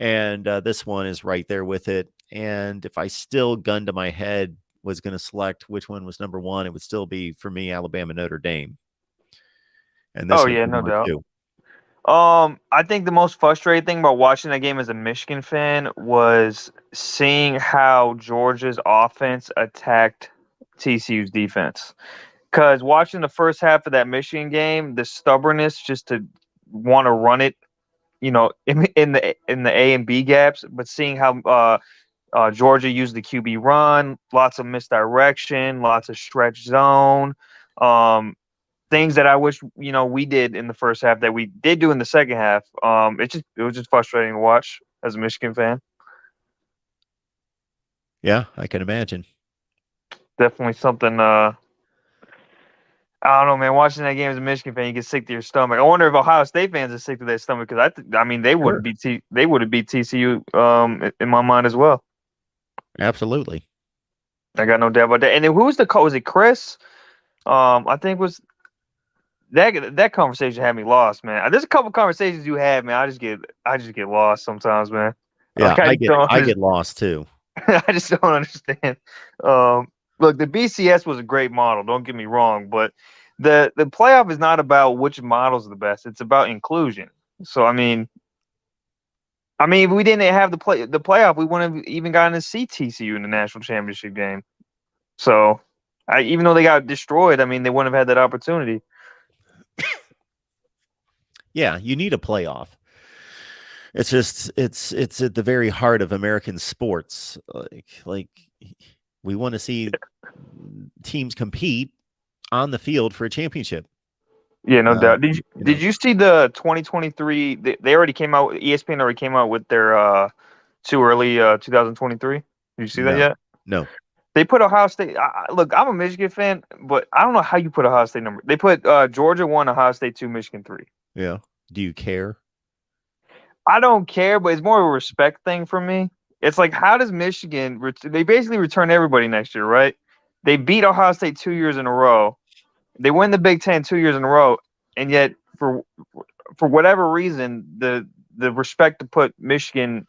and this one is right there with it. And if I still, gun to my head, was going to select which one was number 1, it would still be for me Alabama Notre Dame. And this no doubt. I think the most frustrating thing about watching that game as a Michigan fan was seeing how Georgia's offense attacked TCU's defense. Because watching the first half of that Michigan game, the stubbornness just to want to run it, in the A and B gaps, but seeing how Georgia used the QB run, lots of misdirection, lots of stretch zone. Things that I wish we did in the first half that we did do in the second half. It was just frustrating to watch as a Michigan fan. Yeah, I can imagine. Definitely something. I don't know, man. Watching that game as a Michigan fan, you get sick to your stomach. I wonder if Ohio State fans are sick to their stomach because I mean they would have beat TCU in my mind as well. Absolutely. I got no doubt about that. And then who was the coach? Was it Chris? I think was that conversation had me lost, man. There's a couple conversations you had, man. I just get lost sometimes, man. Yeah, Like, I get lost too. I just don't understand. Look, the BCS was a great model. Don't get me wrong, but the playoff is not about which model is the best. It's about inclusion. So I mean, if we didn't have the playoff, we wouldn't have even gotten to see TCU in the national championship game. So, even though they got destroyed, they wouldn't have had that opportunity. Yeah, you need a playoff. It's just it's at the very heart of American sports. Like we want to see teams compete on the field for a championship. Yeah, no doubt. Did you see the 2023? They already came out. ESPN already came out with their too early 2023. Did you see that yet? No. They put Ohio State. Look, I'm a Michigan fan, but I don't know how you put Ohio State number. They put Georgia 1, Ohio State 2, Michigan 3. Yeah. Do you care? I don't care, but it's more of a respect thing for me. It's like, how does Michigan? They basically return everybody next year, right? They beat Ohio State 2 years in a row. They win the Big Ten 2 years in a row, and yet for whatever reason, the respect to put Michigan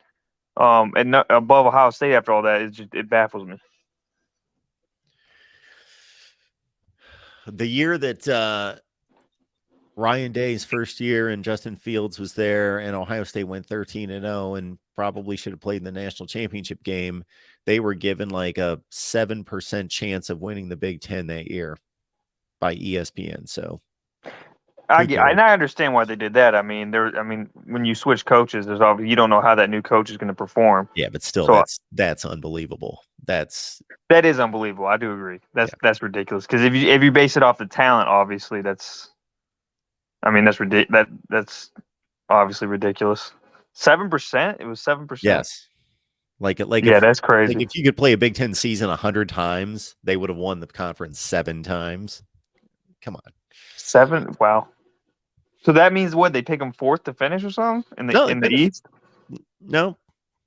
and above Ohio State after all that it baffles me. The year that Ryan Day's first year and Justin Fields was there and Ohio State went 13-0 and probably should have played in the national championship game, they were given like a 7% chance of winning the Big Ten that year by ESPN. So I understand why they did that. When you switch coaches, there's obviously you don't know how that new coach is going to perform. Yeah, but still, that's unbelievable. That is unbelievable. I do agree. That's ridiculous. Because if you base it off the talent, obviously that's ridiculous. That's obviously ridiculous. 7%. It was 7%. Yes. That's crazy. Like if you could play a Big Ten season 100 times, they would have won the conference 7 times. Come on. 7? Wow. So that means what? They pick them 4th to finish or something in the East? No,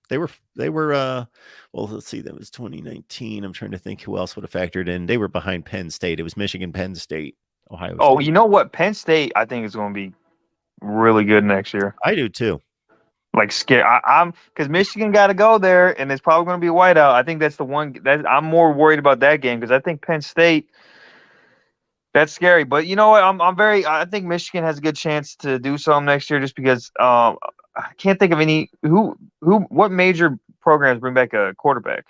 they were. Well, let's see. That was 2019. I'm trying to think who else would have factored in. They were behind Penn State. It was Michigan, Penn State, Ohio State. Oh, you know what? Penn State, I think is going to be really good next year. I do too. Like scare. I'm because Michigan got to go there, and it's probably going to be a whiteout. I think that's the one that I'm more worried about that game because I think Penn State. That's scary, but you know what? I think Michigan has a good chance to do something next year, just because I can't think of any what major programs bring back a quarterback.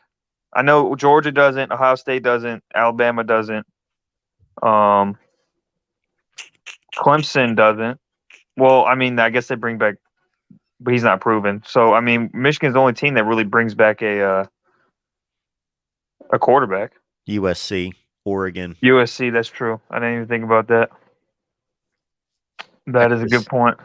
I know Georgia doesn't, Ohio State doesn't, Alabama doesn't, Clemson doesn't. Well, I guess they bring back, but he's not proven. So Michigan's the only team that really brings back a quarterback. USC. Oregon. USC, that's true. I didn't even think about that. That is a good point.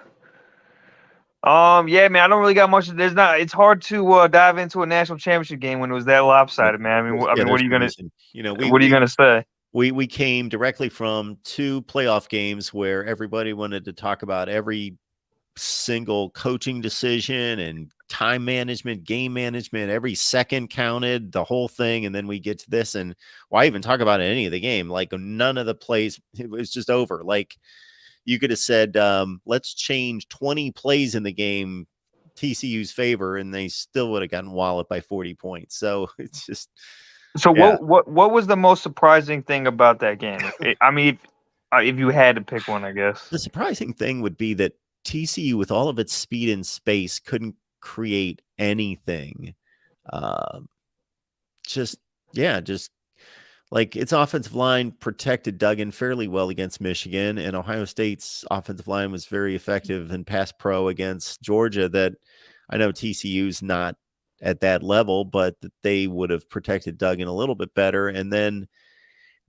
Yeah, man, I don't really got much. It's hard to dive into a national championship game when it was that lopsided, man. What are you gonna say? We came directly from 2 playoff games where everybody wanted to talk about every single coaching decision and time management, game management, every second counted, the whole thing. And then we get to this, and why even talk about any of the game? Like none of the plays, it was just over. Like you could have said, let's change 20 plays in the game, TCU's favor, and they still would have gotten walloped by 40 points. So it's just. So what was the most surprising thing about that game? If you had to pick one, I guess. The surprising thing would be that TCU, with all of its speed and space, couldn't create anything. Just like its offensive line protected Duggan fairly well against Michigan, and Ohio State's offensive line was very effective in pass pro against Georgia. That I know TCU's not at that level, but that they would have protected Duggan a little bit better. And then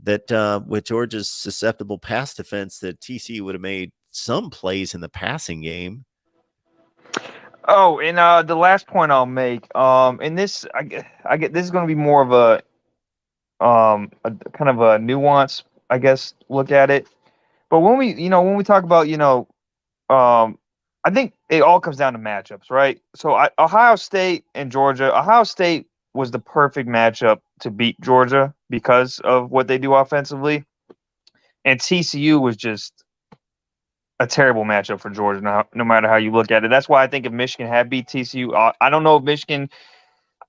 that with Georgia's susceptible pass defense, that TCU would have made some plays in the passing game. Oh, and the last point I'll make, and this I get this is going to be more of a kind of a nuance, I guess, look at it. But when we talk about, I think it all comes down to matchups, right? So Ohio State and Georgia. Ohio State was the perfect matchup to beat Georgia because of what they do offensively. And TCU was just a terrible matchup for Georgia, no matter how you look at it. That's why I think if Michigan had beat TCU, I don't know if Michigan,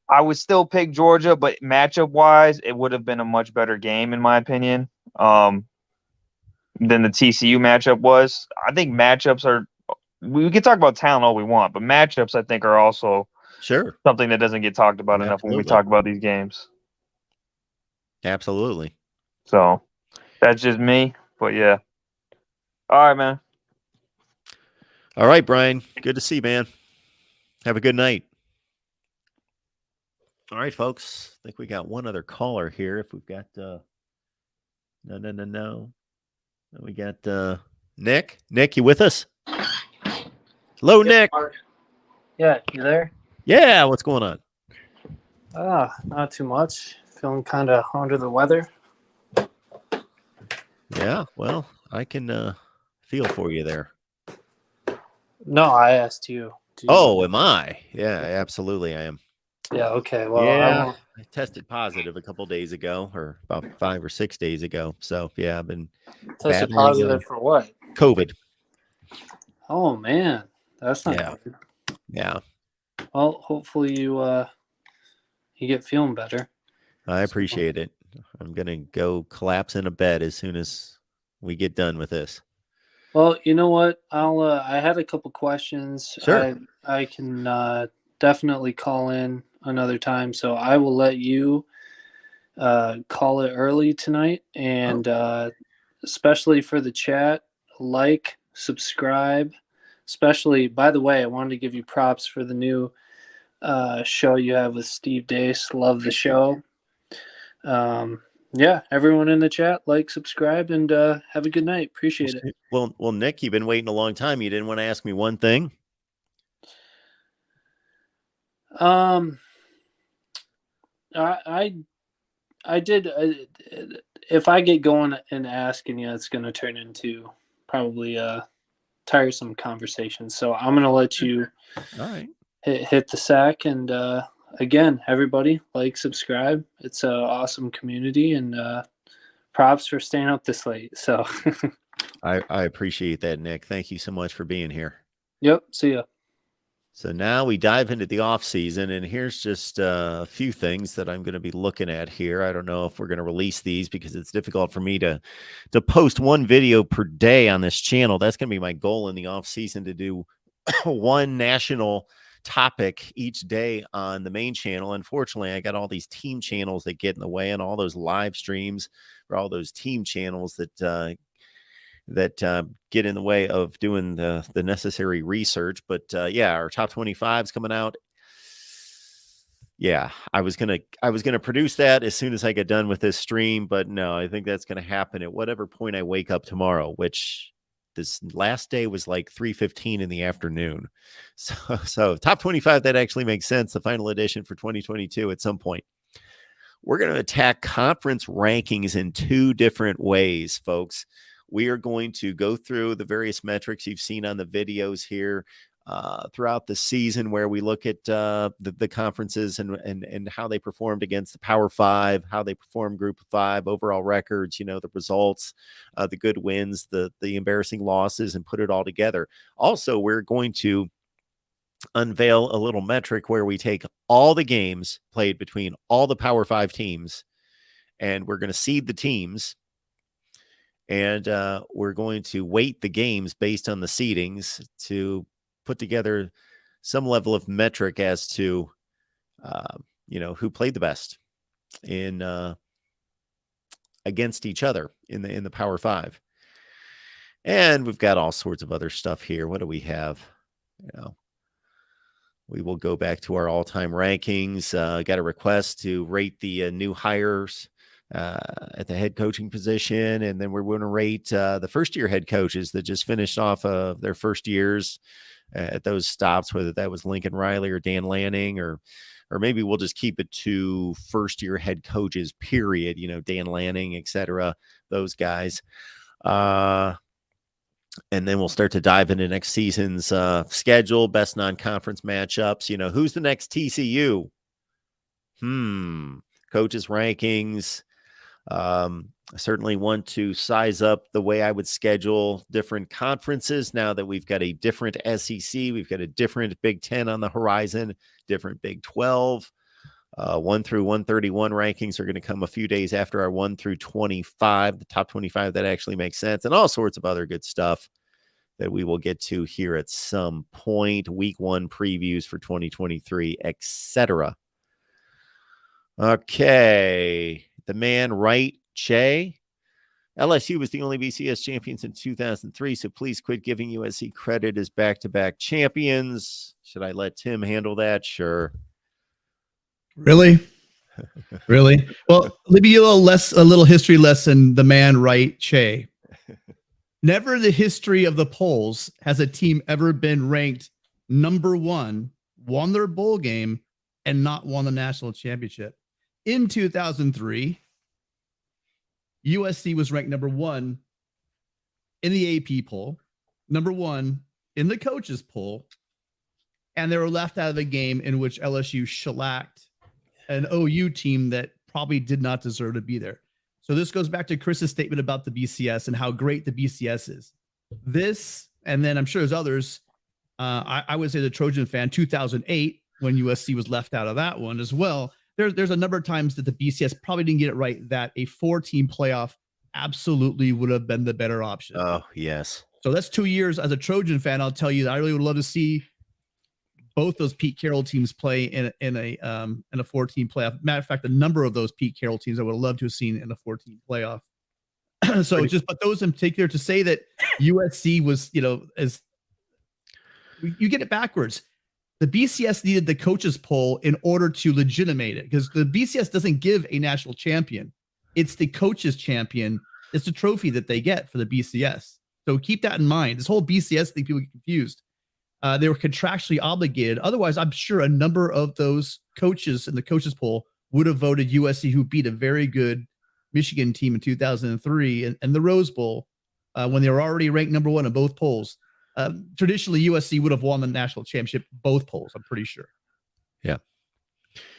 I would still pick Georgia, but matchup-wise, it would have been a much better game, in my opinion, than the TCU matchup was. I think matchups are – we can talk about talent all we want, but matchups, I think, are also Sure. something that doesn't get talked about enough when we talk about these games. Absolutely. So that's just me, but yeah. All right, man. All right, Brian. Good to see you, man. Have a good night. All right, folks. I think we got one other caller here. If we've got no. We got Nick. Nick, you with us? Hello, Nick. Yeah, you there? Yeah, what's going on? Not too much. Feeling kind of under the weather. Yeah, well, I can feel for you there. No, I asked you. Oh, am I? Yeah, absolutely, I am. Yeah, okay. Well, yeah, I tested positive a couple days ago, or about 5 or 6 days ago. So, yeah, I've been tested positive for what? COVID. Oh, man. That's not good. Yeah. Well, hopefully you get feeling better. I appreciate it. I'm going to go collapse in a bed as soon as we get done with this. Well, you know what? I had a couple questions. Sure. I can definitely call in another time, so I will let you call it early tonight, and especially for the chat, like, subscribe. Especially, by the way, I wanted to give you props for the new show you have with Steve Dace. Love the show. Yeah, everyone in the chat, like, subscribe, and have a good night. Appreciate it. Well, Nick, you've been waiting a long time. You didn't want to ask me one thing? I did. If I get going and asking you, it's going to turn into probably a tiresome conversation. So I'm going to let you hit the sack. And again, everybody, like, subscribe. It's an awesome community, and props for staying up this late. So I appreciate that, Nick. Thank you so much for being here. Yep. See ya. So now we dive into the off season, and here's just a few things that I'm going to be looking at here. I don't know if we're going to release these because it's difficult for me to post one video per day on this channel. That's going to be my goal in the off season, to do one national topic each day on the main channel. Unfortunately, I got all these team channels that get in the way, and all those live streams or all those team channels that get in the way of doing the necessary research. But yeah, our top 25 is coming out. Yeah, I was gonna produce that as soon as I get done with this stream, but no, I think that's gonna happen at whatever point I wake up tomorrow, which this last day was like 3:15 in the afternoon. So top 25, that actually makes sense. The final edition for 2022 at some point. We're going to attack conference rankings in two different ways, folks. We are going to go through the various metrics you've seen on the videos here throughout the season, where we look at the conferences and how they performed against the Power Five, how they performed Group of Five, overall records, the results, the good wins, the embarrassing losses, and put it all together. Also, we're going to unveil a little metric where we take all the games played between all the Power Five teams, and we're going to seed the teams. And we're going to weight the games based on the seedings to put together some level of metric as to, who played the best in against each other in the Power Five. And we've got all sorts of other stuff here. What do we have? We will go back to our all-time rankings. Got a request to rate the new hires at the head coaching position, and then we're going to rate the first-year head coaches that just finished off of their first years at those stops, whether that was Lincoln Riley or Dan Lanning, or maybe we'll just keep it to first-year head coaches, period. Dan Lanning, etc. Those guys. And then we'll start to dive into next season's schedule, best non-conference matchups. Who's the next TCU? Coaches rankings. I certainly want to size up the way I would schedule different conferences now that we've got a different SEC. We've got a different Big 10 on the horizon, different Big 12. 1 through 131 rankings are going to come a few days after our 1 through 25, the top 25 that actually makes sense, and all sorts of other good stuff that we will get to here at some point. Week 1 previews for 2023, etc. Okay. The man right, Che. LSU was the only BCS champions in 2003, so please quit giving USC credit as back-to-back champions. Should I let Tim handle that? Sure. Really? Really? Well, let me give a little history lesson. The man right, Che. Never in the history of the polls has a team ever been ranked number 1, won their bowl game, and not won the national championship. In 2003, USC was ranked number 1 in the AP poll, number 1 in the coaches poll, and they were left out of the game in which LSU shellacked an OU team that probably did not deserve to be there. So this goes back to Chris's statement about the BCS and how great the BCS is. This, and then I'm sure there's others. I would say the Trojan fan, 2008, when USC was left out of that one as well. There's a number of times that the BCS probably didn't get it right, that a 4-team playoff absolutely would have been the better option. Oh, yes. So that's 2 years as a Trojan fan. I'll tell you that I really would love to see both those Pete Carroll teams play in a 4-team playoff. Matter of fact, a number of those Pete Carroll teams I would have loved to have seen in a 4-team playoff. So but those in particular, to say that USC was, as you get it backwards. The BCS needed the coaches poll in order to legitimate it, because the BCS doesn't give a national champion. It's the coaches champion. It's the trophy that they get for the BCS. So keep that in mind. This whole BCS thing, people get confused. They were contractually obligated. Otherwise, I'm sure a number of those coaches in the coaches poll would have voted USC, who beat a very good Michigan team in 2003 and the Rose Bowl when they were already ranked number 1 in both polls. Traditionally, USC would have won the national championship, both polls, I'm pretty sure. Yeah.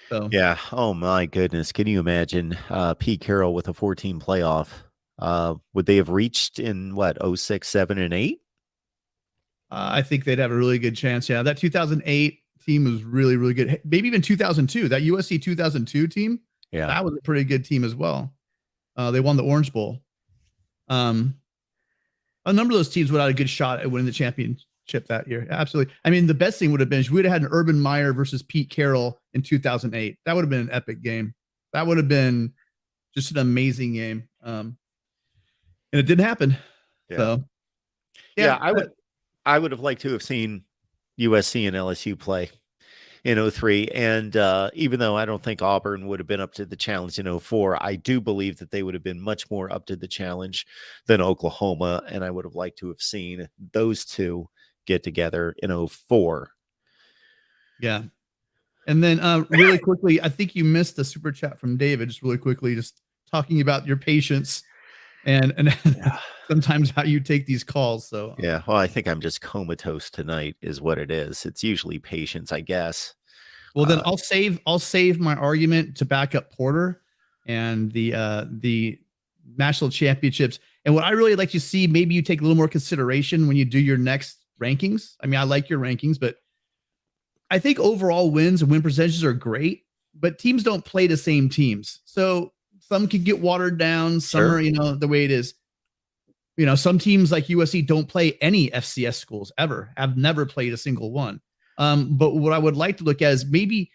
So yeah. Oh my goodness. Can you imagine Pete Carroll with a 14 playoff? Would they have reached in 06, 7, and 8? I think they'd have a really good chance. Yeah. That 2008 team was really, really good. Maybe even 2002, that USC 2002 team. Yeah. That was a pretty good team as well. They won the Orange Bowl. A number of those teams would have had a good shot at winning the championship that year. Absolutely. I mean, the best thing would have been if we would have had an Urban Meyer versus Pete Carroll in 2008. That would have been an epic game. That would have been just an amazing game. And it didn't happen. Yeah. So, yeah, I would have liked to have seen USC and LSU play in 03. And even though I don't think Auburn would have been up to the challenge in 04, I do believe that they would have been much more up to the challenge than Oklahoma. And I would have liked to have seen those two get together in 04. Yeah. And then really quickly, I think you missed the super chat from David, just really quickly, just talking about your patience and sometimes how you take these calls. So yeah, well, I think I'm just comatose tonight is what it is. It's usually patience, I guess. Well, then I'll save my argument to back up Porter and the national championships. And what I really like to see, maybe you take a little more consideration when you do your next rankings. I mean, I like your rankings, but I think overall wins and win percentages are great, but teams don't play the same teams. So some could get watered down. Some Sure. are, the way it is. Some teams like USC don't play any FCS schools ever. I've never played a single one. But what I would like to look at is maybe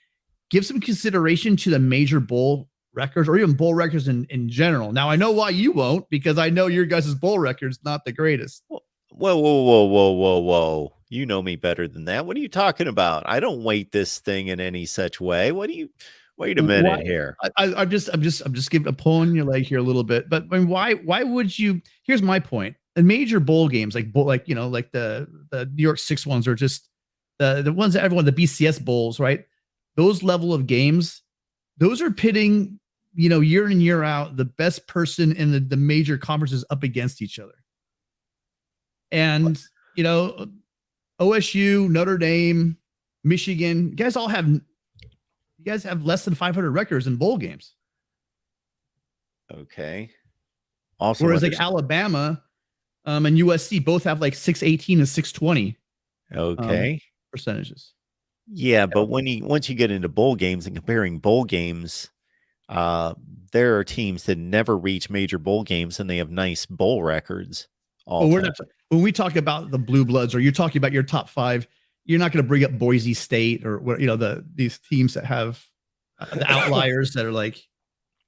give some consideration to the major bowl records or even bowl records in general. Now, I know why you won't, because I know your guys' bowl record's not the greatest. Whoa. You know me better than that. What are you talking about? I don't weight this thing in any such way. Wait a minute here. I'm just giving a pull on your leg here a little bit, but I mean, why would you? Here's my point. In major bowl games, like the New York 6 ones, or just the ones that everyone, the BCS bowls, right? Those level of games, those are pitting, year in, year out, the best person in the major conferences up against each other. And, OSU, Notre Dame, Michigan, you guys all have guys have less than 500 records in bowl games. Okay. Also, Whereas like Alabama and USC both have like 618 and 620 okay. percentages. Yeah, but once you get into bowl games and comparing bowl games, there are teams that never reach major bowl games and they have nice bowl records. Well, we're not, when we talk about the blue bloods, or you're talking about your top 5, you're not going to bring up Boise State or what, these teams that have the outliers that are like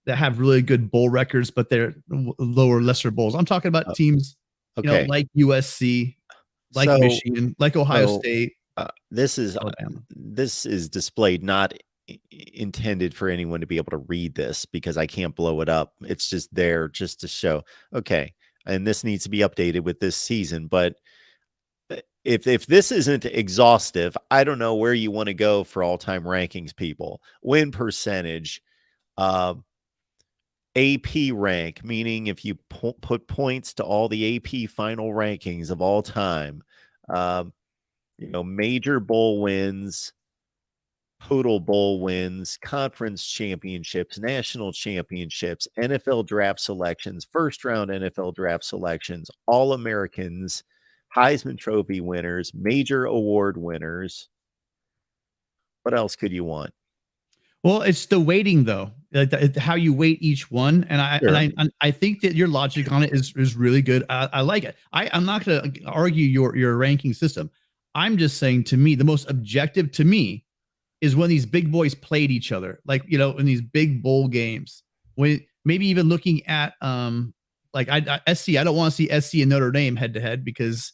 that have really good bowl records, but they're lower, lesser bowls. I'm talking about teams, like USC, like Michigan, like Ohio State. This is displayed not intended for anyone to be able to read this because I can't blow it up. It's just there just to show, okay, and this needs to be updated with this season. But if this isn't exhaustive, I don't know where you want to go for all-time rankings, people. Win percentage, AP rank, meaning if you put points to all the AP final rankings of all time, major bowl wins, total bowl wins, conference championships, national championships, NFL draft selections, first round NFL draft selections, All-Americans, Heisman Trophy winners, major award winners. What else could you want? Well, it's the weighting though, how you weight each one, and I think that your logic on it is really good. I like it. I'm not going to argue your ranking system. I'm just saying, to me, the most objective to me is when these big boys played each other, like in these big bowl games. When maybe even looking at SC, I don't want to see SC and Notre Dame head to head because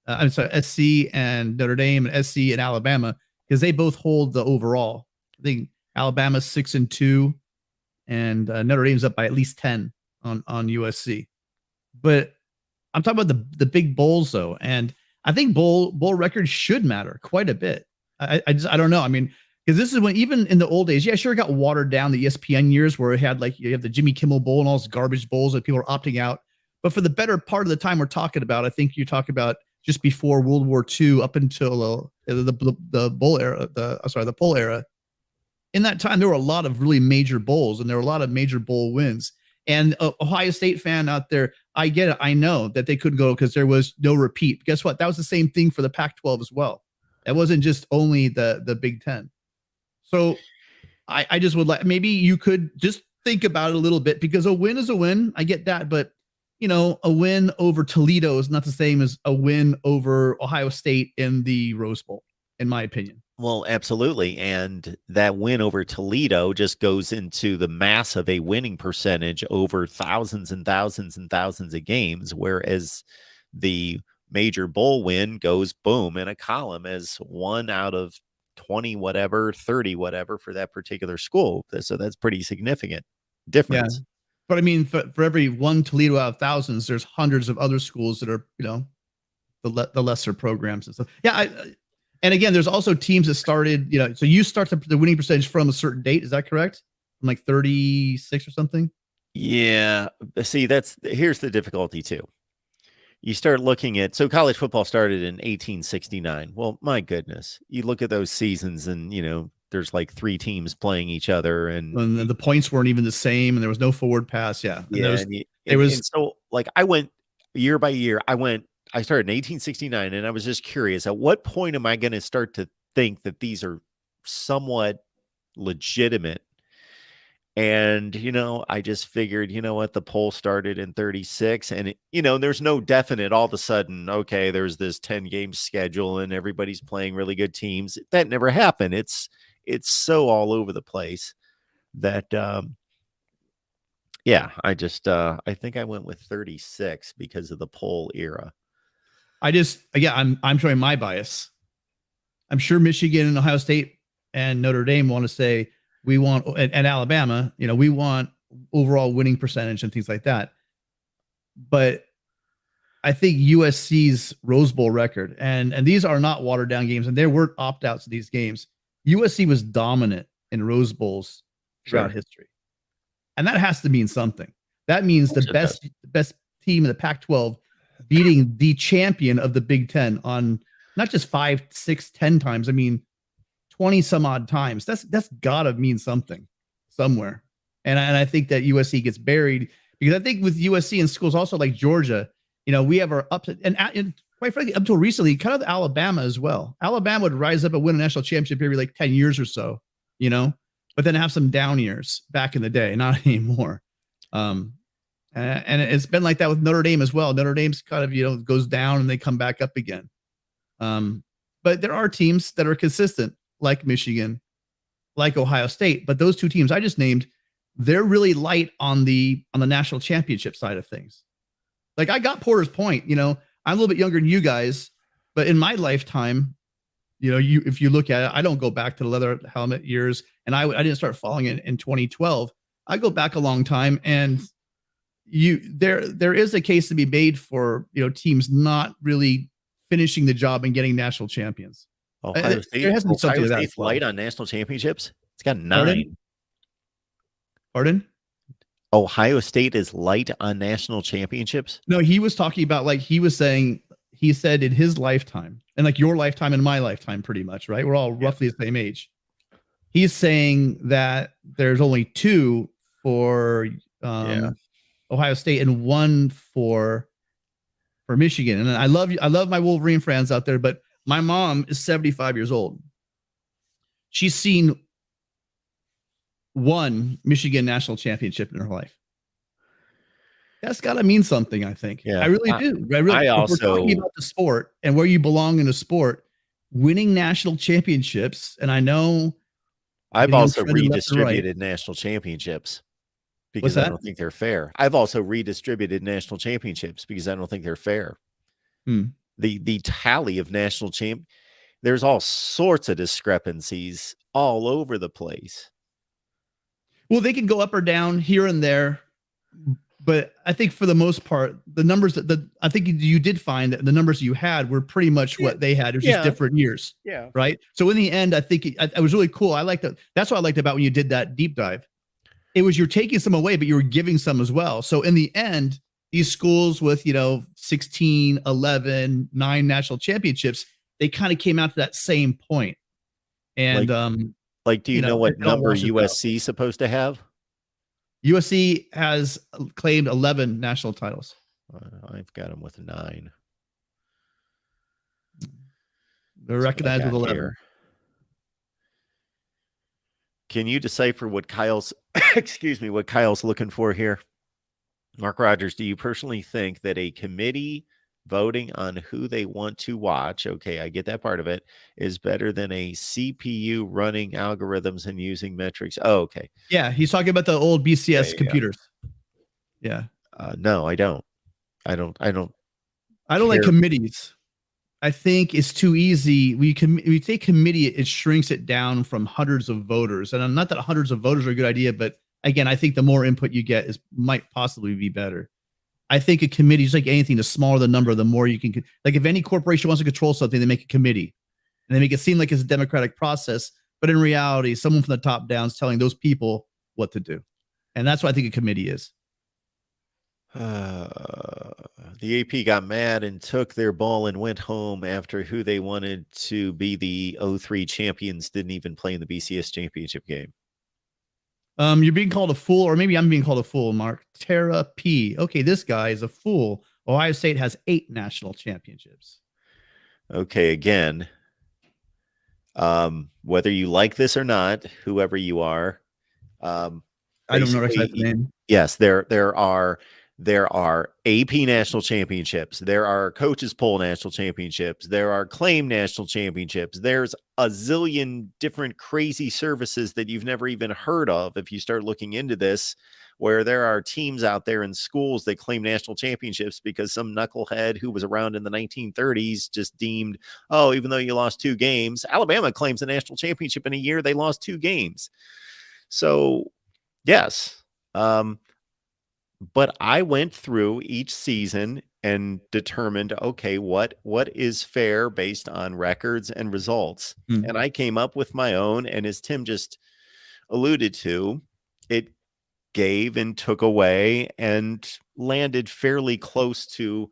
I'm sorry, SC and Notre Dame and SC and Alabama, because they both hold the overall. I think Alabama's 6-2, and Notre Dame's up by at least 10 on USC. But I'm talking about the big bowls though, and I think bowl records should matter quite a bit. I don't know. I mean, because this is when, even in the old days, yeah, sure, it got watered down, the ESPN years where it had you have the Jimmy Kimmel Bowl and all those garbage bowls that people are opting out. But for the better part of the time we're talking about, I think you're talking about just before World War II up until the bowl era, the poll era. In that time, there were a lot of really major bowls, and there were a lot of major bowl wins. And Ohio State fan out there, I get it. I know that they couldn't go because there was no repeat. Guess what? That was the same thing for the Pac-12 as well. It wasn't just only the Big Ten. So I just would like, maybe you could just think about it a little bit, because a win is a win. I get that. But, a win over Toledo is not the same as a win over Ohio State in the Rose Bowl, in my opinion. Well, absolutely. And that win over Toledo just goes into the mass of a winning percentage over thousands and thousands and thousands of games, whereas the major bowl win goes boom in a column as 1 out of 20 whatever, 30 whatever for that particular school. So that's pretty significant difference. Yeah. But I mean, for every one Toledo out of thousands, there's hundreds of other schools that are, the lesser programs and stuff. Yeah. And again, there's also teams that started, so you start the winning percentage from a certain date. Is that correct? From like 36 or something? Yeah. See, here's the difficulty too. You start looking at, so college football started in 1869. Well, my goodness, you look at those seasons and, there's like 3 teams playing each other, and the points weren't even the same, and there was no forward pass. Yeah. And so like I went year by year. I started in 1869, and I was just curious, at what point am I going to start to think that these are somewhat legitimate? And, I just figured, what, the poll started in 36, and, there's no definite all of a sudden, okay, there's this 10-game schedule and everybody's playing really good teams. That never happened. It's so all over the place that, yeah, I think I went with 36 because of the poll era. I'm showing my bias. I'm sure Michigan and Ohio State and Notre Dame want to say, we want, and Alabama, we want overall winning percentage and things like that. But I think USC's Rose Bowl record, and these are not watered down games, and there weren't opt-outs in these games. USC was dominant in Rose Bowls throughout history. And that has to mean something. That means the best team in the Pac-12 beating the champion of the Big Ten on not just 5, 6, 10 times. I mean, 20 some odd times. That's gotta mean something somewhere. And I think that USC gets buried because I think with USC and schools also like Georgia, we have our ups and quite frankly, up until recently, kind of Alabama as well. Alabama would rise up and win a national championship every like 10 years or so, but then have some down years back in the day, not anymore. And it's been like that with Notre Dame as well. Notre Dame's kind of, goes down and they come back up again. But there are teams that are consistent, like Michigan, like Ohio State. But those two teams I just named, they're really light on the national championship side of things. Like I got Porter's point, I'm a little bit younger than you guys, but in my lifetime, if you look at it, I don't go back to the leather helmet years, and I didn't start following it in 2012. I go back a long time, and there is a case to be made for teams not really finishing the job and getting national champions. Ohio State, there has to be something Ohio to that State's as well. light on national championships. It's got 9. Pardon? Ohio State is light on national championships. No, he was talking about he said in his lifetime, and like your lifetime and my lifetime, pretty much, right? We're all roughly the same age. He's saying that there's only 2 for Ohio State and 1 for Michigan. And I love my Wolverine fans out there, but my mom is 75 years old. She's seen 1 Michigan national championship in her life. That's got to mean something, I think. Yeah, I really do. If we're talking about the sport and where you belong in the sport, winning national championships, and I know I've also left and right. redistributed national championships because I don't think they're fair. I've also redistributed national championships because I don't think they're fair. The tally of national there's all sorts of discrepancies all over the place. Well, they can go up or down here and there, but I think for the most part, the numbers I think you did find that the numbers you had were pretty much what they had. It was just different years. Yeah. Right. So in the end, I think it was really cool. I liked that. That's what I liked about when you did that deep dive. It was you're taking some away, but you were giving some as well. So in the end, these schools with 16, 11, 9 national championships, they kind of came out to that same point. And do you know what number USC is supposed to have? USC has claimed 11 national titles. I've got them with 9. They're recognized with 11. Here. Can you decipher what Kyle's what Kyle's looking for here? Mark Rogers, do you personally think that a committee voting on who they want to watch, okay, I get that part of it, is better than a CPU running algorithms and using metrics? Oh, okay. Yeah, he's talking about the old BCS computers. Yeah. No, I don't. I don't like committees. I think it's too easy. We take committee, it shrinks it down from hundreds of voters. And not that hundreds of voters are a good idea, but again, I think the more input you get might possibly be better. I think a committee is like anything. The smaller the number, the more you can. Like if any corporation wants to control something, they make a committee, and they make it seem like it's a democratic process. But in reality, someone from the top down is telling those people what to do, and that's what I think a committee is. The AP got mad and took their ball and went home after who they wanted to be the 03 champions didn't even play in the BCS championship game. You're being called a fool, or maybe I'm being called a fool, Mark. Tara P. Okay, this guy is a fool. Ohio State has 8 national championships. Okay, again, whether you like this or not, whoever you are, I don't know the name. Yes, there are AP national championships. There are coaches poll national championships. There are claim national championships. There's a zillion different crazy services that you've never even heard of if you start looking into this, where there are teams out there in schools that claim national championships because some knucklehead who was around in the 1930s just deemed, oh, even though you lost 2 games, Alabama claims a national championship in a year they lost 2 games. So, yes. But I went through each season and determined, okay, what is fair based on records and results. And I came up with my own. And as Tim just alluded to, it gave and took away and landed fairly close to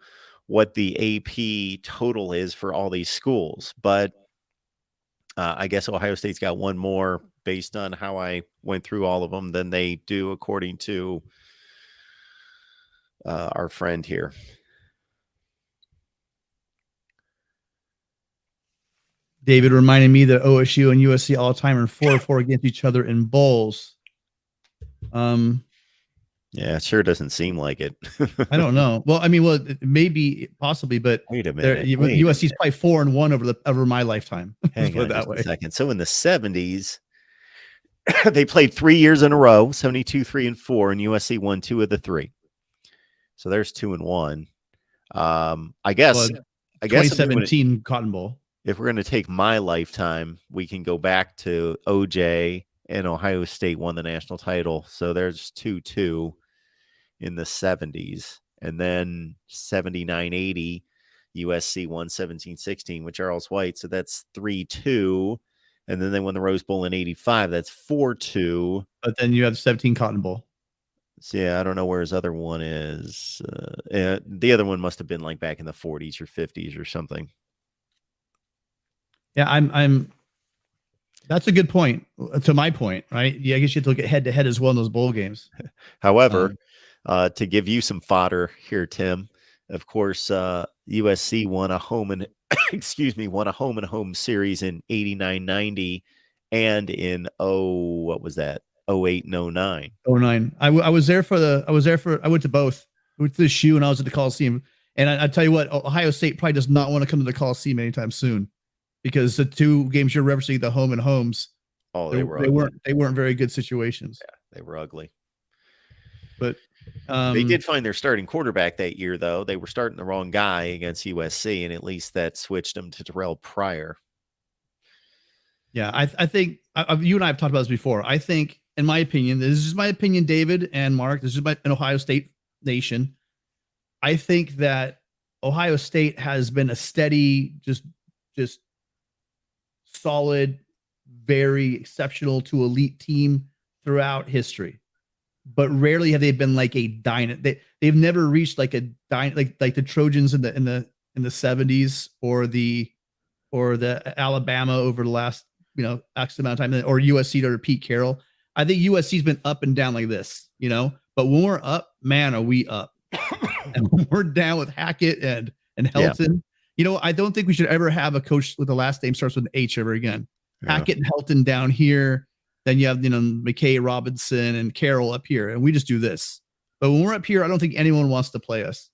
what the AP total is for all these schools. But I guess Ohio State's got one more based on how I went through all of them than they do according to our friend here. David reminded me that OSU and USC all time are 4-4 against each other in bowls. Yeah, it sure doesn't seem like it. I don't know. Well, I mean, maybe possibly, but Wait a minute. USC's probably 4-1 over my lifetime. Hang Put it on that just way. a second. So in the 70s, they played 3 years in a row, 72, 3 and 4, and USC won 2 of the 3. So there's 2 and 1. I guess 2017 Cotton Bowl. If we're going to take my lifetime, we can go back to OJ and Ohio State won the national title. So there's 2-2 in the 70s. And then 79-80, USC won 17-16 with Charles White. So that's 3-2. And then they won the Rose Bowl in 85. That's 4-2. But then you have 17 Cotton Bowl. So yeah, I don't know where his other one is. The other one must have been like back in the 40s or 50s or something. Yeah, I'm. That's a good point. To my point, right? Yeah, I guess you have to look at head-to-head as well in those bowl games. However, to give you some fodder here, Tim, of course, USC won a home and won a home series in 89-90 and in 08 and 09. 09. I went to both. I went to the shoe and I was at the Coliseum. And I tell you what, Ohio State probably does not want to come to the Coliseum anytime soon, because the two games you're referencing, the home and homes, they weren't very good situations. Yeah, they were ugly. But they did find their starting quarterback that year, though. They were starting the wrong guy against USC, and at least that switched them to Terrell Pryor. Yeah, I think you and I have talked about this before. I think, in my opinion, this is my opinion, David and Mark. This is an Ohio State nation. I think that Ohio State has been a steady, just solid, very exceptional to elite team throughout history, but rarely have they been like a dynasty. They've never reached like a like the Trojans in the 70s or the Alabama over the last X amount of time, or USC or Pete Carroll. I think USC's been up and down like this, but when we're up, man, are we up? And when we're down with Hackett and Helton, I don't think we should ever have a coach with the last name starts with an H ever again. Yeah. Hackett and Helton down here. Then you have, McKay, Robinson, and Carroll up here, and we just do this. But when we're up here, I don't think anyone wants to play us.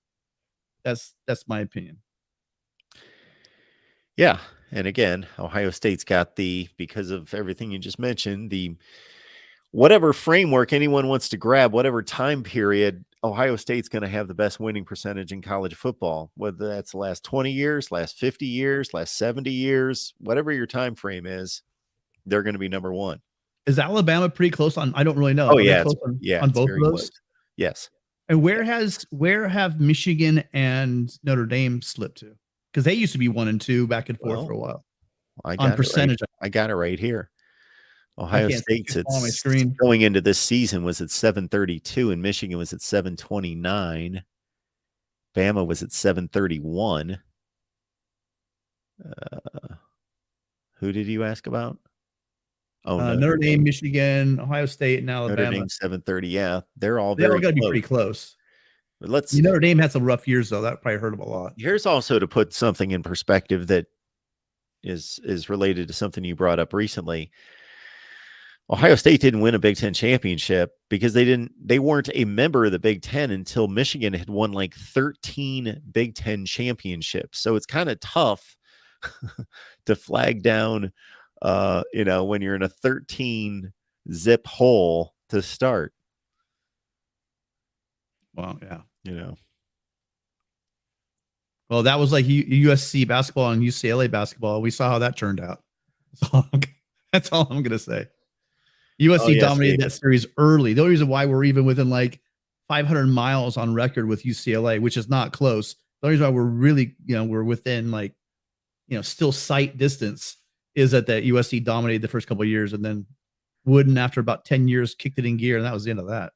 That's my opinion. Yeah. And again, Ohio State's got because of everything you just mentioned, whatever framework anyone wants to grab, whatever time period, Ohio State's going to have the best winning percentage in college football, whether that's the last 20 years, last 50 years, last 70 years, whatever your time frame is, they're going to be number one. Is Alabama pretty close on? I don't really know. Oh, yeah. On both of those? Close. Yes. And where have Michigan and Notre Dame slipped to? Because they used to be 1 and 2 back and forth for a while. I got it right here. Ohio State's going into this season was at 732, and Michigan was at 729. Bama was at 731. Who did you ask about? Oh, Notre Dame, Michigan, Ohio State, and Alabama. Notre Dame 730. Yeah, they're all got to be pretty close. But Notre Dame had some rough years though. That probably hurt them a lot. Here's also to put something in perspective that is related to something you brought up recently. Ohio State didn't win a Big Ten championship because they weren't a member of the Big Ten until Michigan had won like 13 Big Ten championships. So it's kind of tough to flag down, when you're in a 13 zip hole to start. Well, yeah. Well, that was like USC basketball and UCLA basketball. We saw how that turned out. That's all I'm going to say. USC dominated that series early. The only reason why we're even within like 500 miles on record with UCLA, which is not close. The only reason why we're really, we're within like, still sight distance, is that USC dominated the first couple of years, and then Wooden, after about 10 years, kicked it in gear, and that was the end of that.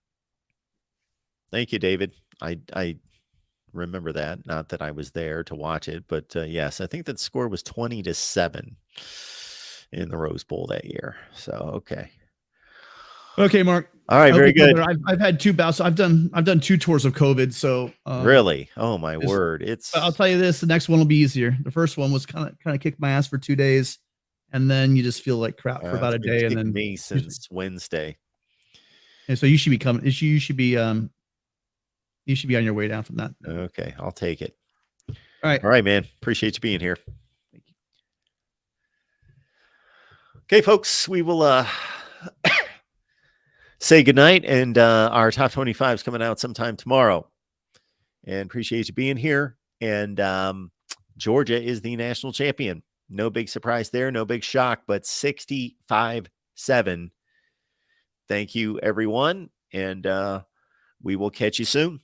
Thank you, David. I remember that. Not that I was there to watch it, but yes, I think that score was 20-7. in the Rose Bowl that year. So, okay. Okay, Mark. All right, I hope very you feel good. better. I've had 2 bouts. I've done 2 tours of COVID. So Really? Oh my it's- word. but I'll tell you this: the next one will be easier. The first one was kind of kicked my ass for 2 days, and then you just feel like crap for about a it's been day, and kicking then me since Wednesday. and so you should be coming. You should be on your way down from that. Okay, I'll take it. All right, man. Appreciate you being here. Okay, folks, we will say goodnight, and our top 25 is coming out sometime tomorrow. And appreciate you being here. And Georgia is the national champion. No big surprise there, no big shock, but 65-7. Thank you, everyone, and we will catch you soon.